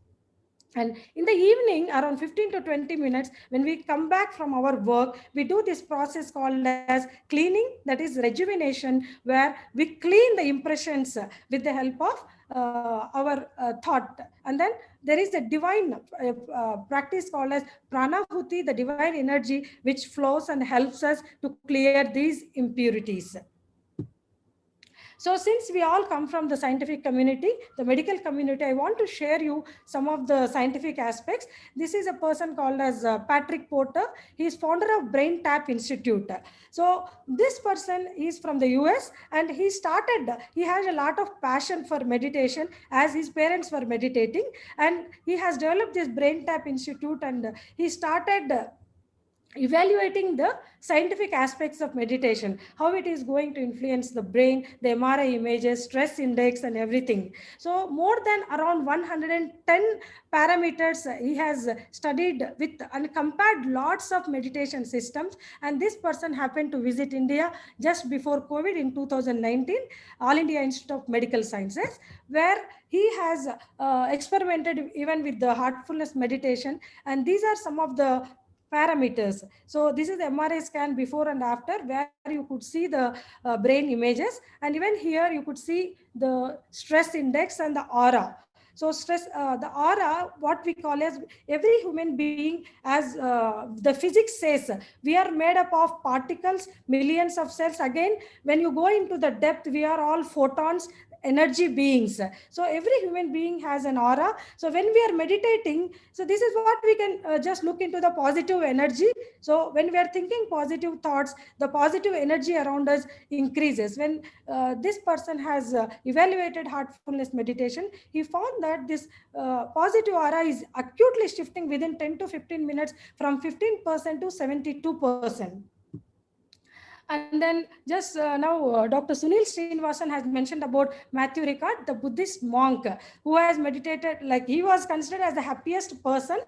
And in the evening, around 15 to 20 minutes, when we come back from our work, we do this process called as cleaning, that is rejuvenation, where we clean the impressions with the help of our thought. And then there is a divine practice called as pranahuti, the divine energy, which flows and helps us to clear these impurities. So since we all come from the scientific community, the medical community, I want to share you some of the scientific aspects. This is a person called as Patrick Porter. He is founder of Brain Tap Institute. So this person is from the US, and he has a lot of passion for meditation, as his parents were meditating, and he has developed this Brain Tap Institute, and he started evaluating the scientific aspects of meditation, how it is going to influence the brain, the MRI images, stress index, and everything. So more than around 110 parameters he has studied with and compared lots of meditation systems. And this person happened to visit India just before COVID in 2019, All India Institute of Medical Sciences, where he has experimented even with the heartfulness meditation. And these are some of the parameters. So this is the MRI scan before and after, where you could see the brain images, and even here you could see the stress index and the aura. So stress, the aura, what we call as every human being, as the physics says, we are made up of particles, millions of cells. Again, when you go into the depth, we are all photons, energy beings. So every human being has an aura. So when we are meditating, so this is what we can just look into the positive energy. So when we are thinking positive thoughts, the positive energy around us increases. When this person has evaluated heartfulness meditation, he found that this positive aura is acutely shifting within 10 to 15 minutes from 15% to 72%. And then just now, Dr. Sunil Srinivasan has mentioned about Matthew Ricard, the Buddhist monk who has meditated, he was considered as the happiest person.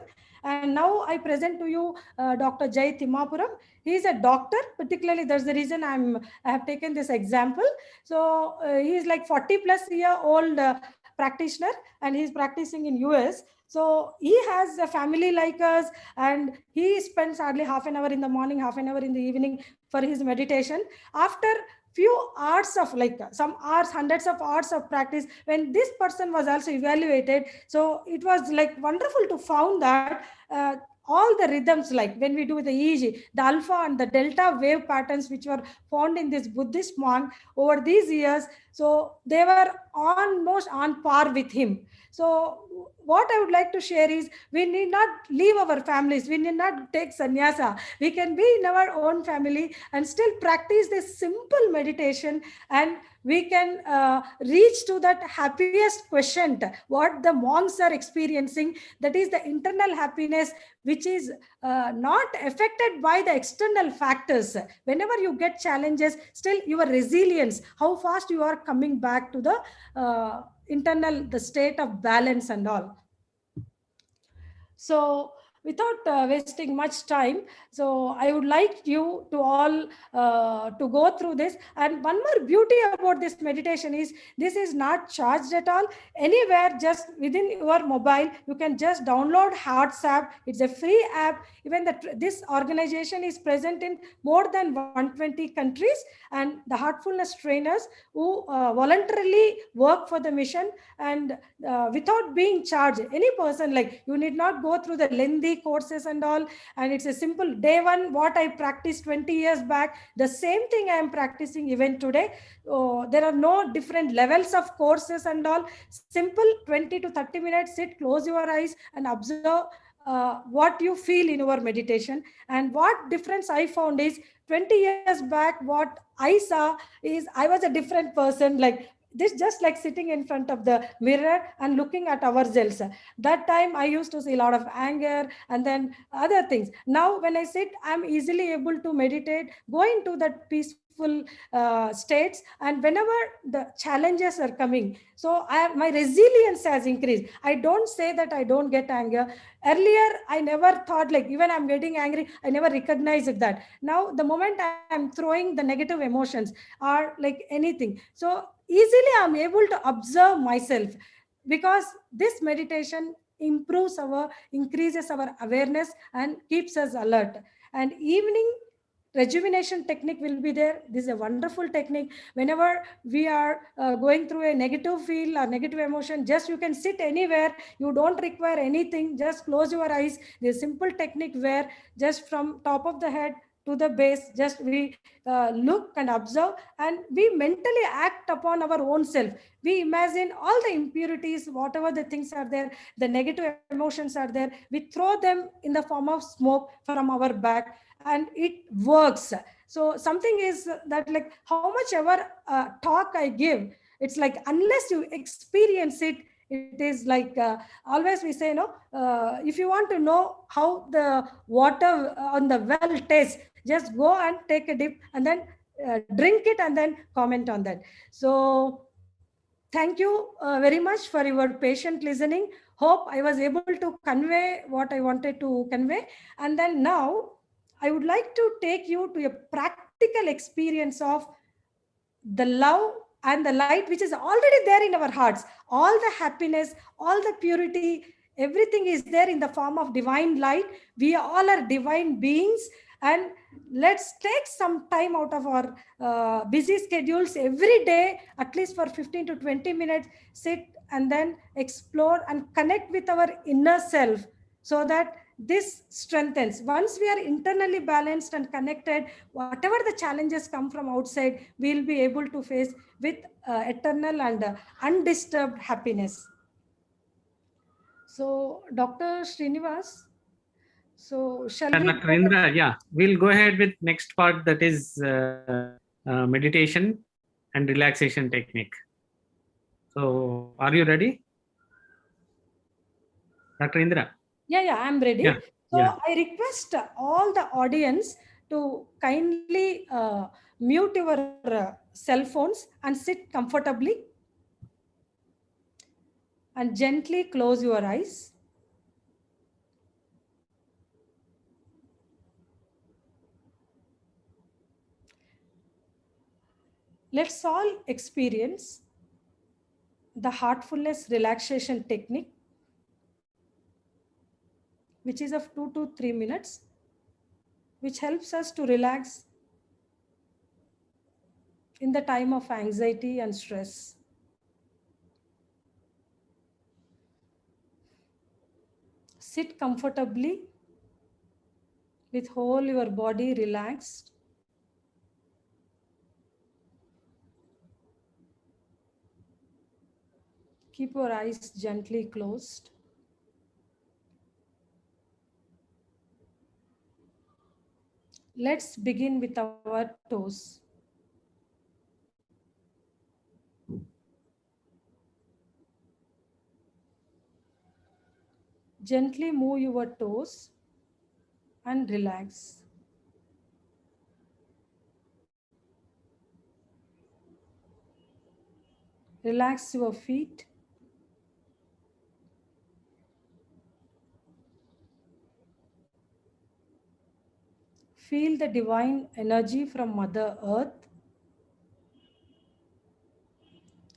And now I present to you Dr. Jai Timapuram. He is a doctor, particularly that's the reason I have taken this example. So he is 40+-year-old practitioner, and he's practicing in US. So he has a family like us, and he spends hardly half an hour in the morning, half an hour in the evening for his meditation. After few hours of some hours, hundreds of hours of practice, when this person was also evaluated, so it was wonderful to found that all the rhythms, when we do the EEG, the alpha and the delta wave patterns which were found in this Buddhist monk over these years, so they were almost on par with him. So what I would like to share is, we need not leave our families. We need not take sannyasa. We can be in our own family and still practice this simple meditation, and we can reach to that happiest quotient, what the monks are experiencing. That is the internal happiness, which is not affected by the external factors. Whenever you get challenges, still your resilience, how fast you are coming back to the internal, the state of balance and all. So without wasting much time, so I would like you to all to go through this. And one more beauty about this meditation is this is not charged at all. Anywhere, just within your mobile, you can just download Hearts app. It's a free app. Even this organization is present in more than 120 countries, and the heartfulness trainers who voluntarily work for the mission, and without being charged. Any person, like, you need not go through the lengthy courses and all, and it's a simple day one. What I practiced 20 years back, the same thing I am practicing even today. There are no different levels of courses and all. Simple 20 to 30 minutes, sit, close your eyes and observe what you feel in your meditation. And what difference I found is 20 years back, what I saw is I was a different person, like this, just like sitting in front of the mirror and looking at ourselves. That time I used to see a lot of anger and then other things. Now when I sit, I'm easily able to meditate, go into that peaceful states, and whenever the challenges are coming, so my resilience has increased. I don't say that I don't get anger. Earlier I never thought, like, even I'm getting angry, I never recognized that. Now the moment I'm throwing the negative emotions or like anything, so easily I'm able to observe myself, because this meditation increases our awareness and keeps us alert. And evening rejuvenation technique will be there. This is a wonderful technique. Whenever we are going through a negative feel or negative emotion, just you can sit anywhere. You don't require anything. Just close your eyes. There's a simple technique where just from top of the head to the base, just we look and observe, and we mentally act upon our own self. We imagine all the impurities, whatever the things are there, the negative emotions are there, we throw them in the form of smoke from our back, and it works. So something is that, like, how much ever talk I give, it's like unless you experience it, it is like always we say, no, if you want to know how the water on the well tastes, just go and take a dip and then drink it and then comment on that. So thank you very much for your patient listening. Hope I was able to convey what I wanted to convey. And then now I would like to take you to a practical experience of the love and the light which is already there in our hearts. All the happiness, all the purity, everything is there in the form of divine light. We all are divine beings. And let's take some time out of our busy schedules every day, at least for 15 to 20 minutes, sit and then explore and connect with our inner self, so that this strengthens. Once we are internally balanced and connected, whatever the challenges come from outside, we'll be able to face with eternal and undisturbed happiness. So Dr. Srinivas, so shall we? Dr. Indra, yeah, we'll go ahead with next part, that is meditation and relaxation technique. So are you ready, Dr. Indra? Yeah, I'm ready. Yeah, So yeah. I request all the audience to kindly mute your cell phones and sit comfortably and gently close your eyes. Let's all experience the heartfulness relaxation technique, which is of 2 to 3 minutes, which helps us to relax in the time of anxiety and stress. Sit comfortably with whole your body relaxed. Keep your eyes gently closed. Let's begin with our toes. Gently move your toes and relax. Relax your feet. Feel the divine energy from Mother Earth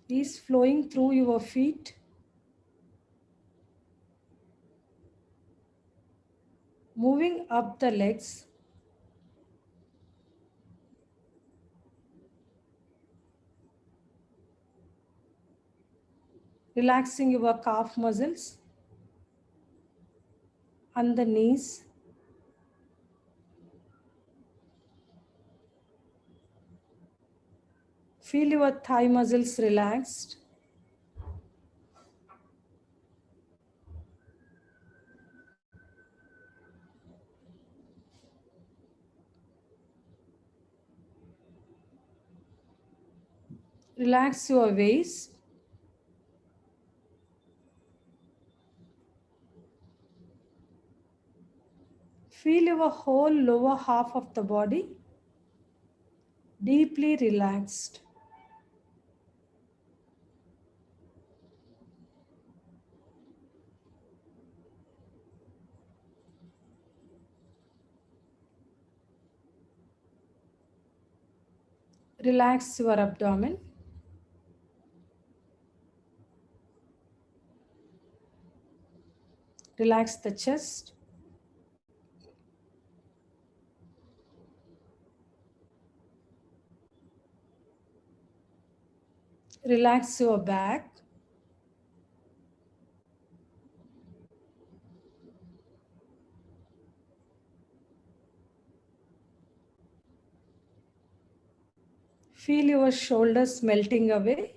is flowing through your feet, moving up the legs, relaxing your calf muscles and the knees. Feel your thigh muscles relaxed. Relax your waist. Feel your whole lower half of the body deeply relaxed. Relax your abdomen. Relax the chest. Relax your back. Feel your shoulders melting away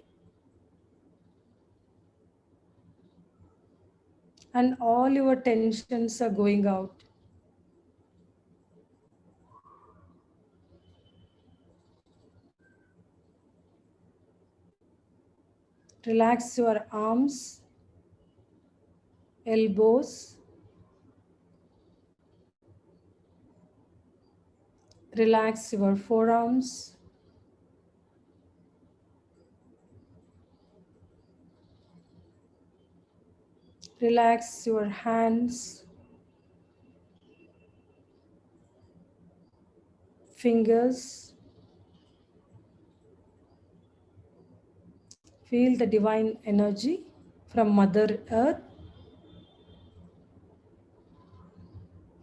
and all your tensions are going out. Relax your arms, elbows. Relax your forearms. Relax your hands, fingers. Feel the divine energy from Mother Earth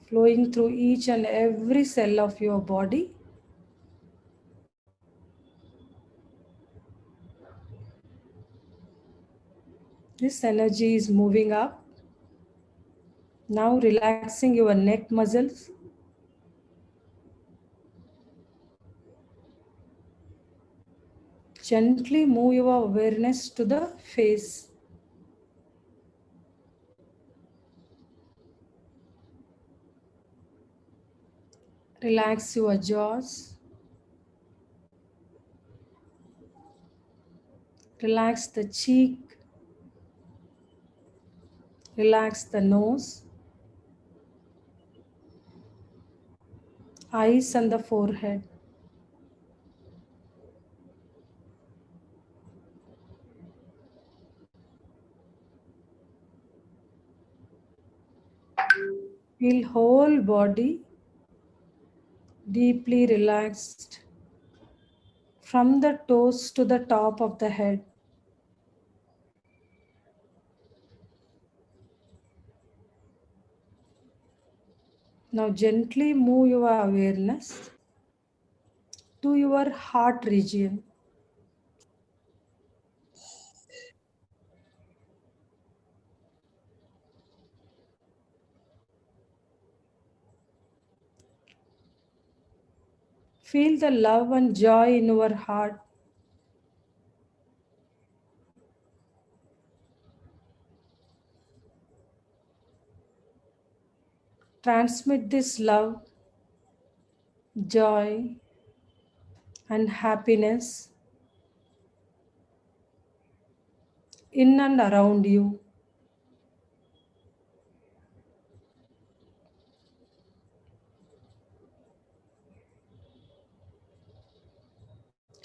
flowing through each and every cell of your body. This energy is moving up. Now relaxing your neck muscles. Gently move your awareness to the face. Relax your jaws. Relax the cheek. Relax the nose, eyes and the forehead. Feel whole body deeply relaxed from the toes to the top of the head. Now gently move your awareness to your heart region. Feel the love and joy in your heart. Transmit this love, joy, and happiness in and around you.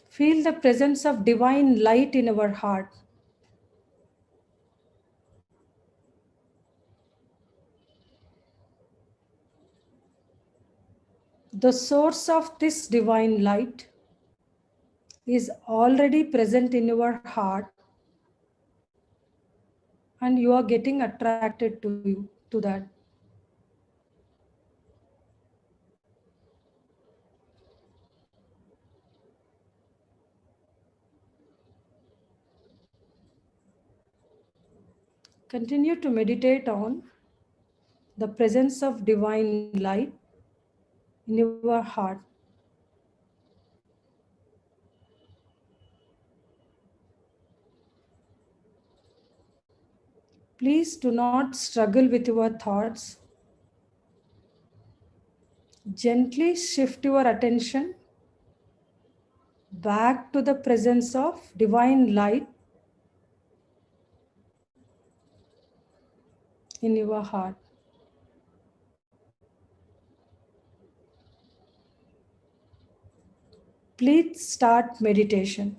Feel the presence of divine light in our heart. the source of this divine light is already present in your heart, and you are getting attracted to that. Continue to meditate on the presence of divine light in your heart. Please do not struggle with your thoughts. Gently shift your attention back to the presence of divine light in your heart. Please start meditation.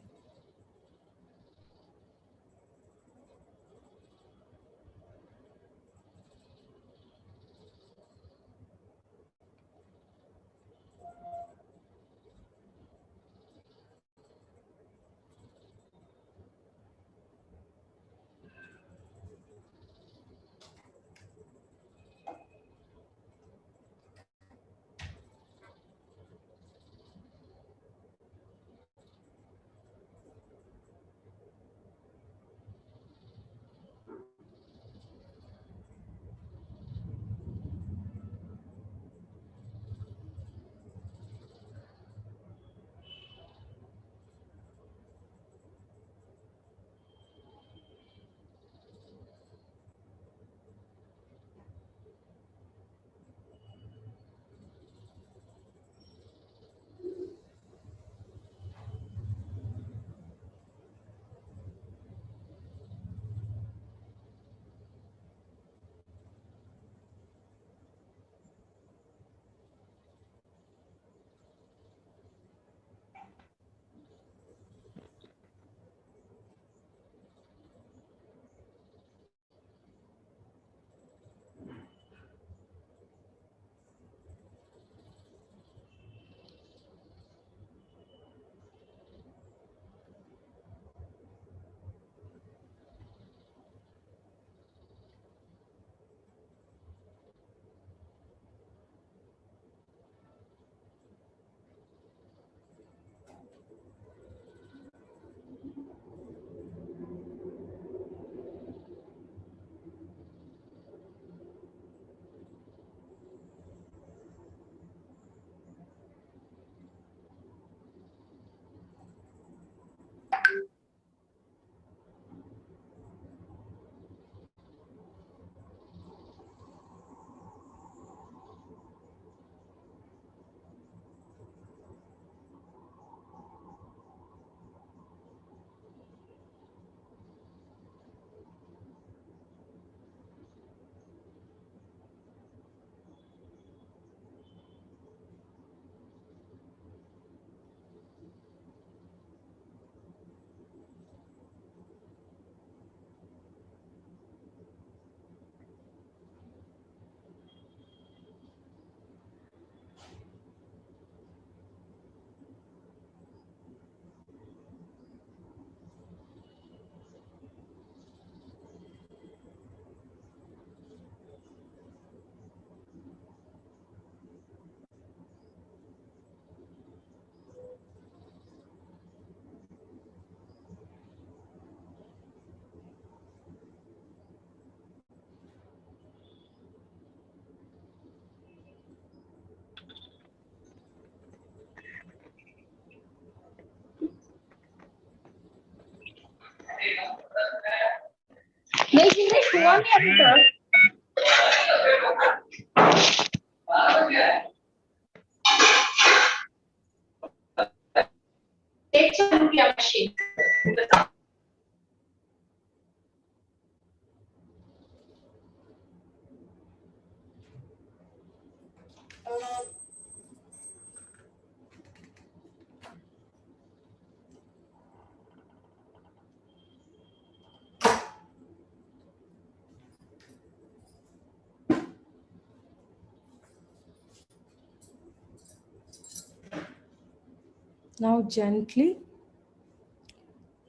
Now gently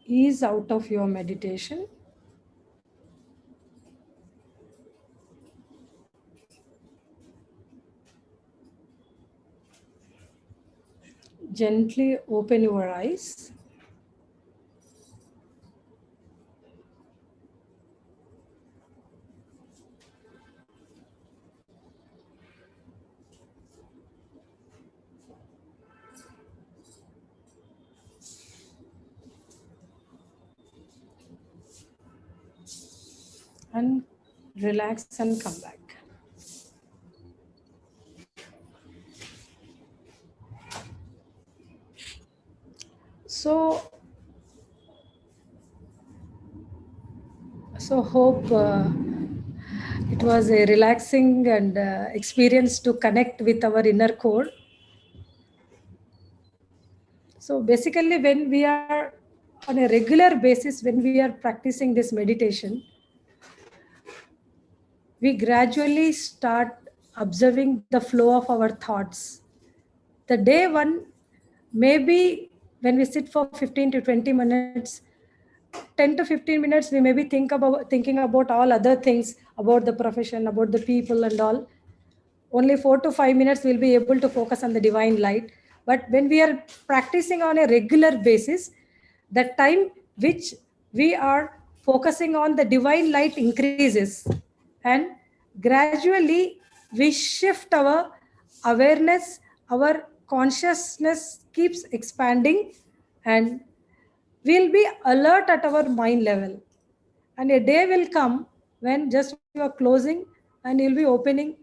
ease out of your meditation. Gently open your eyes. And relax and come back. So hope it was a relaxing and experience to connect with our inner core. So basically, when we are on a regular basis, when we are practicing this meditation, we gradually start observing the flow of our thoughts. The day one, maybe when we sit for 15 to 20 minutes, 10 to 15 minutes, we maybe thinking about all other things, about the profession, about the people and all. Only 4 to 5 minutes we'll be able to focus on the divine light. But when we are practicing on a regular basis, the time which we are focusing on the divine light increases, and gradually we shift our awareness, our consciousness keeps expanding, and we'll be alert at our mind level. And a day will come when just you are closing and you'll be opening,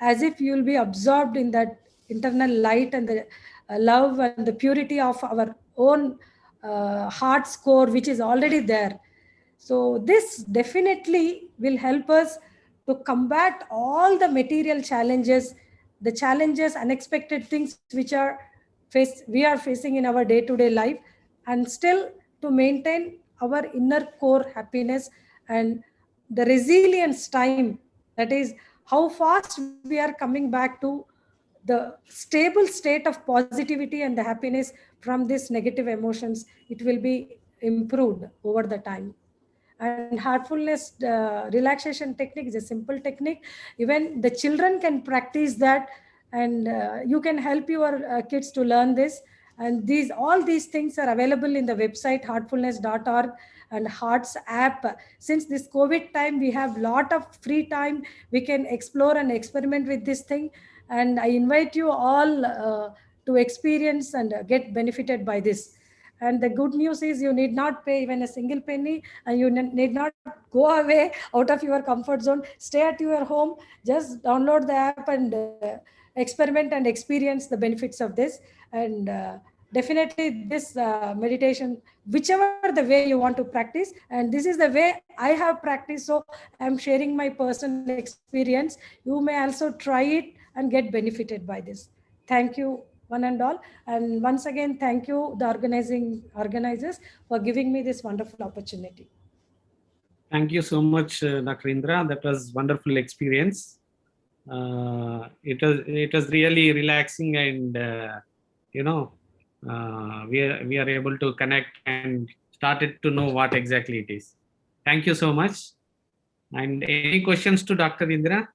as if you'll be absorbed in that internal light and the love and the purity of our own heart's core, which is already there. So this definitely will help us to combat all the material challenges, the challenges, unexpected things which we are facing in our day-to-day life, and still to maintain our inner core happiness and the resilience time. That is how fast we are coming back to the stable state of positivity and the happiness from these negative emotions. It will be improved over the time. And heartfulness relaxation technique is a simple technique. Even the children can practice that, and you can help your kids to learn this. And all these things are available in the website heartfulness.org and Hearts app. Since this COVID time, we have lot of free time. We can explore and experiment with this thing. And I invite you all to experience and get benefited by this. And the good news is you need not pay even a single penny, and you need not go away out of your comfort zone. Stay at your home, just download the app and experiment and experience the benefits of this. And definitely this meditation, whichever the way you want to practice, and this is the way I have practiced, so I'm sharing my personal experience. You may also try it and get benefited by this. Thank you one and all. And once again, thank you, the organizers, for giving me this wonderful opportunity. Thank you so much, Dr. Indra. That was wonderful experience. It was really relaxing, and we are able to connect and started to know what exactly it is. Thank you so much. And any questions to Dr. Indra?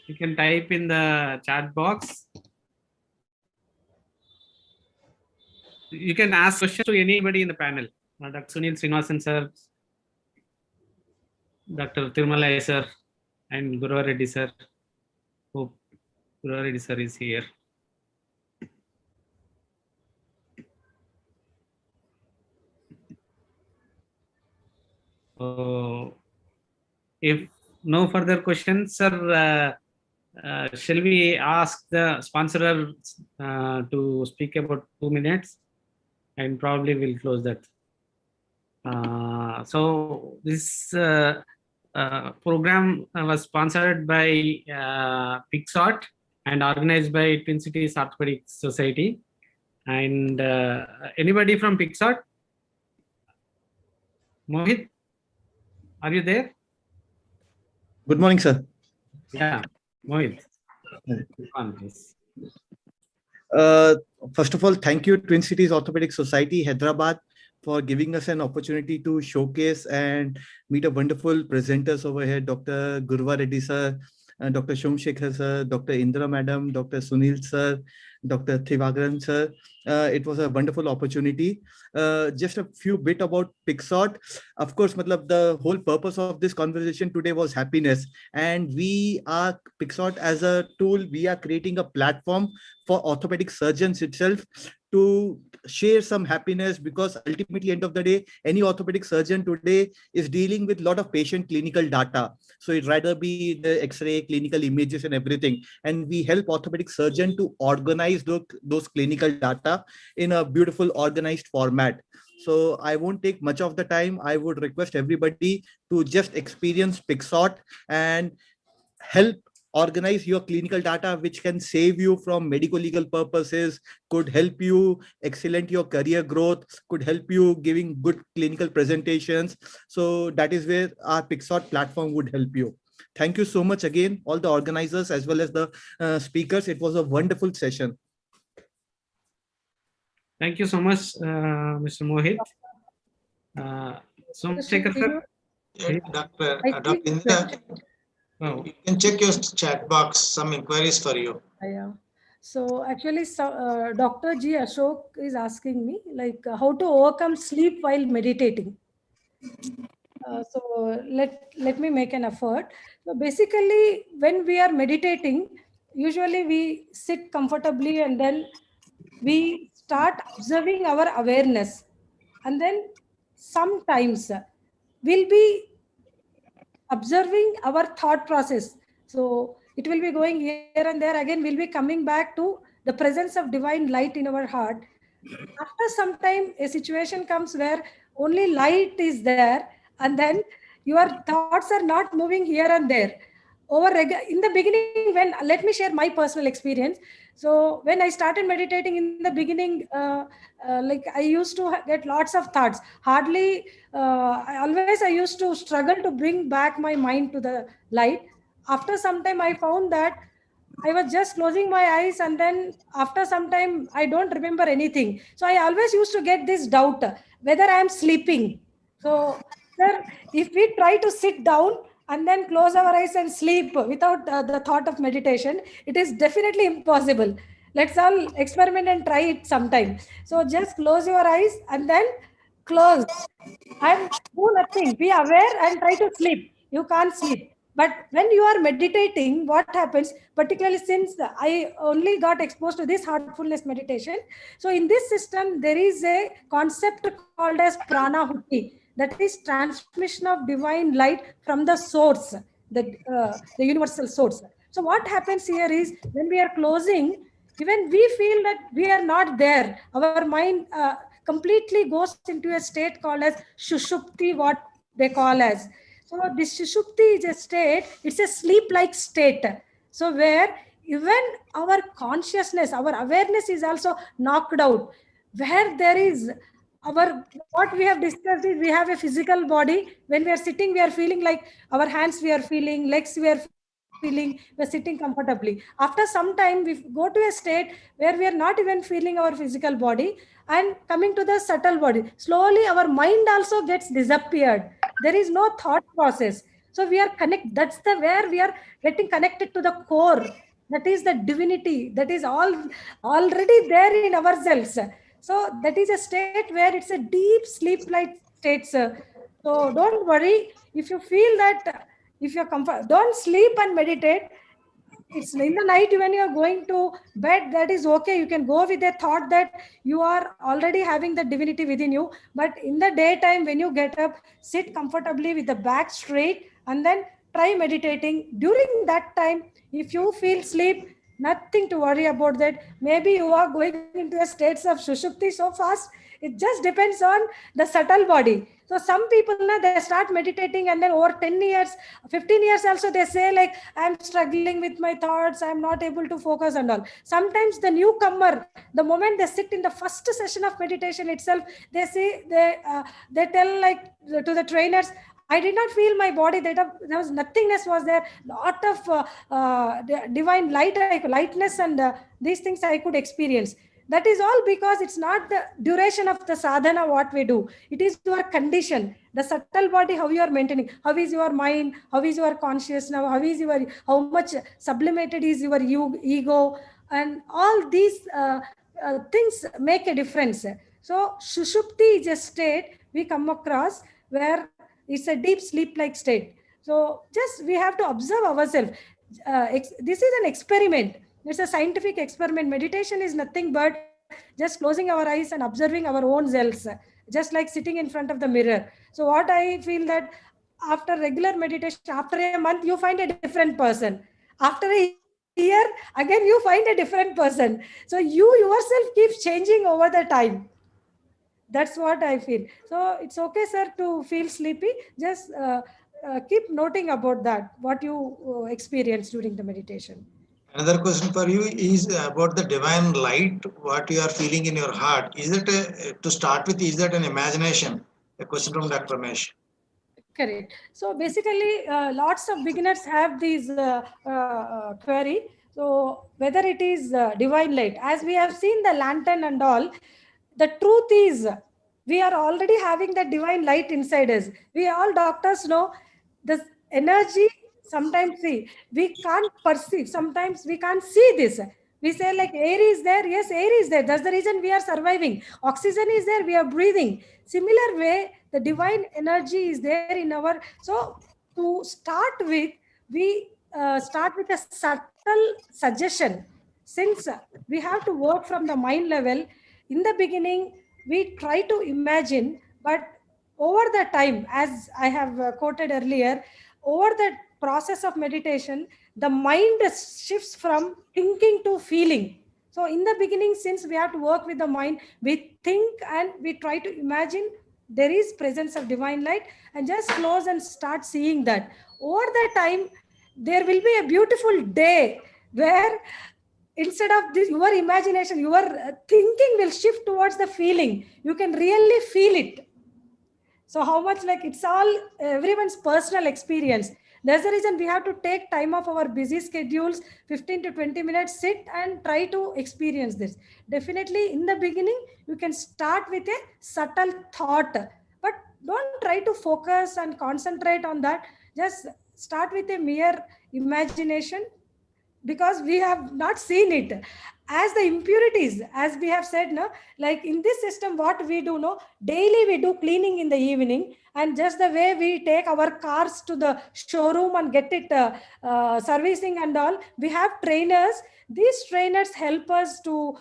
You can type in the chat box. You can ask questions to anybody in the panel. Dr. Sunil Srinivasan sir, Dr. Tirmalai sir, and Guru Reddy sir. Hope Guru Reddy sir is here. So, if no further questions, sir, shall we ask the sponsorer to speak about 2 minutes, and probably we'll close that. So this program was sponsored by Pixart and organized by Twin Cities Orthopaedic Society. And anybody from Pixart? Mohit, are you there? Good morning, sir. Yeah, Mohit. Come on, please. Uh, First of all, thank you, Twin Cities Orthopedic Society, Hyderabad, for giving us an opportunity to showcase and meet a wonderful presenters over here, Dr. Gurva Reddy sir, Dr. Shomshekhar sir, Dr. Indra madam, Dr. Sunil sir, Dr. Thivagran sir. It was a wonderful opportunity. Just a few bit about Pixot. Of course, matlab, the whole purpose of this conversation today was happiness. And we are Pixot as a tool, we are creating a platform for orthopedic surgeons itself to share some happiness, because ultimately end of the day, any orthopedic surgeon today is dealing with a lot of patient clinical data. So it rather be the x-ray, clinical images and everything. And we help orthopedic surgeon to organize those clinical data in a beautiful organized format. So I won't take much of the time. I would request everybody to just experience Pixot and help organize your clinical data, which can save you from medical legal purposes, could help you excellent your career growth, could help you giving good clinical presentations. So that is where our Pixot platform would help you. Thank you so much again, all the organizers as well as the speakers. It was a wonderful session. Thank you so much, Mr. Mohit. Somsekhar sir. Dr. I think- Indra, Oh. you can check your chat box, some inquiries for you. Yeah. So actually, Dr. G. Ashok is asking me like how to overcome sleep while meditating. So let me make an effort. So basically, when we are meditating, usually we sit comfortably and then we start observing our awareness, and then sometimes we'll be observing our thought process. So it will be going here and there. Again, we'll be coming back to the presence of divine light in our heart. After some time, a situation comes where only light is there, and then your thoughts are not moving here and there. In the beginning, when let me share my personal experience. So when I started meditating in the beginning, like I used to get lots of thoughts. Hardly, I used to struggle to bring back my mind to the light. After some time, I found that I was just closing my eyes, and then after some time, I don't remember anything. So I always used to get this doubt whether I am sleeping. So, sir, if we try to sit down and then close our eyes and sleep without the thought of meditation, it is definitely impossible. Let's all experiment and try it sometime. So just close your eyes and then close and do nothing. Be aware and try to sleep. You can't sleep. But when you are meditating, what happens, particularly since I only got exposed to this heartfulness meditation. So in this system, there is a concept called as prana huti, that is transmission of divine light from the source, the universal source. So what happens here is when we are closing, even we feel that we are not there. Our mind completely goes into a state called as shushupti, what they call as. So this shushupti is a state, it's a sleep-like state. So where even our consciousness, our awareness is also knocked out. Where there is what we have discussed is we have a physical body. When we are sitting, we are feeling like our hands we are feeling, legs we are feeling, we're sitting comfortably. After some time, we go to a state where we are not even feeling our physical body, and coming to the subtle body. Slowly, our mind also gets disappeared. There is no thought process. So we are that's where we are getting connected to the core. That is the divinity. That is already there in ourselves. So that is a state where it's a deep sleep-like state, sir. So don't worry if you feel that if you're comfort, don't sleep and meditate. It's in the night when you're going to bed, that is okay. You can go with a thought that you are already having the divinity within you. But in the daytime, when you get up, sit comfortably with the back straight and then try meditating. During that time, if you feel sleep, nothing to worry about that. Maybe you are going into a states of sushupti so fast. It just depends on the subtle body. So some people, they start meditating and then over 10 years, 15 years also, they say like, I'm struggling with my thoughts. I'm not able to focus and all. Sometimes the newcomer, the moment they sit in the first session of meditation itself, they say, they tell like to the trainers, I did not feel my body. There was nothingness was there. Lot of divine lightness and these things I could experience. That is all because it's not the duration of the sadhana what we do. It is your condition, the subtle body, how you are maintaining. How is your mind? How is your consciousness now? How much sublimated is your ego? And all these things make a difference. So Sushupti is a state we come across where it's a deep sleep-like state. So just we have to observe ourselves. This is an experiment. It's a scientific experiment. Meditation is nothing but just closing our eyes and observing our own selves, just like sitting in front of the mirror. So what I feel that after regular meditation, after a month, you find a different person. After a year, again, you find a different person. So you yourself keeps changing over the time. That's what I feel. So it's okay, sir, to feel sleepy. Just keep noting about that, what you experience during the meditation. Another question for you is about the divine light, what you are feeling in your heart. Is it, to start with, is that an imagination? A question from Dr. Ramesh. Correct. So basically, lots of beginners have these query. So whether it is divine light, as we have seen the lantern and all, the truth is we are already having the divine light inside us. We all doctors know this energy. Sometimes we can't perceive. Sometimes we can't see this. We say like air is there. Yes, air is there. That's the reason we are surviving. Oxygen is there. We are breathing. Similar way, the divine energy is there in our. So to start with, we start with a subtle suggestion. Since we have to work from the mind level, in the beginning, we try to imagine, but over the time, as I have quoted earlier, over the process of meditation, the mind shifts from thinking to feeling. So in the beginning, since we have to work with the mind, we think and we try to imagine there is presence of divine light, and just close and start seeing that. Over the time, there will be a beautiful day where instead of this, your imagination, your thinking will shift towards the feeling. You can really feel it. So how much, like, it's all everyone's personal experience. That's the reason we have to take time off our busy schedules, 15 to 20 minutes, sit and try to experience this. Definitely in the beginning, you can start with a subtle thought, but don't try to focus and concentrate on that. Just start with a mere imagination, because we have not seen it. As the impurities, as we have said, no, like in this system, what we do, no, daily we do cleaning in the evening, and just the way we take our cars to the showroom and get it servicing and all, we have trainers. These trainers help us to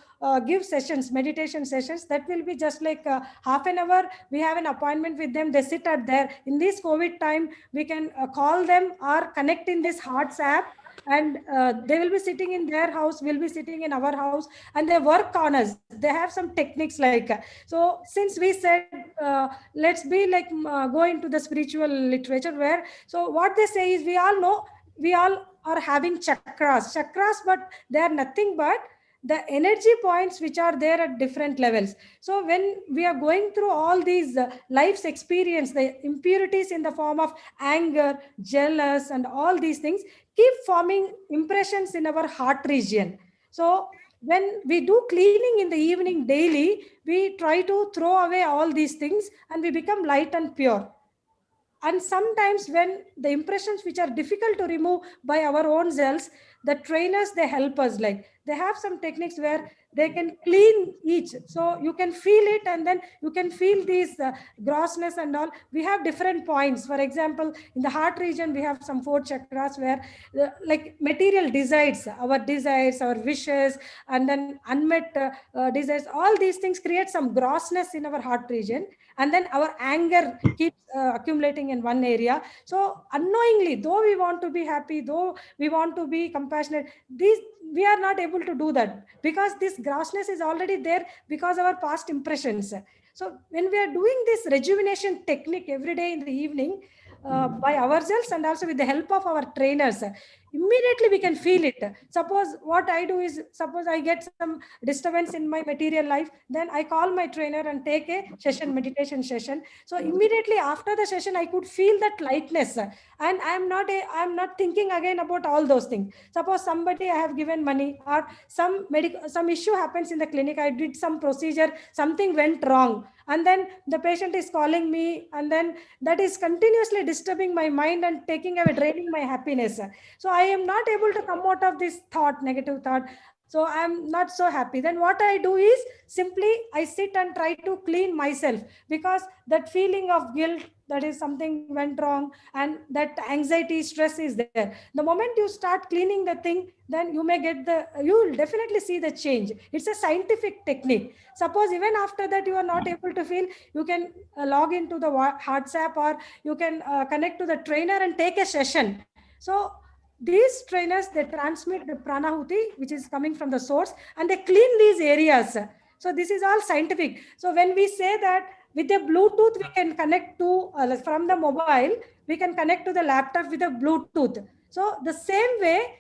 give sessions, meditation sessions. That will be just like half an hour. We have an appointment with them. They sit at there. In this COVID time, we can call them or connect in this Hearts app, and they will be sitting in their house, we'll be sitting in our house, and they work on us. They have some techniques like so since we said let's be like go into the spiritual literature, where so what they say is, we all know, we all are having chakras, but they are nothing but the energy points which are there at different levels. So when we are going through all these life's experience, the impurities in the form of anger, jealous, and all these things keep forming impressions in our heart region. So when we do cleaning in the evening daily, we try to throw away all these things and we become light and pure. And sometimes when the impressions which are difficult to remove by our own selves, the trainers, they help us. Like they have some techniques where they can clean each. So you can feel it, and then you can feel these grossness and all. We have different points. For example, in the heart region, we have some 4 chakras where like material desires, our wishes, and then unmet desires. All these things create some grossness in our heart region. And then our anger keeps accumulating in one area. So unknowingly, though we want to be happy, though we want to be compassionate, we are not able to do that, because this grossness is already there because of our past impressions. So when we are doing this rejuvenation technique every day in the evening, by ourselves and also with the help of our trainers, immediately we can feel it. Suppose what I do is, suppose I get some disturbance in my material life, then I call my trainer and take a session, meditation session. So immediately after the session, I could feel that lightness, and I'm not thinking again about all those things. Suppose somebody I have given money, or some issue happens in the clinic, I did some procedure, something went wrong, and then the patient is calling me, and then that is continuously disturbing my mind and taking away, draining my happiness. So I am not able to come out of this thought, negative thought. So I'm not so happy. Then what I do is simply I sit and try to clean myself, because that feeling of guilt, that is something went wrong, and that anxiety, stress is there. The moment you start cleaning the thing, then you may get you will definitely see the change. It's a scientific technique. Suppose even after that you are not able to feel, you can log into the WhatsApp, or you can connect to the trainer and take a session. So these trainers, they transmit the pranahuti, which is coming from the source, and they clean these areas. So this is all scientific. So when we say that with the Bluetooth, we can connect to, from the mobile, we can connect to the laptop with a Bluetooth. So the same way,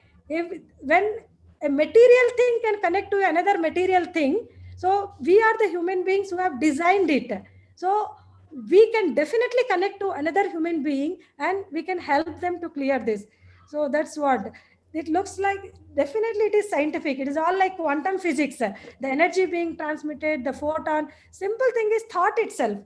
when a material thing can connect to another material thing, so we are the human beings who have designed it. So we can definitely connect to another human being, and we can help them to clear this. So that's what it looks like. Definitely it is scientific. It is all like quantum physics. The energy being transmitted, the photon. Simple thing is thought itself.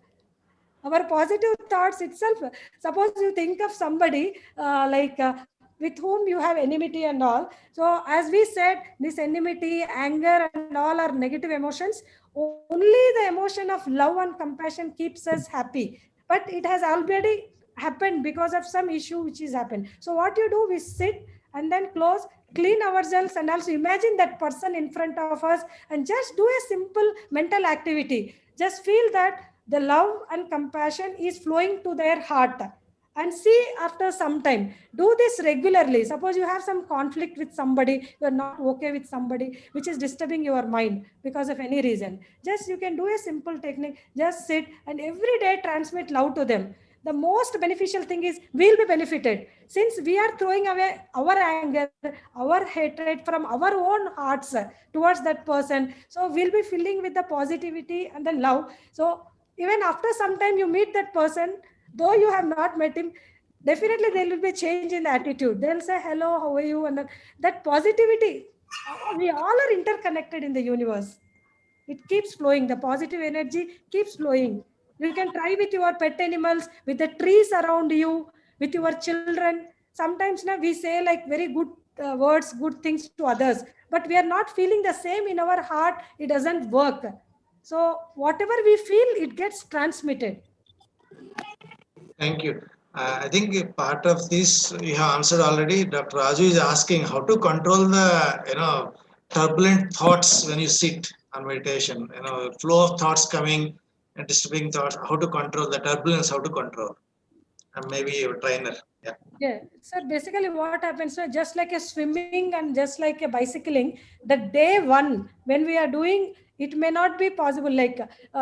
Our positive thoughts itself. Suppose you think of somebody with whom you have enmity and all. So as we said, this enmity, anger and all are negative emotions. Only the emotion of love and compassion keeps us happy. But it has already happened because of some issue which is happened. So what you do, we sit and then clean ourselves, and also imagine that person in front of us, and just do a simple mental activity. Just feel that the love and compassion is flowing to their heart, and see after some time. Do this regularly. Suppose you have some conflict with somebody, you are not okay with somebody which is disturbing your mind because of any reason, just you can do a simple technique. Just sit and every day transmit love to them. The most beneficial thing is we'll be benefited, since we are throwing away our anger, our hatred from our own hearts towards that person. So we'll be filling with the positivity and the love. So even after some time you meet that person, though you have not met him, definitely there will be change in the attitude. They'll say, hello, how are you? And that positivity, we all are interconnected in the universe. It keeps flowing. The positive energy keeps flowing. You can try with your pet animals, with the trees around you, with your children. Sometimes now we say like very good words, good things to others, but we are not feeling the same in our heart. It doesn't work. So whatever we feel, it gets transmitted. Thank you. I think a part of this you have answered already. Dr. Raju is asking how to control the turbulent thoughts when you sit on meditation. Flow of thoughts coming and disturbing thoughts. How to control the turbulence? How to control? And maybe your trainer. Yeah. Yeah. So basically, what happens? So just like a swimming and just like a bicycling, the day one when we are doing, it may not be possible. Like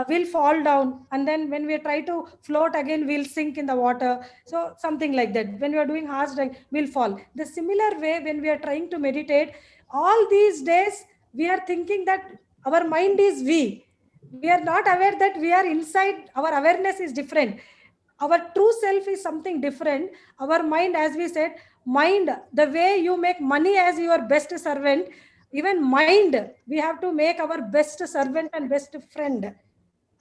we'll fall down, and then when we try to float again, we'll sink in the water. So something like that. When we are doing horse riding, we'll fall. The similar way, when we are trying to meditate, all these days we are thinking that our mind is we. We are not aware that we are inside. Our awareness is different. Our true self is something different. Our mind, as we said, mind, the way you make money as your best servant, even mind, we have to make our best servant and best friend.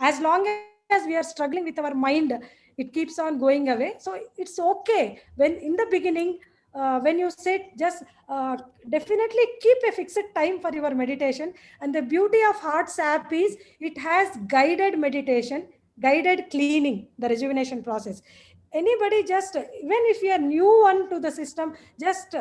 As long as we are struggling with our mind, it keeps on going away. So it's okay when in the beginning, when you sit, just definitely keep a fixed time for your meditation. And the beauty of Heart's app is it has guided meditation, guided cleaning, the rejuvenation process. Anybody, just even if you are new one to the system, just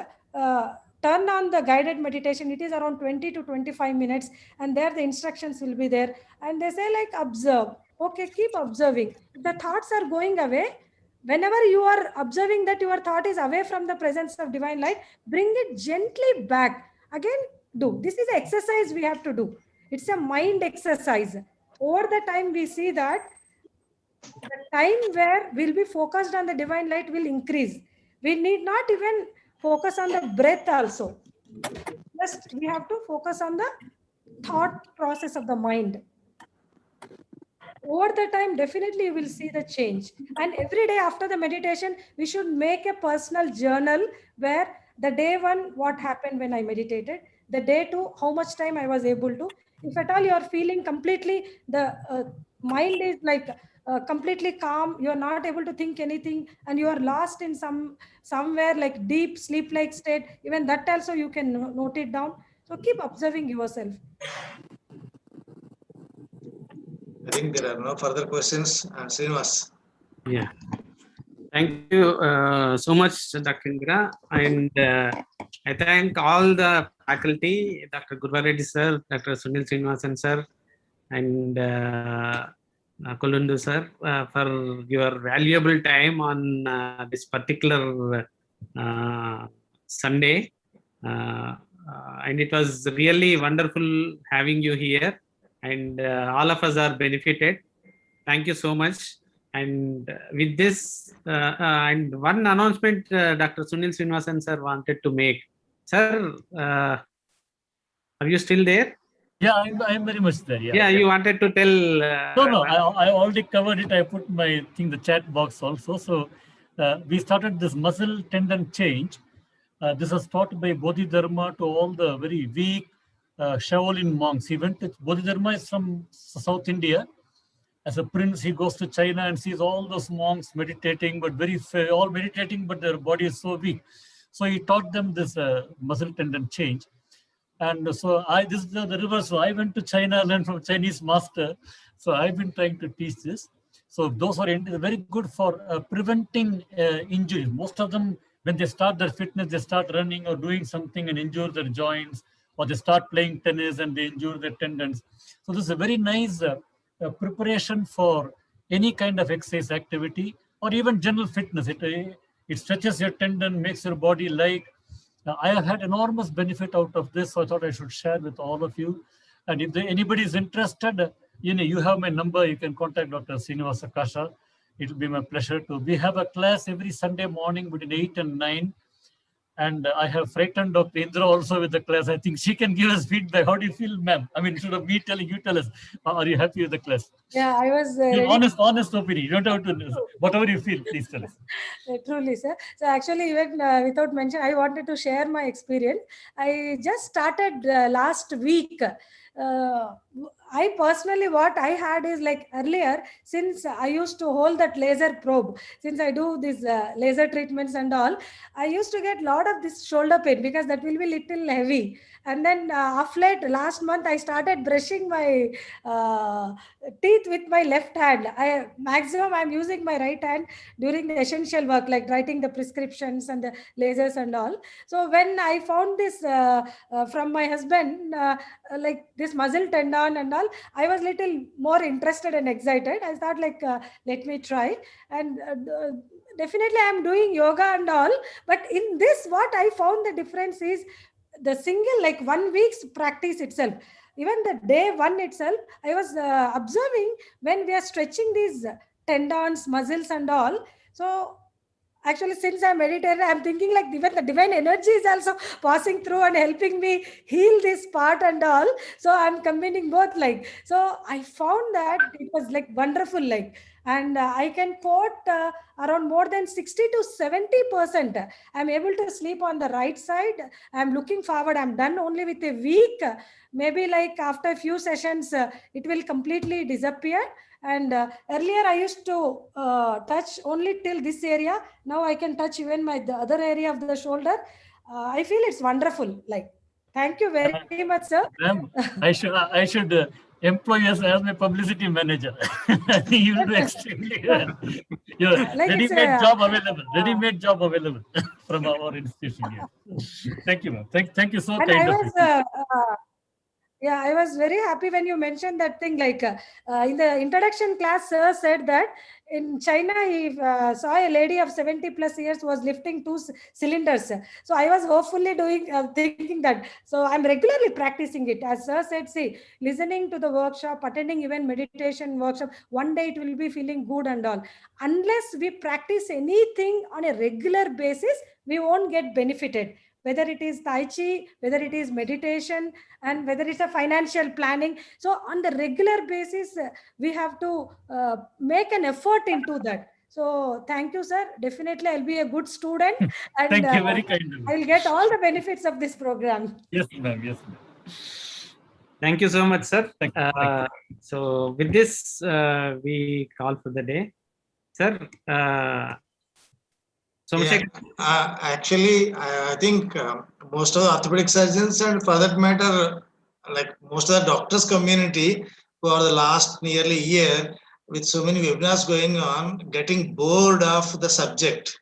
turn on the guided meditation. It is around 20 to 25 minutes, and there the instructions will be there, and they say like observe. Okay, keep observing. If the thoughts are going away, whenever you are observing that your thought is away from the presence of divine light, bring it gently back again. Do this is an exercise we have to do. It's a mind exercise. Over the time we see that the time where we'll be focused on the divine light will increase. We need not even focus on the breath also. Just we have to focus on the thought process of the mind. Over the time, definitely you will see the change. And every day after the meditation, we should make a personal journal where the day one, what happened when I meditated, the day two, how much time I was able to. If at all you are feeling completely, the mind is like completely calm, you are not able to think anything, and you are lost in somewhere like deep sleep-like state, even that also you can note it down. So keep observing yourself. I think there are no further questions. Srinivas. Yeah. Thank you so much, Dr. Indra. And I thank all the faculty, Dr. Gurva Reddy sir, Dr. Sunil Srinivasan sir, and Kolundu sir for your valuable time on this particular Sunday. And it was really wonderful having you here. And all of us are benefited. Thank you so much. And with this, and one announcement Dr. Sunil Srinivasan sir wanted to make. Sir, are you still there? Yeah, I'm very much there. Yeah. Yeah, you wanted to tell. No, I already covered it. I put my thing, the chat box also. So we started this muscle tendon change. This was taught by Bodhidharma to all the very weak Shaolin monks. He went to, Bodhidharma is from South India. As a prince, he goes to China and sees all those monks meditating, but all meditating, but their body is so weak. So he taught them this muscle tendon change. And so this is the reverse. So I went to China, learned from Chinese master. So I've been trying to teach this. So those are very good for preventing injuries. Most of them, when they start their fitness, they start running or doing something and injure their joints, or they start playing tennis and they injure their tendons. So this is a very nice preparation for any kind of exercise activity or even general fitness. It stretches your tendon, makes your body light. I have had enormous benefit out of this, so I thought I should share with all of you. And if anybody is interested, you have my number. You can contact Dr. Srinivasa Kasha. It will be my pleasure to. We have a class every Sunday morning between 8 and 9. And I have frightened Dr. Indra also with the class. I think she can give us feedback. How do you feel, ma'am? I mean, instead of me telling, you tell us. Are you happy with the class? Yeah, I was honest opinion. You don't have to, whatever you feel, please tell us. Truly, sir. So actually, even without mention, I wanted to share my experience. I just started last week. I personally, what I had is like earlier, since I used to hold that laser probe, since I do these laser treatments and all, I used to get a lot of this shoulder pain because that will be little heavy. And then of late, last month, I started brushing my teeth with my left hand. Maximum I'm using my right hand during the essential work, like writing the prescriptions and the lasers and all. So when I found this from my husband, like this muscle tendon and all, I was little more interested and excited. I thought like, let me try. And definitely I'm doing yoga and all. But in this, what I found the difference is the single, like 1 week's practice itself. Even the day one itself, I was observing when we are stretching these tendons, muscles and all. So actually, since I'm meditating, I'm thinking like even the divine energy is also passing through and helping me heal this part and all. So I'm combining both, like, so I found that it was like wonderful, like, and I can quote around more than 60 to 70%. I'm able to sleep on the right side. I'm looking forward. I'm done only with a week. Maybe like after a few sessions, it will completely disappear. And earlier I used to touch only till this area. Now I can touch even the other area of the shoulder. I feel it's wonderful. Like, thank you very much, sir. I should employ you as my publicity manager. I think you will do extremely well. Your like ready-made job available. Ready-made job available from our institution here. Thank you, ma'am. Thank you so and kind I of was, you. Yeah, I was very happy when you mentioned that thing. Like in the introduction class, sir said that in China, he saw a lady of 70 plus years was lifting 2 cylinders. So I was hopefully thinking that. So I'm regularly practicing it. As sir said, see, listening to the workshop, attending even meditation workshop, one day it will be feeling good and all. Unless we practice anything on a regular basis, we won't get benefited. Whether it is Tai Chi, whether it is meditation, and whether it's a financial planning. So on the regular basis, we have to make an effort into that. So thank you, sir. Definitely, I'll be a good student, and Thank you, very kind of you. I'll get all the benefits of this program. Yes, ma'am. Yes, ma'am. Thank you so much, sir. Thank you. So with this, we call for the day. Sir, actually, I think most of the orthopedic surgeons, and for that matter, like most of the doctors community, for the last nearly year, with so many webinars going on, getting bored of the subject.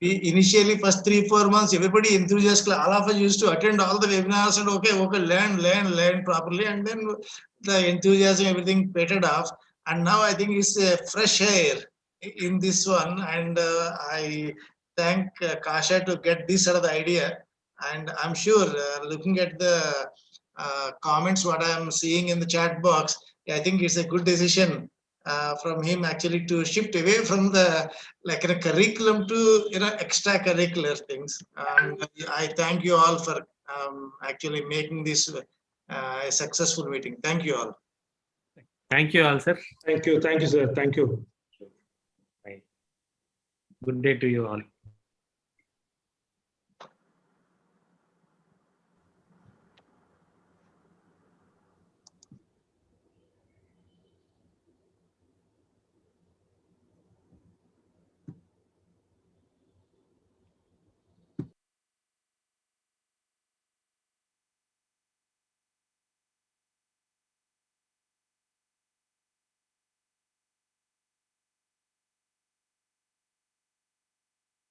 We initially first 3-4 months, everybody enthusiastic, all of us used to attend all the webinars and okay, learn properly, and then the enthusiasm, everything petered off. And now I think it's a fresh air in this one, and I thank Kasha to get this sort of idea. And I'm sure, looking at the comments, what I'm seeing in the chat box, I think it's a good decision from him actually to shift away from the curriculum to extracurricular things. I thank you all for actually making this a successful meeting. Thank you all. Thank you all, sir. Thank you, sir. Thank you. Good day to you all.